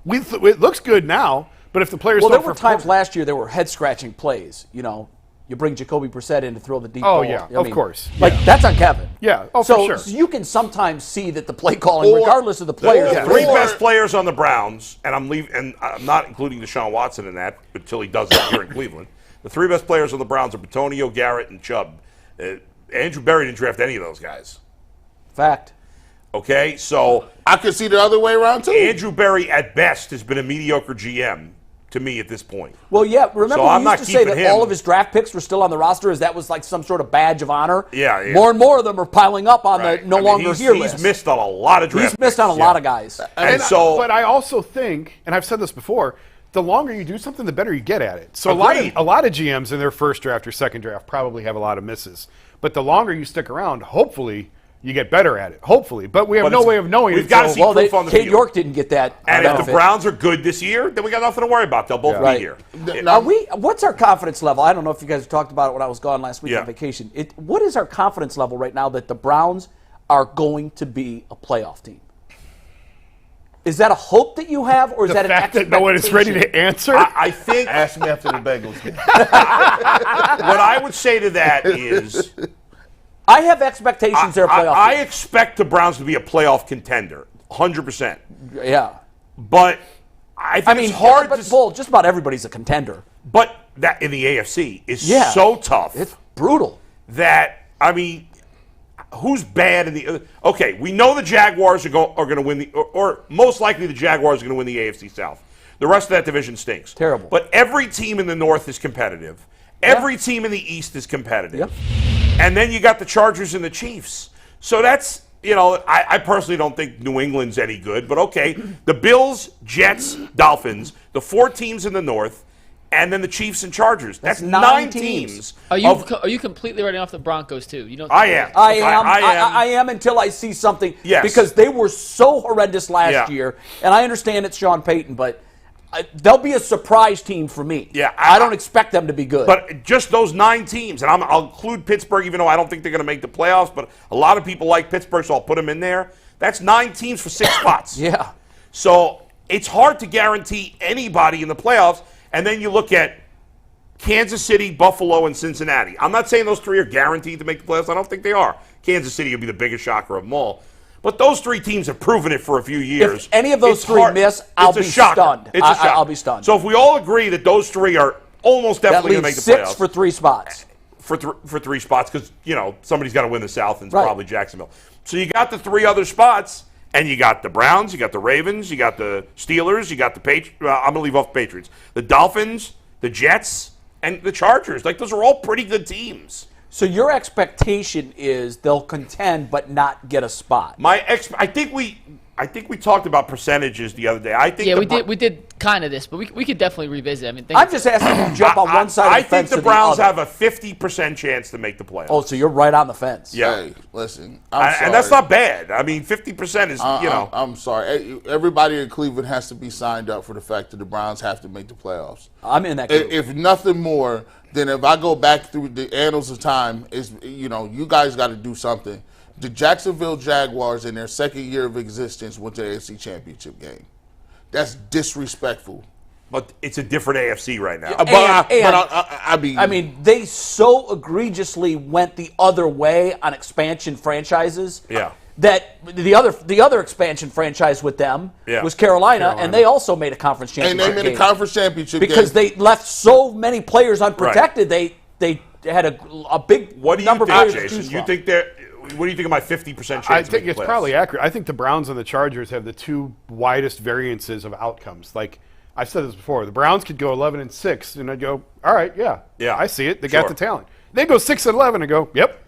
It looks good now, but if the players Well, there don't were perform, times last year there were head scratching plays. You bring Jacoby Brissett in to throw the deep Oh, ball. yeah, I of mean, course. Like that's on Kevin. Yeah, oh, so, for sure. so you can sometimes see that the play calling, Or- regardless of the players, Yeah. is Three Or- best players on the Browns, and I'm not including Deshaun Watson in that until he does it here in Cleveland. The three best players on the Browns are Bitonio, Garrett, and Chubb. Andrew Berry didn't draft any of those guys. fact. Okay, so I could see the other way around too. Andrew Berry at best has been a mediocre GM to me at this point. Well, yeah. Remember, So we I'm used not to say that keeping him. all of his draft picks were still on the roster, as that was like some sort of badge of honor. Yeah, yeah. More and more of them are piling up on Right. the no I mean, longer he's, here he's list. missed on a lot of draft He's missed on a picks. lot of guys. And so, but I also think, and I've said this before, the longer you do something, the better you get at it. So Agreed. a lot of GMs in their first draft or second draft probably have a lot of misses. But the longer you stick around, hopefully you get better at it. Hopefully, but we have But no it's- way of knowing. we've gotta until- see Well, proof on the Cade field. York didn't get that. and if the benefit. Browns are good this year, then we got nothing to worry about. They'll both Right. be here. Are we? What's our confidence level? I don't know if you guys talked about it when I was gone last week Yeah. on vacation. What is our confidence level right now that the Browns are going to be a playoff team? Is that a hope that you have, or is the that an fact that expectation? no one is ready to answer. I think Ask me after the Bengals game. what I would say to that is I have expectations they're a playoff I team. expect the Browns to be a playoff contender, 100%. Yeah. But I think I mean, it's hard but to. Bull, just about everybody's a contender. But that in the AFC is Yeah. so tough It's brutal. that I mean, who's bad in the? Okay, we know the Jaguars are going to win the, or most likely the Jaguars are going to win the AFC South. The rest of that division stinks. Terrible. But every team in the North is competitive. Every team in the East is competitive. Yep. And then you got the Chargers and the Chiefs. So that's, I personally don't think New England's any good, but okay. The Bills, Jets, Dolphins, the four teams in the North, and then the Chiefs and Chargers. That's nine teams. Are you completely writing off the Broncos too? You don't? I am. I am. I I am until I see something. Yes. Because they were so horrendous last Yeah. year, and I understand it's Sean Payton, but they'll be a surprise team for me. Yeah, I don't expect them to be good. But just those 9 teams, and I'll include Pittsburgh, even though I don't think they're going to make the playoffs, but a lot of people like Pittsburgh, so I'll put them in there. That's 9 teams for 6 spots. yeah. So it's hard to guarantee anybody in the playoffs. And then you look at Kansas City, Buffalo, and Cincinnati. I'm not saying those three are guaranteed to make the playoffs. I don't think they are. Kansas City will be the biggest shocker of them all. But those three teams have proven it for a few years. If any of those three miss, I'll be stunned. It's a shocker. I'll be stunned. So if we all agree that those three are almost definitely going to make the playoffs. 6 for 3 spots. For 3 spots, because, somebody's got to win the South, and it's probably Jacksonville. So you got the 3 other spots, and you got the Browns, you got the Ravens, you got the Steelers, you got the Patriots. I'm going to leave off the Patriots. The Dolphins, the Jets, and the Chargers. Like, those are all pretty good teams. So your expectation is they'll contend but not get a spot. I think we talked about percentages the other day. I think we did kind of this, but we could definitely revisit. I mean, I'm just asking you to jump on one side of the fence. I think the Browns have a 50% chance to make the playoffs. Oh, so you're right on the fence. Yeah. Hey, listen, I'm sorry. And that's not bad. I mean, 50% is, I'm sorry. Everybody in Cleveland has to be signed up for the fact that the Browns have to make the playoffs. I'm in that group. If nothing more, then if I go back through the annals of time, you guys got to do something. The Jacksonville Jaguars, in their second year of existence, went to the AFC Championship game. That's disrespectful. But it's a different AFC right now. I mean, they so egregiously went the other way on expansion franchises. Yeah. That the other expansion franchise with them was Carolina, and they also made a conference championship. And they made a conference championship because they left so many players unprotected. Right. They had a big number of players to choose from. What do you think of my 50% chance? I think it's probably accurate. I think the Browns and the Chargers have the 2 widest variances of outcomes. Like I've said this before, the Browns could go 11-6, and I'd go, all right, yeah, I see it. They got the talent. They go 6-11 and go, yep,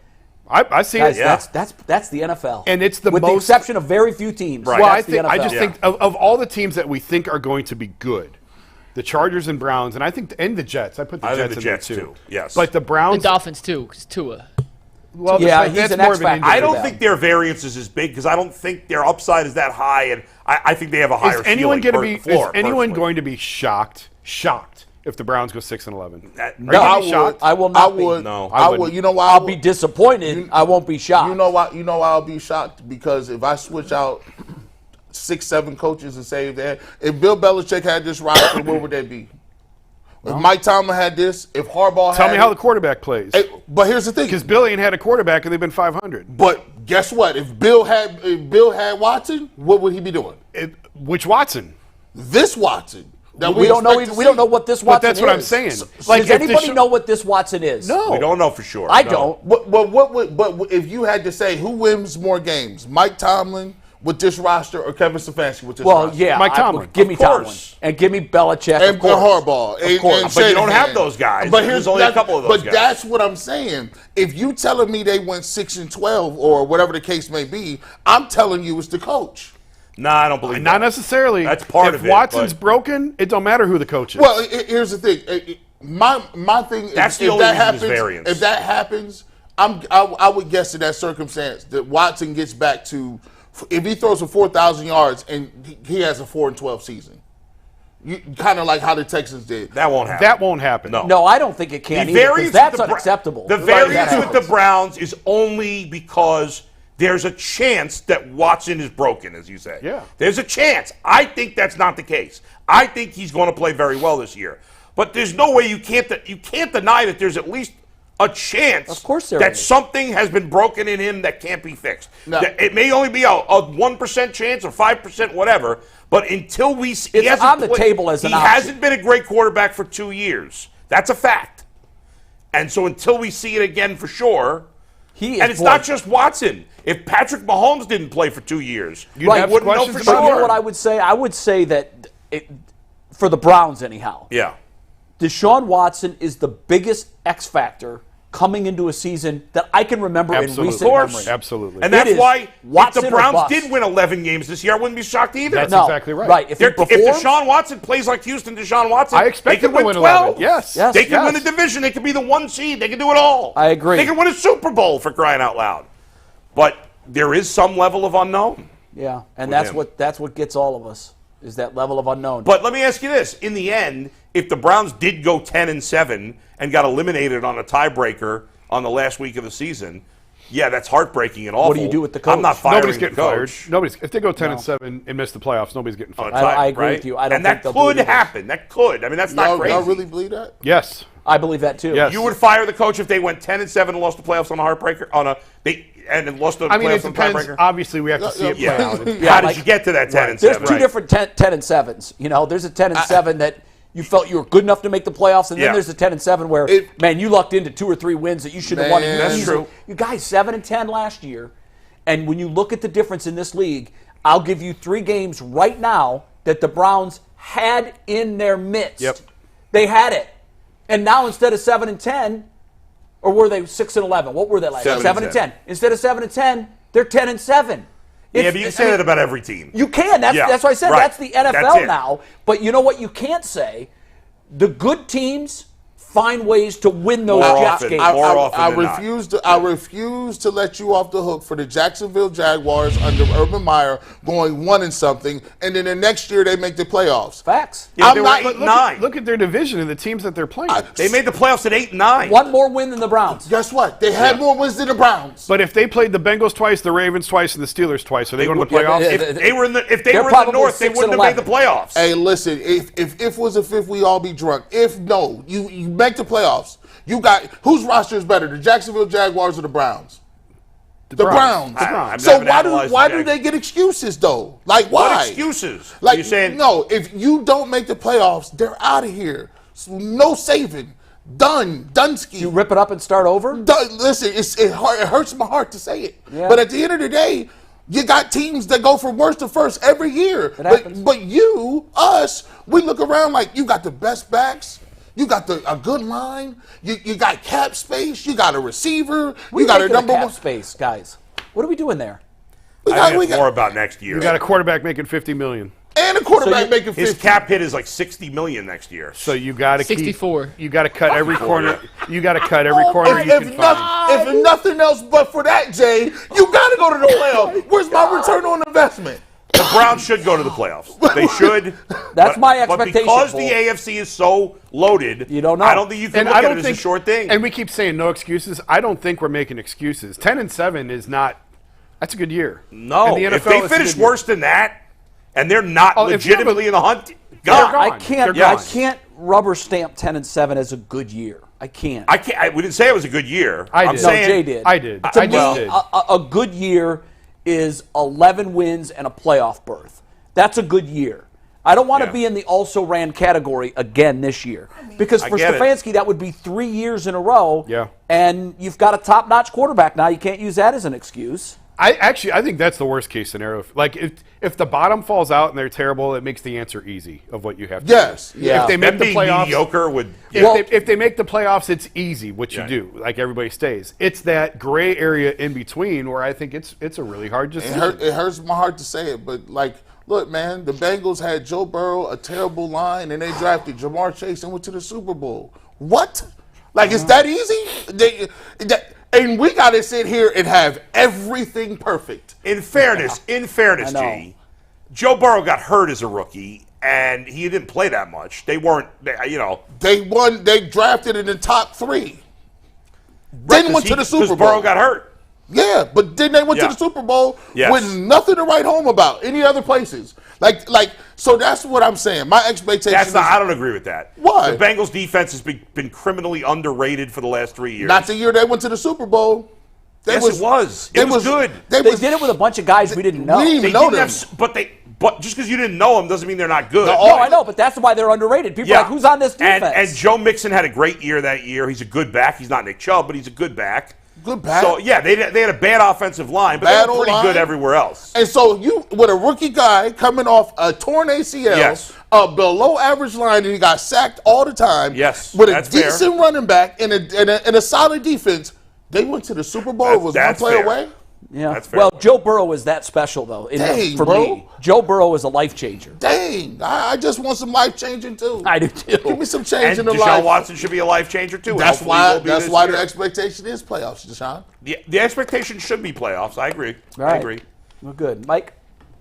I see it. That's the NFL, and it's with the exception of very few teams. Right. Well, I just think of all the teams that we think are going to be good, the Chargers and Browns, and the Jets. I put the Jets in there too. Yes, but the Browns, the Dolphins too, because Tua. Well, he's an X factor. I don't think their variance is as big because I don't think their upside is that high, and I think they have a higher Is anyone going to be shocked if the Browns go 6-11? No, I will not be. No, I would. You know why? I'll be disappointed. I won't be shocked. You know why? You know why I'll be shocked? Because if I switch out 6-7 coaches and say that if Bill Belichick had this roster, where would they be? If Mike Tomlin had this, if Harbaugh Tell me how the quarterback plays. But here's the thing. Because Billy ain't had a quarterback and they've been 500. But guess what? If Bill had Watson, what would he be doing? Which Watson? This Watson. We don't know. We don't know what this Watson is. But that's what I'm saying. Does anybody know what this Watson is? No. We don't know for sure. I don't. But if you had to say who wins more games, Mike Tomlin with this roster or Kevin Stefanski with this roster? Well, yeah. Mike Tomlin. Give me Tomlin. And give me Belichick. And Harbaugh. Of course. But you don't have those guys. But there's only a couple of those guys. But that's what I'm saying. If you telling me they went 6-12 or whatever the case may be, I'm telling you it's the coach. No, I don't believe that. Not necessarily. That's part of it. If Watson's broken, it don't matter who the coach is. Well, here's the thing. My thing is that's the only reason variance. If that happens, I would guess in that circumstance that Watson gets back to, if he throws for 4,000 yards and he has a 4-12 season, kind of like how the Texans did. That won't happen. That won't happen. No, I don't think it can either, because that's unacceptable. The variance with the Browns is only because there's a chance that Watson is broken, as you say. Yeah. There's a chance. I think that's not the case. I think he's going to play very well this year. But there's no way you can't deny that there's at least a chance of course there that is. something has been broken in him that can't be fixed. No. It may only be a 1% chance or 5%, whatever, but until we see it's on the table as an option. He hasn't been a great quarterback for 2 years. That's a fact. And so until we see it again for sure, and it's not just Watson. If Patrick Mahomes didn't play for 2 years, you wouldn't know for sure. You know what I would say? I would say that for the Browns anyhow. Yeah. Deshaun Watson is the biggest X factor coming into a season that I can remember in recent memory. Absolutely. And that's why if the Browns bust. did win 11 games this year, I wouldn't be shocked either. That's exactly right. Right. If Deshaun Watson plays like Houston Deshaun Watson, I expect they them could to win win 12. 11. Yes. They can win a division. They could be the 1 seed. They can do it all. I agree. They can win a Super Bowl, for crying out loud. But there is some level of unknown. Yeah, and that's what gets all of us, is that level of unknown. But let me ask you this. In the end, if the Browns did go 10-7 and got eliminated on a tiebreaker on the last week of the season, yeah, that's heartbreaking and awful. What do you do with the coach? I'm not firing Nobody's getting the coach. fired. If they go 10-7 and miss the playoffs, nobody's getting fired. I agree with you. I don't and think that could happen. That could. I mean, that's not crazy. Y'all really believe that? Yes. I believe that too. Yes. You would fire the coach if they went 10-7 and lost the playoffs on a heartbreaker and lost the I mean, it playoffs on a depends. tiebreaker. Obviously, we have to see it play out. How did you get to that 10-7? There's two different 10-7s. You know, there's a 10-7 that you felt you were good enough to make the playoffs, and then there's a 10-7 where, man, you lucked into 2 or 3 wins that you should have won. That's true. You guys 7-10 last year, and when you look at the difference in this league, I'll give you 3 games right now that the Browns had in their midst. Yep. They had it, and now instead of 7-10, or were they 6-11? What were they like? 7-10. Instead of 7-10, they're 10-7. Yeah, but you can say that about every team. You can. That's what I said. Right. That's the NFL That's now. But you know what you can't say? The good teams find ways to win those More Jets often. games. I refuse to let you off the hook for the Jacksonville Jaguars under Urban Meyer going 1-something, and then the next year they make the playoffs. Facts. Yeah, they were 8-9. Look at their division and the teams that they're playing. They made the playoffs at 8-9. One more win than the Browns. Guess what? They had more wins than the Browns. But if they played the Bengals twice, the Ravens twice, and the Steelers twice, are they going to the playoffs? If they were in the They're North, they wouldn't have made the playoffs. Hey, listen, if was a fifth, we all be drunk. If no, you make the playoffs. You got whose roster is better, the Jacksonville Jaguars or the Browns? The Browns. So why do they get excuses though? Like why? What excuses? Like You're saying no, if you don't make the playoffs, they're out of here. So no saving. Done. Dunsky. You rip it up and start over? Listen, it hurts my heart to say it. Yeah. But at the end of the day, you got teams that go from worst to first every year. happens. But us, we look around like you got the best backs. You got a good line. You got cap space. You got a receiver. You got a number cap one space, guys. What are we doing there? I think it's more about next year. You got a quarterback making $50 million. And a quarterback making 50. His cap hit is like $60 million next year. So you got to 64. You got to cut every corner. You got to cut every corner you can find. If nothing else but for that, Jay, you got to go to the playoffs. Where's my return on investment? The Browns should go to the playoffs. They should. That's my expectation. But because the AFC is so loaded, you don't know. I don't think you can look at it as a short thing. And we keep saying no excuses. I don't think we're making excuses. 10-7 is not. That's a good year. No, in the NFL, if they finish worse than that, and they're not legitimately in the hunt, God, I can't rubber stamp 10-7 as a good year. I can't. We didn't say it was a good year. I'm saying Jay did. I did. To me, a good year is 11 wins and a playoff berth. That's a good year. I don't want to be in the also-ran category again this year. Because for Stefanski, that would be 3 years in a row. Yeah. And you've got a top-notch quarterback now. You can't use that as an excuse. I think that's the worst case scenario. Like if the bottom falls out and they're terrible, it makes the answer easy of what you have to do. Yeah. If they make the playoffs, mediocre would. If they make the playoffs, it's easy what you do. Like everybody stays. It's that gray area in between where I think it's a really hard decision. It hurts my heart to say it, but like, look, man, the Bengals had Joe Burrow, a terrible line, and they drafted Jamar Chase and went to the Super Bowl. What? Like, it's that easy? And we got to sit here and have everything perfect. In fairness, G, Joe Burrow got hurt as a rookie, and he didn't play that much. They weren't, They won. They drafted in the top 3. Then went to the Super Bowl. Because Burrow got hurt. Yeah, but then they went to the Super Bowl with nothing to write home about any other places. So that's what I'm saying. My expectation I don't agree with that. Why? The Bengals defense has been criminally underrated for the last 3 years. Not the year they went to the Super Bowl. It was. It was good. They did it with a bunch of guys we didn't know. We didn't even know them. But just because you didn't know them doesn't mean they're not good. No, I know, but that's why they're underrated. People are like, who's on this defense? And Joe Mixon had a great year that year. He's a good back. He's not Nick Chubb, but he's a good back. Good back. So, yeah, they had a bad offensive line, but they were pretty good everywhere else. And so you, with a rookie guy coming off a torn ACL, a below average line, and he got sacked all the time, with a decent running back and a solid defense, they went to the Super Bowl. Was one play away? Yeah. Well, Joe Burrow is that special, though. For me, Joe Burrow is a life changer. Dang. I just want some life changing, too. I do, too. Give me some change in the Deshaun life. Watson should be a life changer, too. That's why the expectation is playoffs, Deshaun. The expectation should be playoffs. I agree. Right. I agree. Well, good. Mike?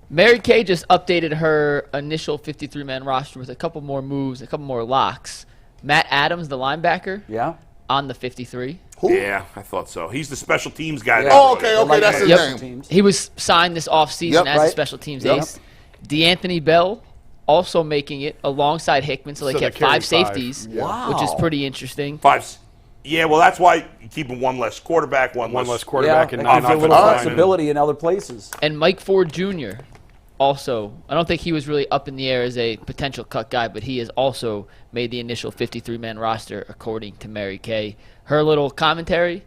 Mary Kay just updated her initial 53-man roster with a couple more moves, a couple more locks. Matt Adams, the linebacker, on the 53. Who? Yeah, I thought so. He's the special teams guy. Okay, that's his name. He was signed this offseason as a special teams ace. DeAnthony Bell also making it alongside Hickman, so they kept carry 5 safeties, Wow. which is pretty interesting. 5. Yeah, well, that's why you keep one less quarterback, one less quarterback, Yeah, and that gives you a little non-offensive flexibility in other places. And Mike Ford Jr. also, I don't think he was really up in the air as a potential cut guy, but he has also made the initial 53-man roster, according to Mary Kay. Her little commentary,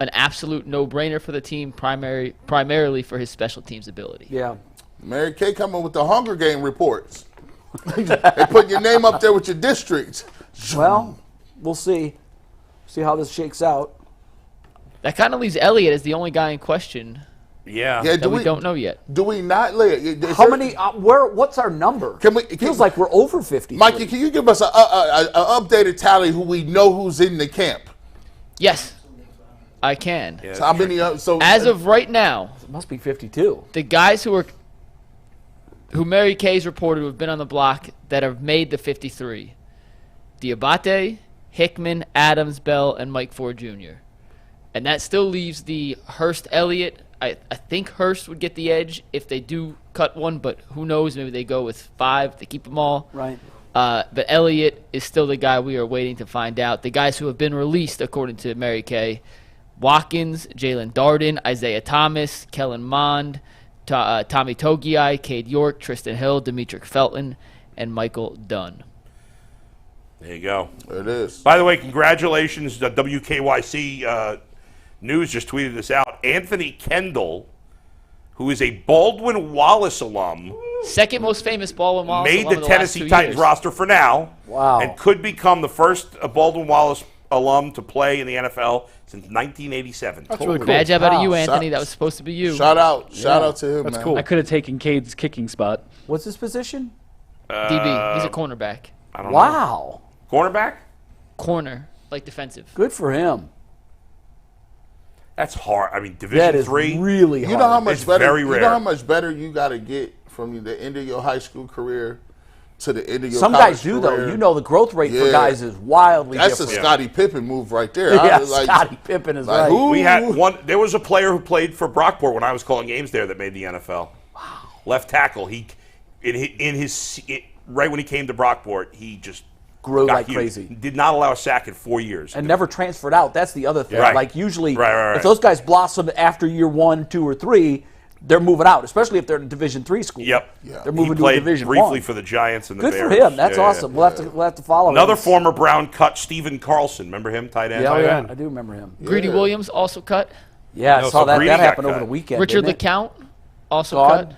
an absolute no-brainer for the team, primarily for his special teams ability. Yeah. Mary Kay coming with the Hunger Game reports. They put your name up there with your district. Well, we'll see. See how this shakes out. That kind of leaves Elliott as the only guy in question Yeah. Yeah, that we don't know yet. Do we not? How many? What's our number? It feels like we're over 50. Mikey, can you give us an updated tally who we know who's in the camp? Yes, I can. Yeah. So how many? As of right now, It must be 52. the guys who Mary Kay's reported who have been on the block that have made the 53, Diabate, Hickman, Adams, Bell, and Mike Ford Jr. And that still leaves the Hurst Elliott. I think Hurst would get the edge if they do cut one, but who knows? Maybe they go with 5. They keep them all. Right. But Elliott is still the guy we are waiting to find out. The guys who have been released, according to Mary Kay, Watkins, Jalen Darden, Isaiah Thomas, Kellen Mond, Tommy Togiai, Cade York, Tristan Hill, Demetric Felton, and Michael Dunn. There you go. There it is. By the way, congratulations. The WKYC News just tweeted this out. Anthony Kendall, who is a Baldwin Wallace alum, Second most famous Baldwin Wallace made alum the of last Tennessee 2 Titans years. roster for now. Wow. And could become the first Baldwin Wallace alum to play in the NFL since 1987. That's really cool. Bad job out of you, Wow. Anthony. That was supposed to be you. Shout out to him, That's man. cool. I could have taken Cade's kicking spot. What's his position? DB. He's a cornerback. I don't know. Wow. Cornerback? Corner, like defensive. Good for him. That's hard. I mean, That Division is III. really hard. You know how much It's better. very You rare. know how much better you got to get from the end of your high school career to the end of your Some college guys do, career. though. You know the growth rate for Yeah. guys is wildly That's different. a Scottie Pippen move right there. Yeah, I- Scottie Pippen is like, right. who? We had one. There was a player who played for Brockport when I was calling games there that made the NFL. Wow. Left tackle. Right when he came to Brockport, he just Grew got like huge. crazy. Did not allow a sack in 4 years. And never transferred out. That's the other thing. Right. Like usually, Right. if those guys blossom after year 1, 2, or 3, they're moving out. Especially if they're in Division III school. Yep. They're moving he to played Division briefly 1. for the Giants and the Good Bears. for him. That's Yeah, yeah. awesome. We'll have to follow Another him. former Brown cut, Stephen Carlson. Remember him, tight end? Yeah, tight yeah, end. I do remember him. Greedy Williams also cut. Yeah, I No, saw so that. Greedy That got happened over cut. the weekend. Richard didn't it? LeCount also Gone. cut.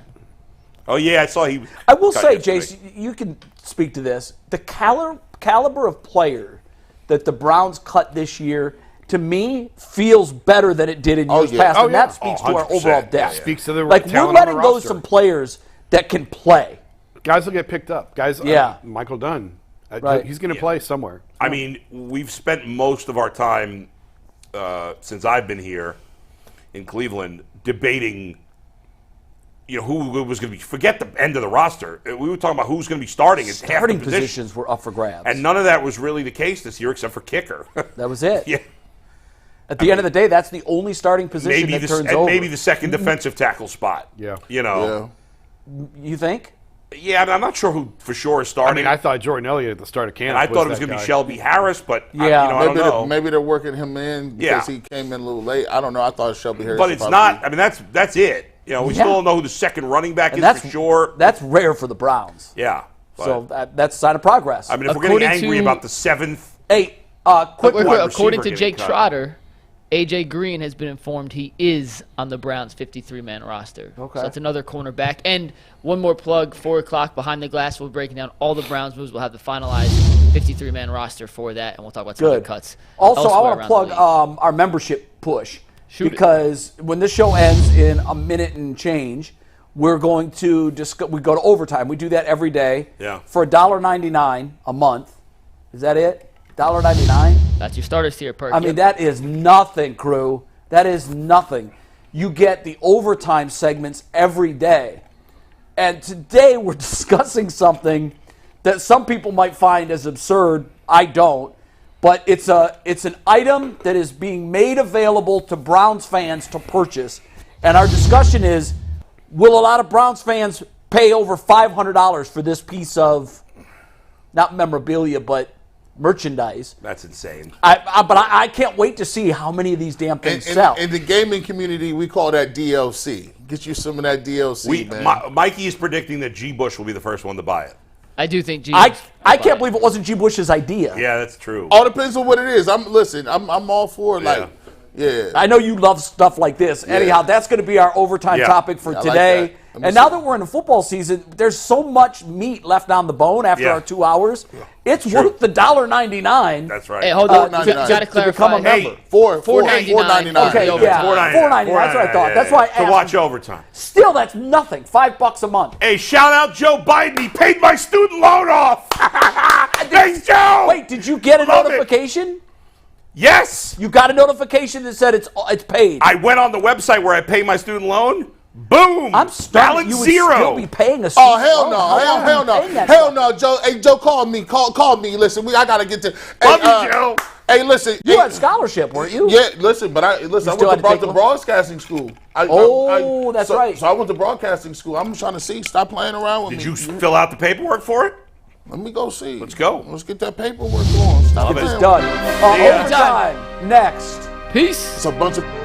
Oh yeah, I saw he. I will cut say, yesterday. Jace, you can speak to this. The caliber of player that the Browns cut this year, to me, feels better than it did in years yeah. past, Oh, and yeah. that speaks to our 100%. overall Yeah, depth. yeah. Speaks to the Like, we're talent on letting the go roster. some players that can play. Guys will get picked up. Guys, Yeah. Michael Dunn. Right. He's going to play somewhere. I mean, we've spent most of our time since I've been here in Cleveland debating, who was going to be. Forget the end of the roster. We were talking about who's going to be starting. It's half the Starting position. positions were up for grabs. And none of that was really the case this year, except for kicker. that was it. yeah, At the end of the day, that's the only starting position maybe that turns and over. maybe the second defensive tackle spot. Yeah. Yeah. You think? Yeah, I'm not sure who for sure is starting. I mean, I thought Jordan Elliott at the start of camp. and I thought it was that going to be guy. Shelby Harris, but Yeah. I don't know. Maybe they're working him in because Yeah. he came in a little late. I don't know. I thought Shelby Harris. But would it's probably not. be- I mean, that's it. We Yeah. still don't know who the second running back And is that's for sure. That's rare for the Browns. Yeah. But, So that's a sign of progress. I mean, if we're getting According angry to- about the seventh, hey, quick wide one. receiver According to getting Jake cut. Trotter, AJ Green has been informed he is on the Browns' 53-man roster. Okay. So that's another cornerback. And one more plug, 4 o'clock behind the glass. We'll be breaking down all the Browns moves. We'll have the finalized 53-man roster for that, and we'll talk about some other Good. cuts. Also, I elsewhere want to around plug the league. our membership push Shoot it. because when this show ends in a minute and change, we're going to we go to overtime. We do that every day. Yeah. For $1.99 a month. Is that it? $1.99? That's your starters tier perk. I mean, that is nothing, crew. That is nothing. You get the overtime segments every day. And today we're discussing something that some people might find as absurd. I don't. But it's an item that is being made available to Browns fans to purchase. And our discussion is, will a lot of Browns fans pay over $500 for this piece of, not memorabilia, but merchandise. That's insane. But I can't wait to see how many of these damn things sell. In the gaming community, we call that DLC. Get you some of that DLC, man. Mikey is predicting that G. Bush will be the first one to buy it. I do think G. I can't believe it wasn't G. Bush's idea. Yeah, that's true. All depends on what it is. I'm all for it. Like, yeah. I know you love stuff like this. Yeah. Anyhow, that's going to be our overtime topic for today. Like and now that we're in the football season, there's so much meat left on the bone after our 2 hours. It's worth the $1.99. That's right. Hey, hold on. $4.99. Got to clarify. become a member. Hey, $4.99. Okay, yeah, $4.99. That's what I thought. That's why I asked. To watch overtime. Still, that's nothing. $5 a month. Hey, shout out Joe Biden. He paid my student loan off. Thanks, Joe. Wait, did you get a Love it. notification? Yes. You got a notification that said it's paid. I went on the website where I pay my student loan. Boom. I'm stunned. Balance You would zero. still be paying a Oh, student hell loan. no. How long Hell are you paying no. that Hell stuff? no, Joe. Hey, Joe, call me. Call me. Listen, I got to get to. Love Hey, you, Joe. Hey, listen. You had scholarship, weren't you? Yeah, listen, but I went still to had to take broadcasting school. That's right. So I went to broadcasting school. I'm trying to see. Stop playing around with me. Did you fill out the paperwork for it? Let me go see. Let's go. Let's get that paperwork going. Stop It's playing. done. Yeah. Overtime next. Peace. It's a bunch of.